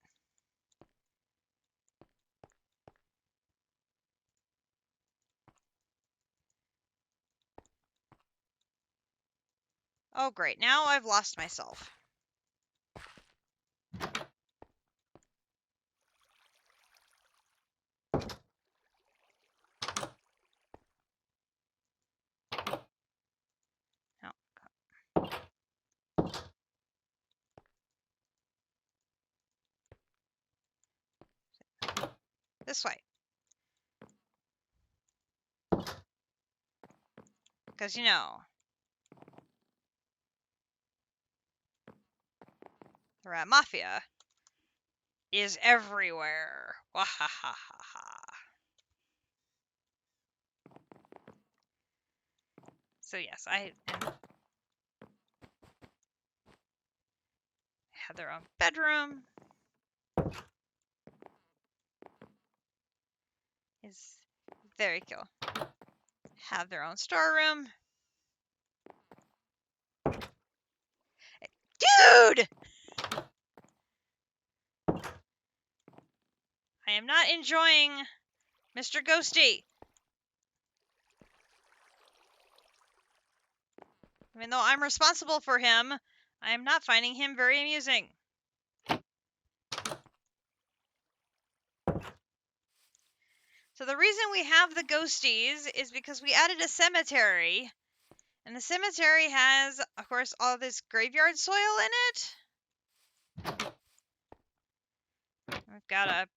Oh, great. Now I've lost myself. No. This way. Because, the Rat Mafia is everywhere. Wahahaha. So yes, I have their own bedroom. Is very cool. Have their own storeroom. Dude! I am not enjoying Mr. Ghosty. Even though I'm responsible for him, I am not finding him very amusing. So the reason we have the ghosties is because we added a cemetery. And the cemetery has, of course, all this graveyard soil in it. We've got a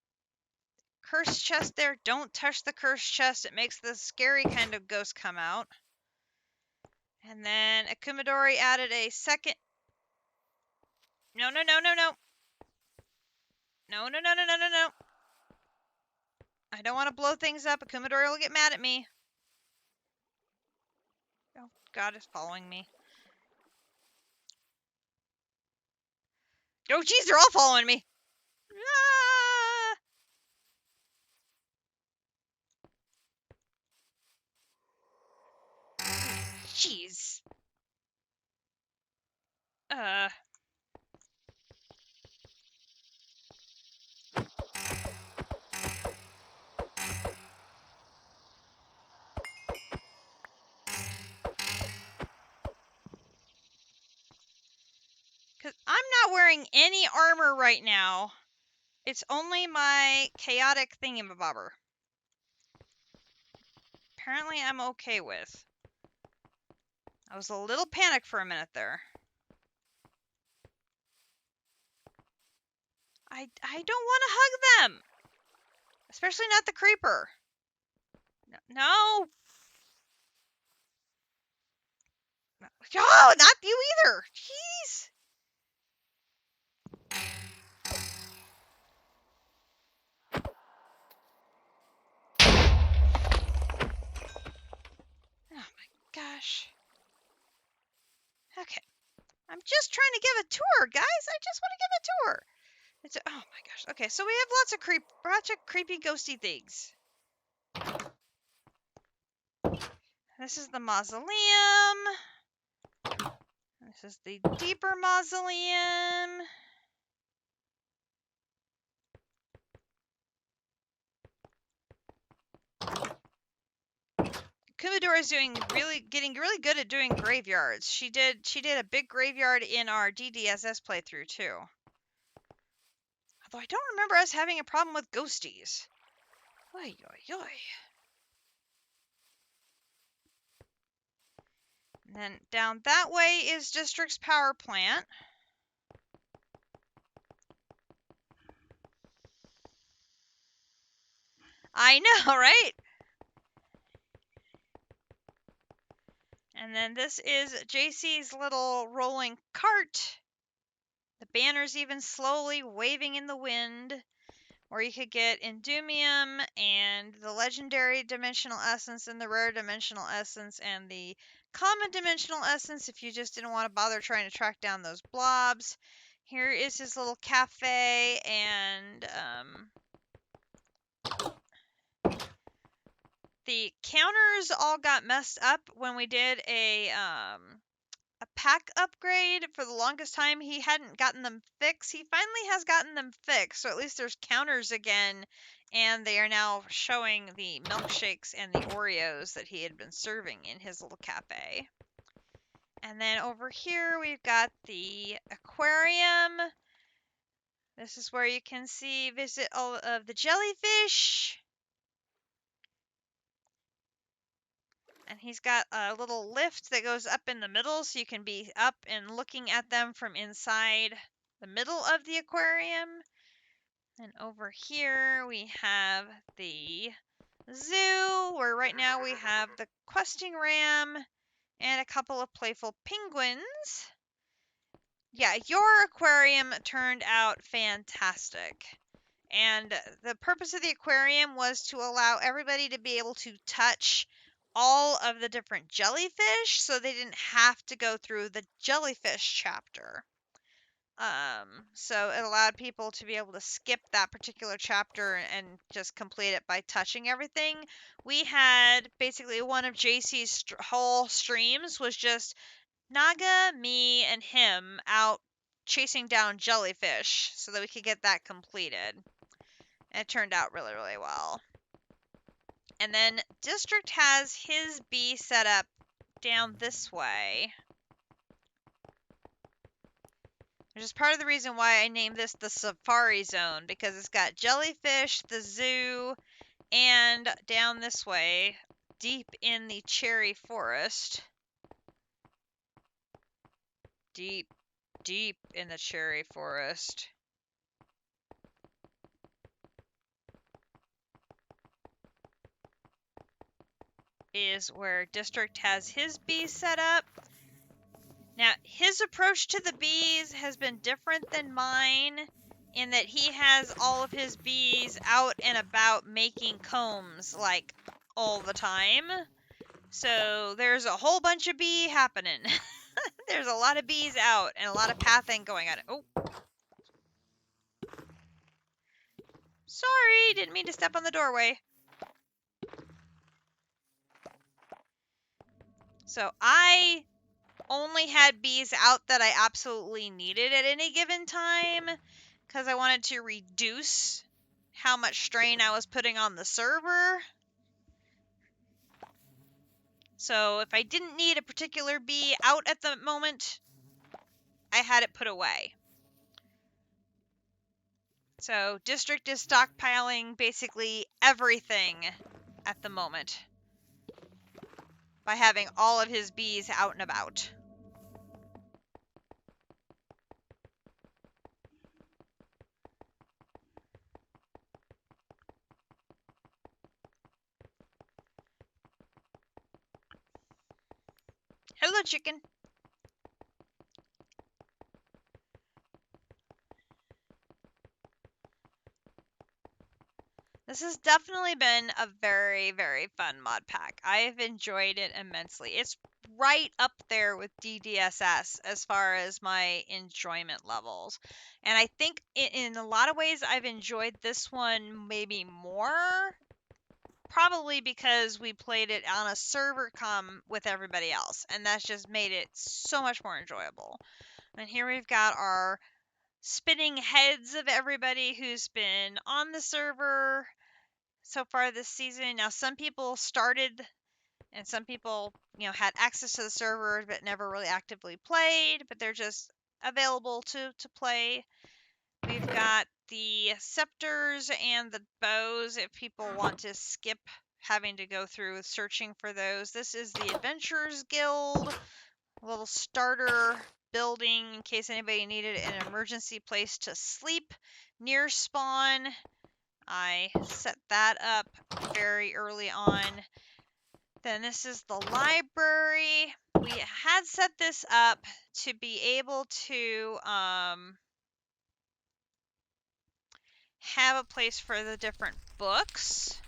cursed chest there. Don't touch the cursed chest. It makes the scary kind of ghost come out. And then Akumadori added a second... No. No. I don't want to blow things up. Akumadori will get mad at me. Oh, God is following me. Oh, jeez, they're all following me. Ah! Jeez. Because I'm not wearing any armor right now. It's only my chaotic thingamabobber. Apparently I'm okay with. I was a little panicked for a minute there. I don't want to hug them. Especially not the creeper. No. Oh, not you either. Jeez. Oh my gosh. Okay. I'm just trying to give a tour, guys. I just want to give a tour. Oh my gosh. Okay, so we have lots of creepy ghosty things. This is the mausoleum. This is the deeper mausoleum. Kumidora is getting really good at doing graveyards. She did a big graveyard in our DDSS playthrough too. Although I don't remember us having a problem with ghosties. Oy, oy, oy. And then down that way is District's power plant. I know, right? And then this is JC's little rolling cart. The banner's even slowly waving in the wind, where you could get Endumium and the legendary dimensional essence and the rare dimensional essence and the common dimensional essence if you just didn't want to bother trying to track down those blobs. Here is his little cafe, and the counters all got messed up when we did a pack upgrade. For the longest time he hadn't gotten them fixed. He finally has gotten them fixed, so at least there's counters again, and they are now showing the milkshakes and the Oreos that he had been serving in his little cafe. And then over here we've got the aquarium. This is where you can visit all of the jellyfish. And he's got a little lift that goes up in the middle, so you can be up and looking at them from inside the middle of the aquarium. And over here we have the zoo, where right now we have the questing ram and a couple of playful penguins. Yeah, your aquarium turned out fantastic. And the purpose of the aquarium was to allow everybody to be able to touch all of the different jellyfish, so they didn't have to go through the jellyfish chapter. So it allowed people to be able to skip that particular chapter and just complete it by touching everything. We had basically one of JC's whole streams was just Naga, me, and him out chasing down jellyfish so that we could get that completed. And it turned out really, really well. And then District has his bee set up down this way. Which is part of the reason why I named this the Safari Zone, because it's got jellyfish, the zoo, and down this way, deep in the cherry forest. Deep, deep in the cherry forest. Is where District has his bees set up. Now, his approach to the bees has been different than mine in that he has all of his bees out and about making combs, like, all the time. So there's a whole bunch of bee happening. There's a lot of bees out and a lot of pathing going on. Oh. Sorry, didn't mean to step on the doorway. So I only had bees out that I absolutely needed at any given time because I wanted to reduce how much strain I was putting on the server. So if I didn't need a particular bee out at the moment, I had it put away. So District is stockpiling basically everything at the moment by having all of his bees out and about. Hello, chicken. This has definitely been a very, very fun mod pack. I have enjoyed it immensely. It's right up there with DDSS as far as my enjoyment levels. And I think in a lot of ways I've enjoyed this one maybe more, probably because we played it on a server with everybody else, and that's just made it so much more enjoyable. And here we've got our spinning heads of everybody who's been on the server so far this season. Now, some people started and some people, had access to the server but never really actively played, but they're just available to play. We've got the scepters and the bows if people want to skip having to go through searching for those. This is the Adventurers Guild, a little starter building in case anybody needed an emergency place to sleep near spawn. I set that up very early on. Then this is the library. We had set this up to be able to have a place for the different books.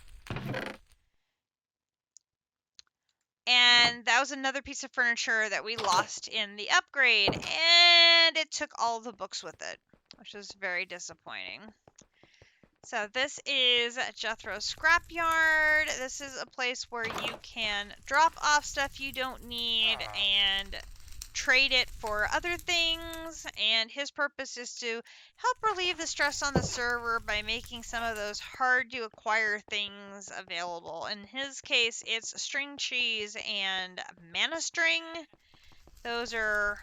And that was another piece of furniture that we lost in the upgrade, and it took all the books with it, which was very disappointing. So this is Jethro's Scrapyard. This is a place where you can drop off stuff you don't need and trade it for other things, and his purpose is to help relieve the stress on the server by making some of those hard to acquire things available. In his case, it's string cheese and mana string. Those are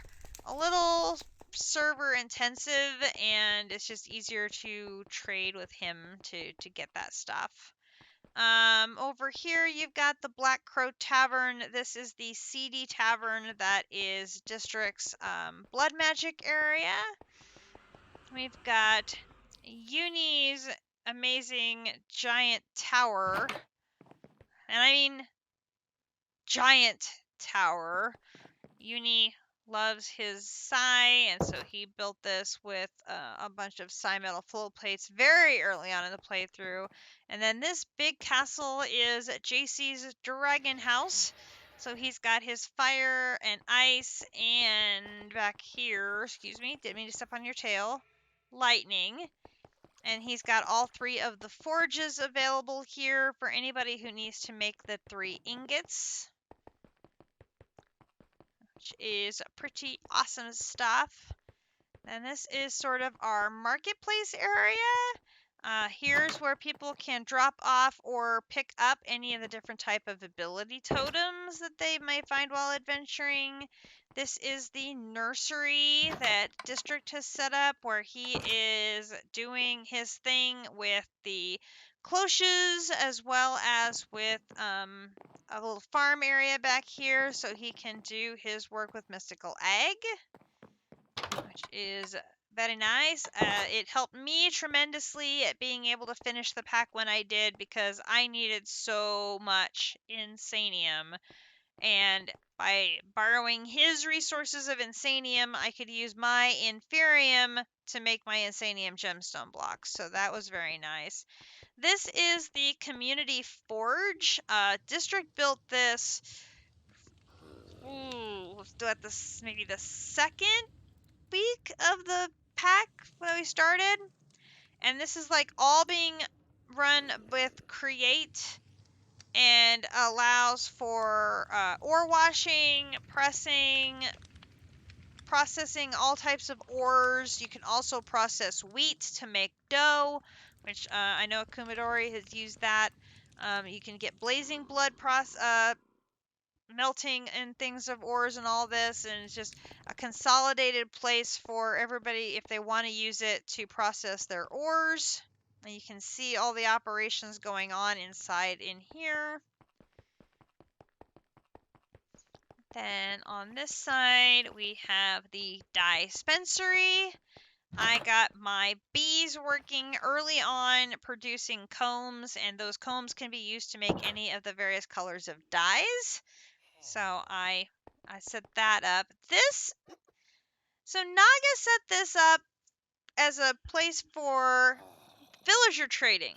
a little server intensive, and it's just easier to trade with him to get that stuff. Over here you've got the Black Crow Tavern. This is the seedy tavern that is District's blood magic area. We've got Uni's amazing giant tower, and I mean giant tower. Uni loves his Psy, and so he built this with a bunch of Psy metal float plates very early on in the playthrough. And then this big castle is JC's Dragon House. So he's got his fire and ice, and back here, excuse me, didn't mean to step on your tail, lightning. And he's got all 3 of the forges available here for anybody who needs to make the 3 ingots, which is pretty awesome stuff. And this is sort of our marketplace area. Here's where people can drop off or pick up any of the different type of ability totems that they may find while adventuring. This is the nursery that District has set up where he is doing his thing with the cloches as well as with a little farm area back here so he can do his work with mystical egg, which is very nice. It helped me tremendously at being able to finish the pack when I did because I needed so much Insanium, and by borrowing his resources of Insanium, I could use my Inferium to make my Insanium gemstone blocks, so that was very nice. This is the community forge. District built this, at this maybe the second week of the pack when we started, and this is like all being run with create and allows for ore washing, pressing, processing all types of ores. You can also process wheat to make dough, which I know Kumadori has used that. You can get blazing blood melting and things of ores and all this, and it's just a consolidated place for everybody if they want to use it to process their ores. And you can see all the operations going on inside in here. Then on this side, we have the dispensary. I got my bees working early on producing combs, and those combs can be used to make any of the various colors of dyes. So I set that up. So Naga set this up as a place for villager trading.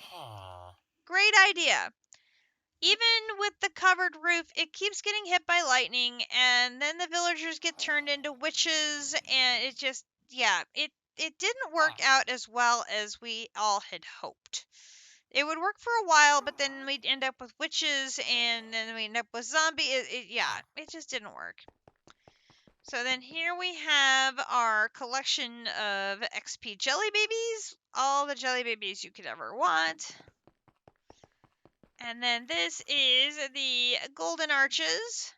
Great idea. Even with the covered roof, it keeps getting hit by lightning, and then the villagers get turned into witches, and it just, yeah, it didn't work out as well as we all had hoped. It would work for a while, but then we'd end up with witches, and then we'd end up with zombies. Yeah, it just didn't work. So then here we have our collection of XP jelly babies, all the jelly babies you could ever want. And then this is the golden arches.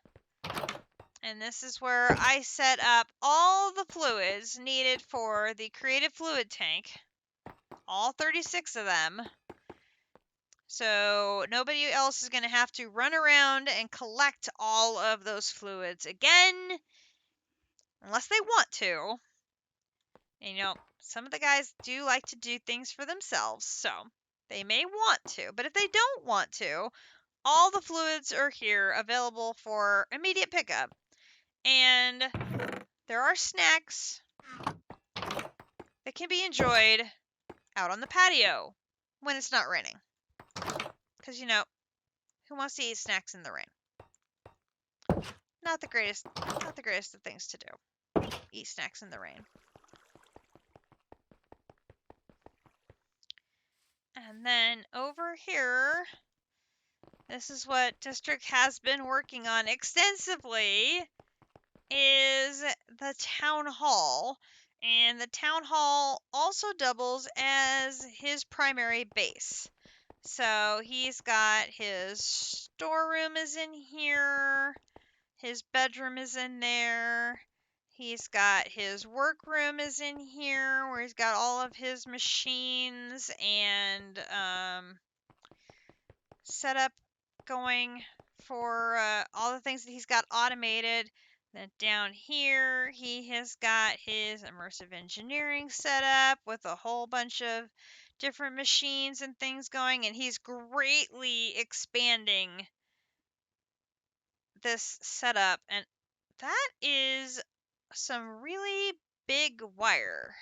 And this is where I set up all the fluids needed for the creative fluid tank. All 36 of them. So nobody else is going to have to run around and collect all of those fluids again. Unless they want to. And, some of the guys do like to do things for themselves. So they may want to. But if they don't want to, all the fluids are here available for immediate pickup. And there are snacks that can be enjoyed out on the patio when it's not raining. Because, who wants to eat snacks in the rain? Not the greatest of things to do. Eat snacks in the rain. And then over here, this is what District has been working on extensively, is the Town Hall. And the Town Hall also doubles as his primary base. So he's got his storeroom is in here. His bedroom is in there. He's got his workroom is in here where he's got all of his machines and setup going for all the things that he's got automated. Then down here, he has got his immersive engineering set up with a whole bunch of different machines and things going, and he's greatly expanding this setup, and that is some really big wire.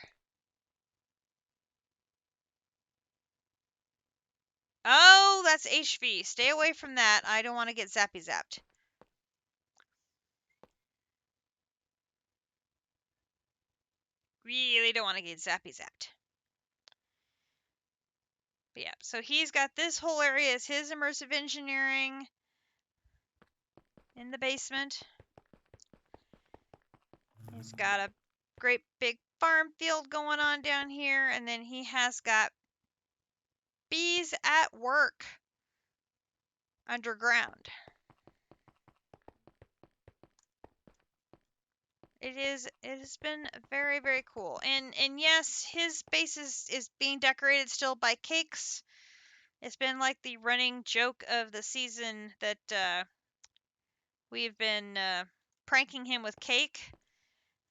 Oh, that's HV. Stay away from that. I don't want to get zappy zapped. Really don't want to get zappy zapped. But yeah, so he's got this whole area as his immersive engineering in the basement. He's got a great big farm field going on down here, and then he has got bees at work underground. It has been very, very cool. And yes, his base is being decorated still by cakes. It's been like the running joke of the season that we've been pranking him with cake.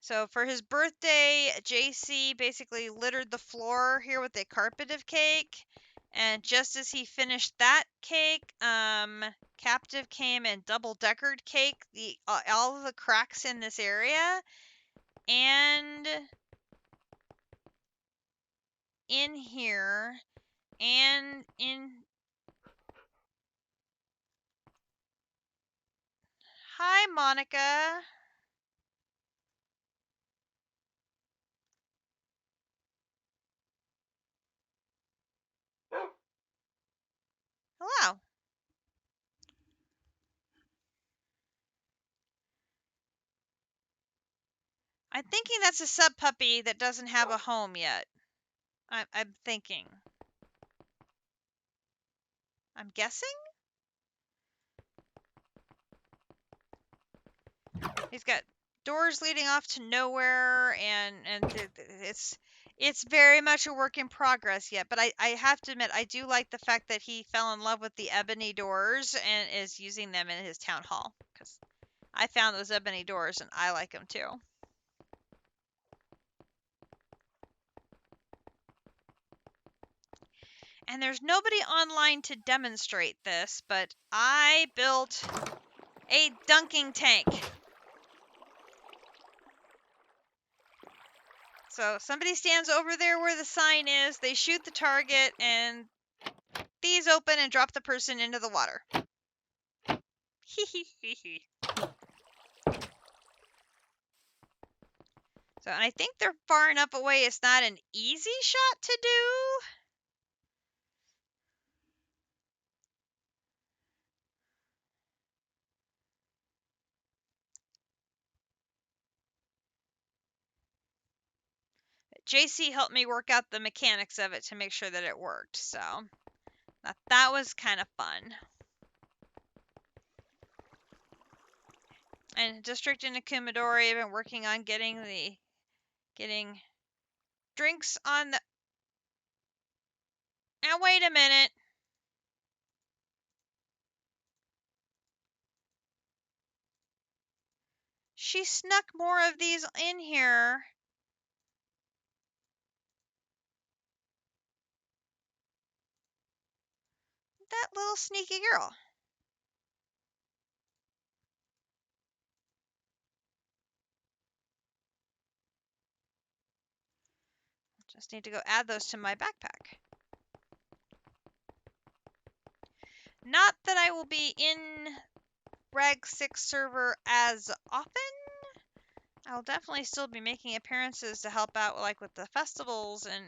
So for his birthday, JC basically littered the floor here with a carpet of cake. And just as he finished that cake, Captive came and double-deckered cake all of the cracks in this area. And in here, and in... Hi, Monica. Hello. I'm thinking that's a sub puppy that doesn't have a home yet. I'm thinking. I'm guessing? He's got doors leading off to nowhere, and it's very much a work in progress yet. But I have to admit, I do like the fact that he fell in love with the ebony doors and is using them in his town hall, because I found those ebony doors and I like them too. And there's nobody online to demonstrate this, but I built a dunking tank. So somebody stands over there where the sign is, they shoot the target, and these open and drop the person into the water. So, and I think they're far enough away it's not an easy shot to do. JC helped me work out the mechanics of it to make sure that it worked, so that was kind of fun. And District in Akumadori, I've been working on getting drinks on the. Now wait a minute. She snuck more of these in here. That little sneaky girl. Just need to go add those to my backpack. Not that I will be in Reg 6 server as often. I'll definitely still be making appearances to help out like with the festivals and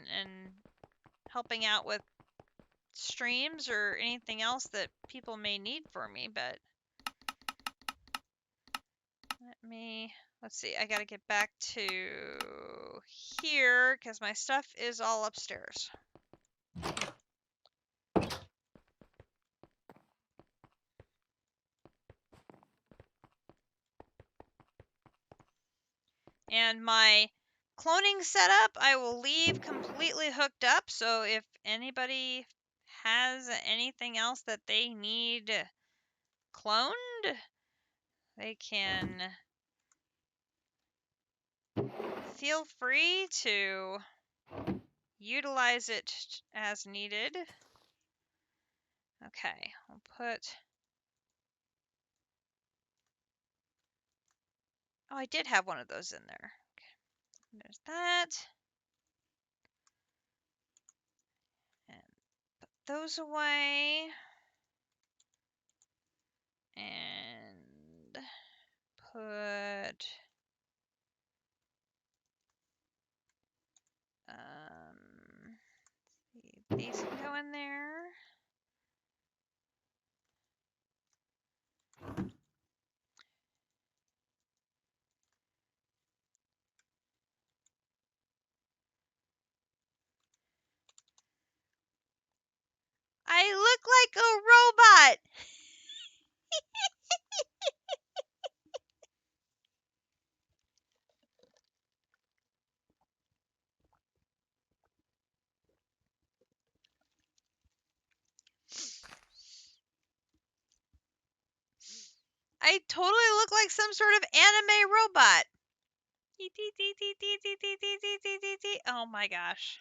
helping out with streams or anything else that people may need for me, but let's see, I gotta get back to here because my stuff is all upstairs. And my cloning setup, I will leave completely hooked up, so if anybody has anything else that they need cloned, they can feel free to utilize it as needed. Okay, I'll put... Oh, I did have one of those in there. Okay. There's that. And put those away. And put... these can go in there. I look like a robot! I totally look like some sort of anime robot. Oh my gosh.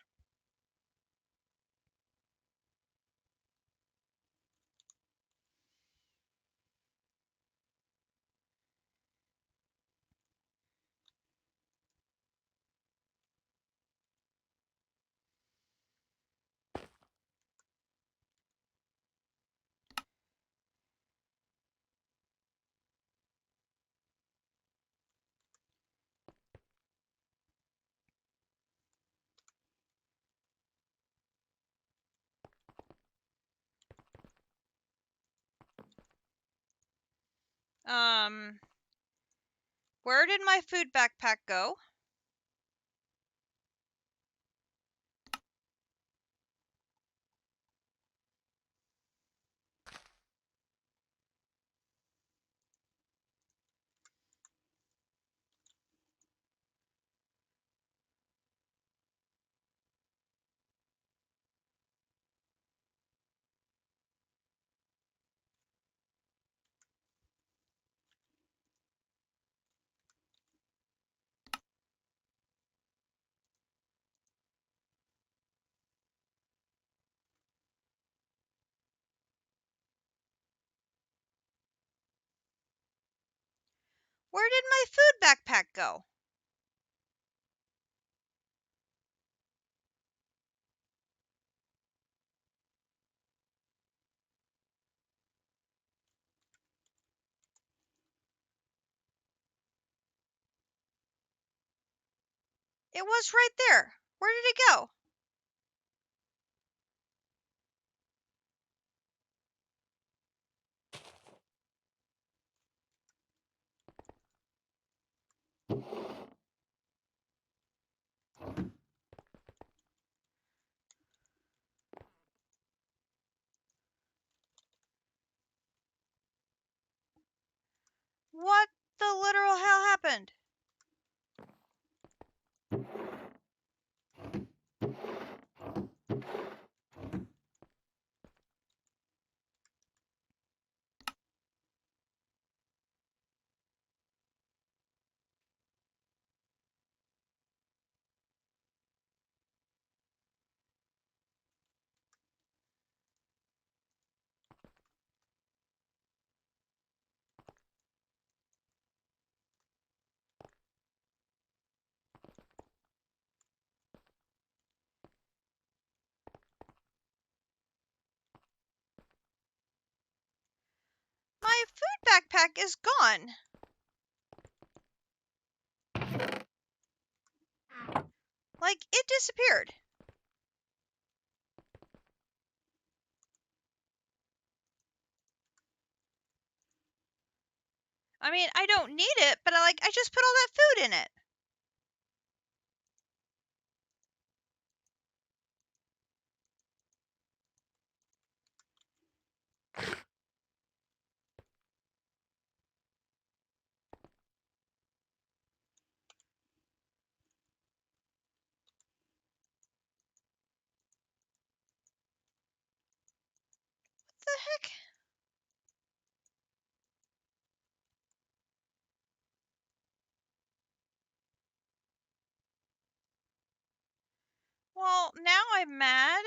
Where did my food backpack go? Where did my food backpack go? It was right there. Where did it go? What the literal hell happened? My food backpack is gone. Like, it disappeared. I mean, I don't need it, but I just put all that food in it. What the heck? Well, now I'm mad.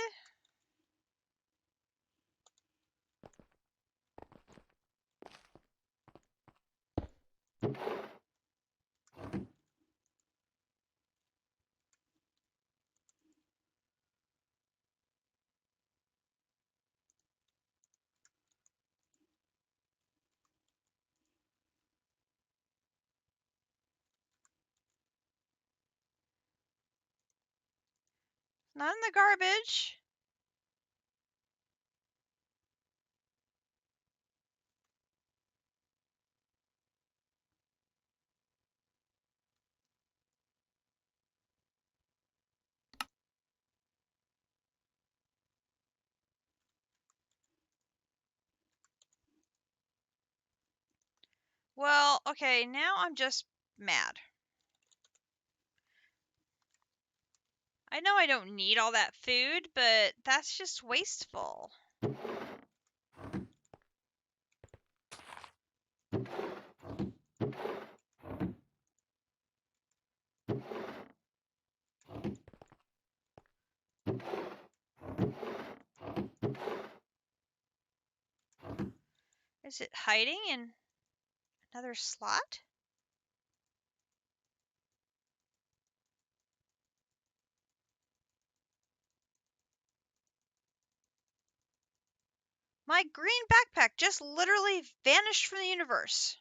Not in the garbage. Well, okay, now I'm just mad. I know I don't need all that food, but that's just wasteful. Is it hiding in another slot? My green backpack just literally vanished from the universe.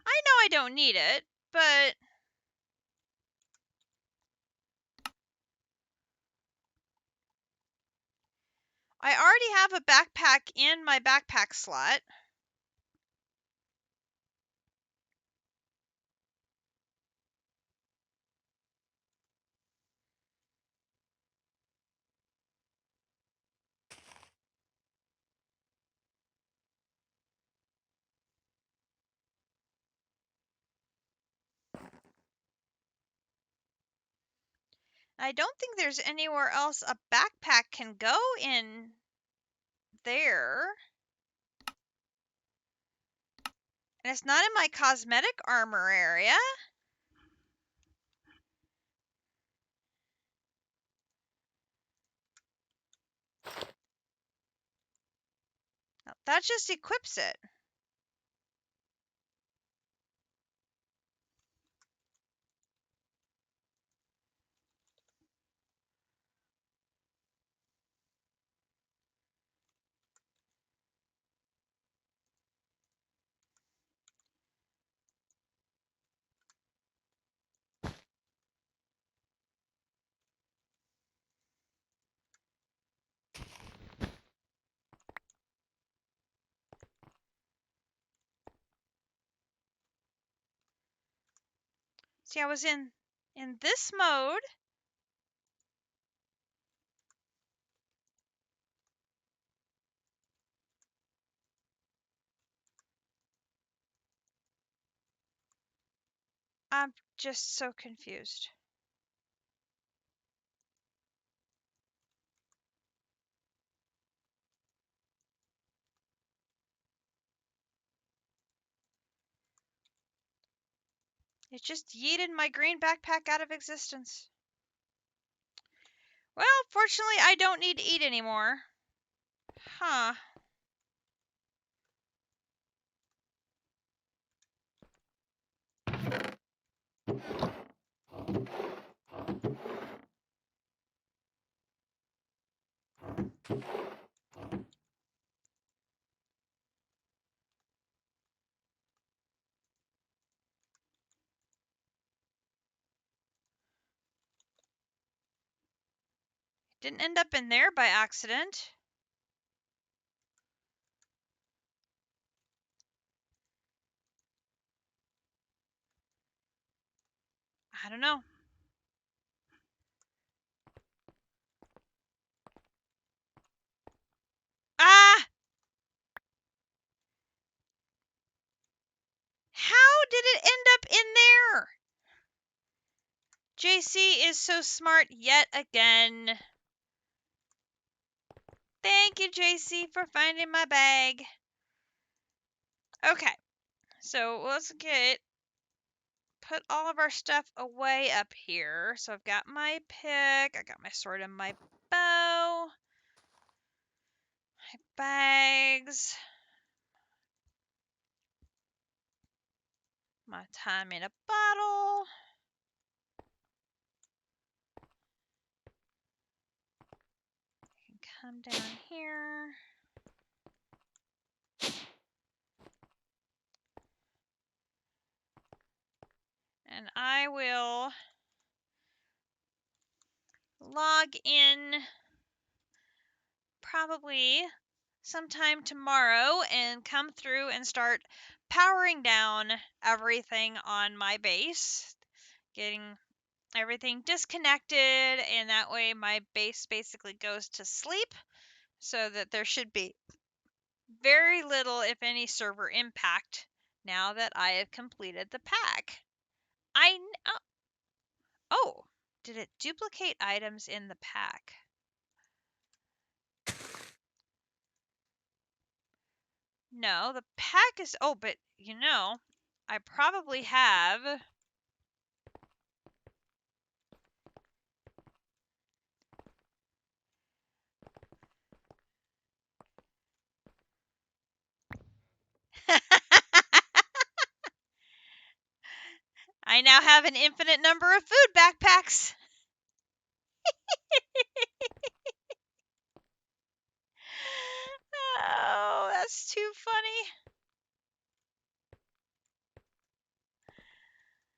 I know I don't need it, but I already have a backpack in my backpack slot. I don't think there's anywhere else a backpack can go in there. And it's not in my cosmetic armor area. Now, That just equips it. See, I was in this mode. I'm just so confused. It just yeeted my green backpack out of existence. Well, fortunately, I don't need to eat anymore. Huh. Didn't end up in there by accident. I don't know. Ah! How did it end up in there? JC is so smart yet again. Thank you, JC, for finding my bag. Okay, so let's put all of our stuff away up here. So I've got my pick, I got my sword and my bow, my bags, my time in a bottle. I can come down here. And I will log in probably sometime tomorrow and come through and start powering down everything on my base, getting everything disconnected, and that way my base basically goes to sleep so that there should be very little, if any, server impact now that I have completed the pack. Oh, did it duplicate items in the pack? No, the pack is, oh, but I probably have. I now have an infinite number of food backpacks. Oh, that's too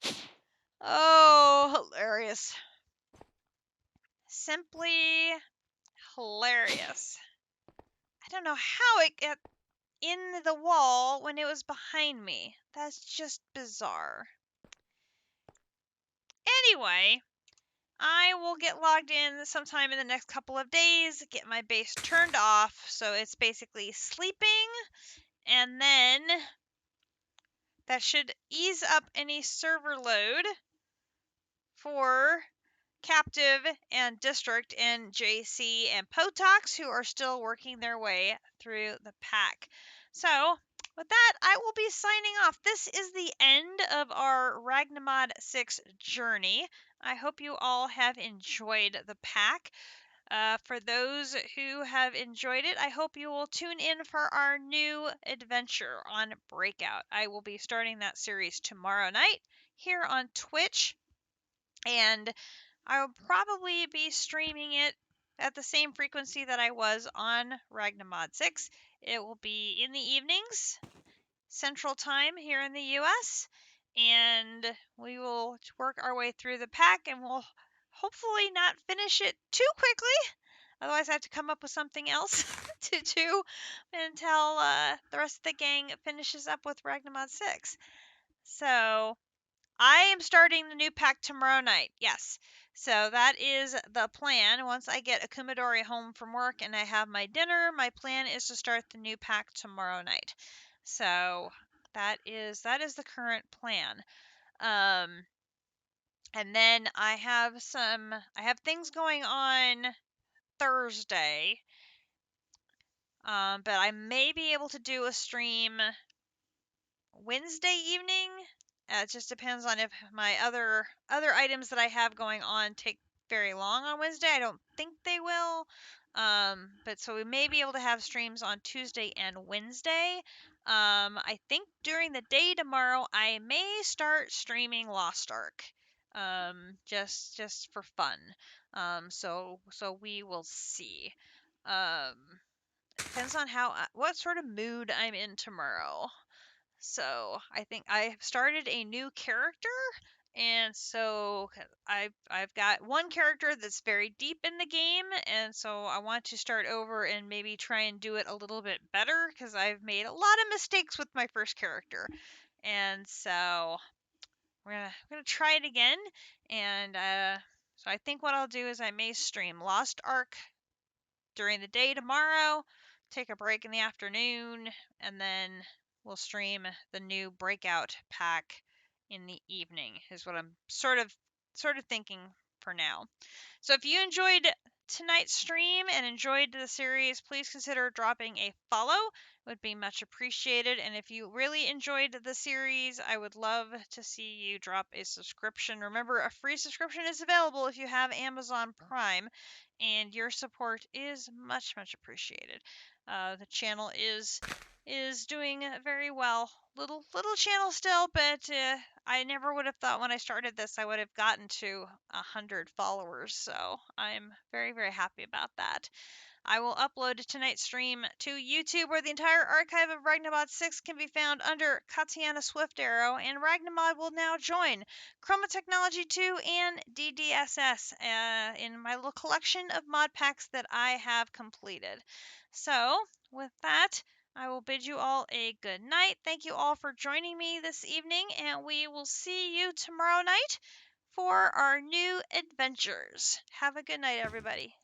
funny. Oh, hilarious. Simply hilarious. I don't know how it got in the wall when it was behind me. That's just bizarre. Anyway, I will get logged in sometime in the next couple of days, get my base turned off so it's basically sleeping, and then that should ease up any server load for Captive and District and JC and Potox, who are still working their way through the pack. So, with that, I will be signing off. This is the end of our Ragnamod 6 journey. I hope you all have enjoyed the pack. For those who have enjoyed it, I hope you will tune in for our new adventure on Breakout. I will be starting that series tomorrow night here on Twitch, and I will probably be streaming it at the same frequency that I was on Ragnamod 6. It will be in the evenings, Central Time here in the US, and we will work our way through the pack and we'll hopefully not finish it too quickly. Otherwise, I have to come up with something else to do until the rest of the gang finishes up with Ragnamod 6. So, I am starting the new pack tomorrow night. Yes. So that is the plan. Once I get Akumadori home from work and I have my dinner, my plan is to start the new pack tomorrow night. So that is the current plan. Um, and then I have things going on Thursday. But I may be able to do a stream Wednesday evening. It just depends on if my other items that I have going on take very long on Wednesday. I don't think they will. But so we may be able to have streams on Tuesday and Wednesday. I think during the day tomorrow I may start streaming Lost Ark. Just for fun. So we will see. Um, Depends on what sort of mood I'm in tomorrow. So I think I've started a new character, and so I've got one character that's very deep in the game, and so I want to start over and maybe try and do it a little bit better because I've made a lot of mistakes with my first character, and so we're gonna try it again, and so I think what I'll do is I may stream Lost Ark during the day tomorrow, take a break in the afternoon, and then we'll stream the new Breakout pack in the evening. Is what I'm sort of thinking for now. So if you enjoyed tonight's stream and enjoyed the series, please consider dropping a follow. It would be much appreciated. And if you really enjoyed the series, I would love to see you drop a subscription. Remember, a free subscription is available if you have Amazon Prime, and your support is much appreciated. The channel is doing very well. Little channel still, but I never would have thought when I started this I would have gotten to 100 followers. So I'm very happy about that. I will upload tonight's stream to YouTube, where the entire archive of Ragnamod 6 can be found under Katiana Swift Arrow, and Ragnamod will now join Chroma Technology 2 and DDSS in my little collection of mod packs that I have completed. So, with that, I will bid you all a good night. Thank you all for joining me this evening, and we will see you tomorrow night for our new adventures. Have a good night, everybody.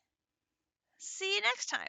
See you next time.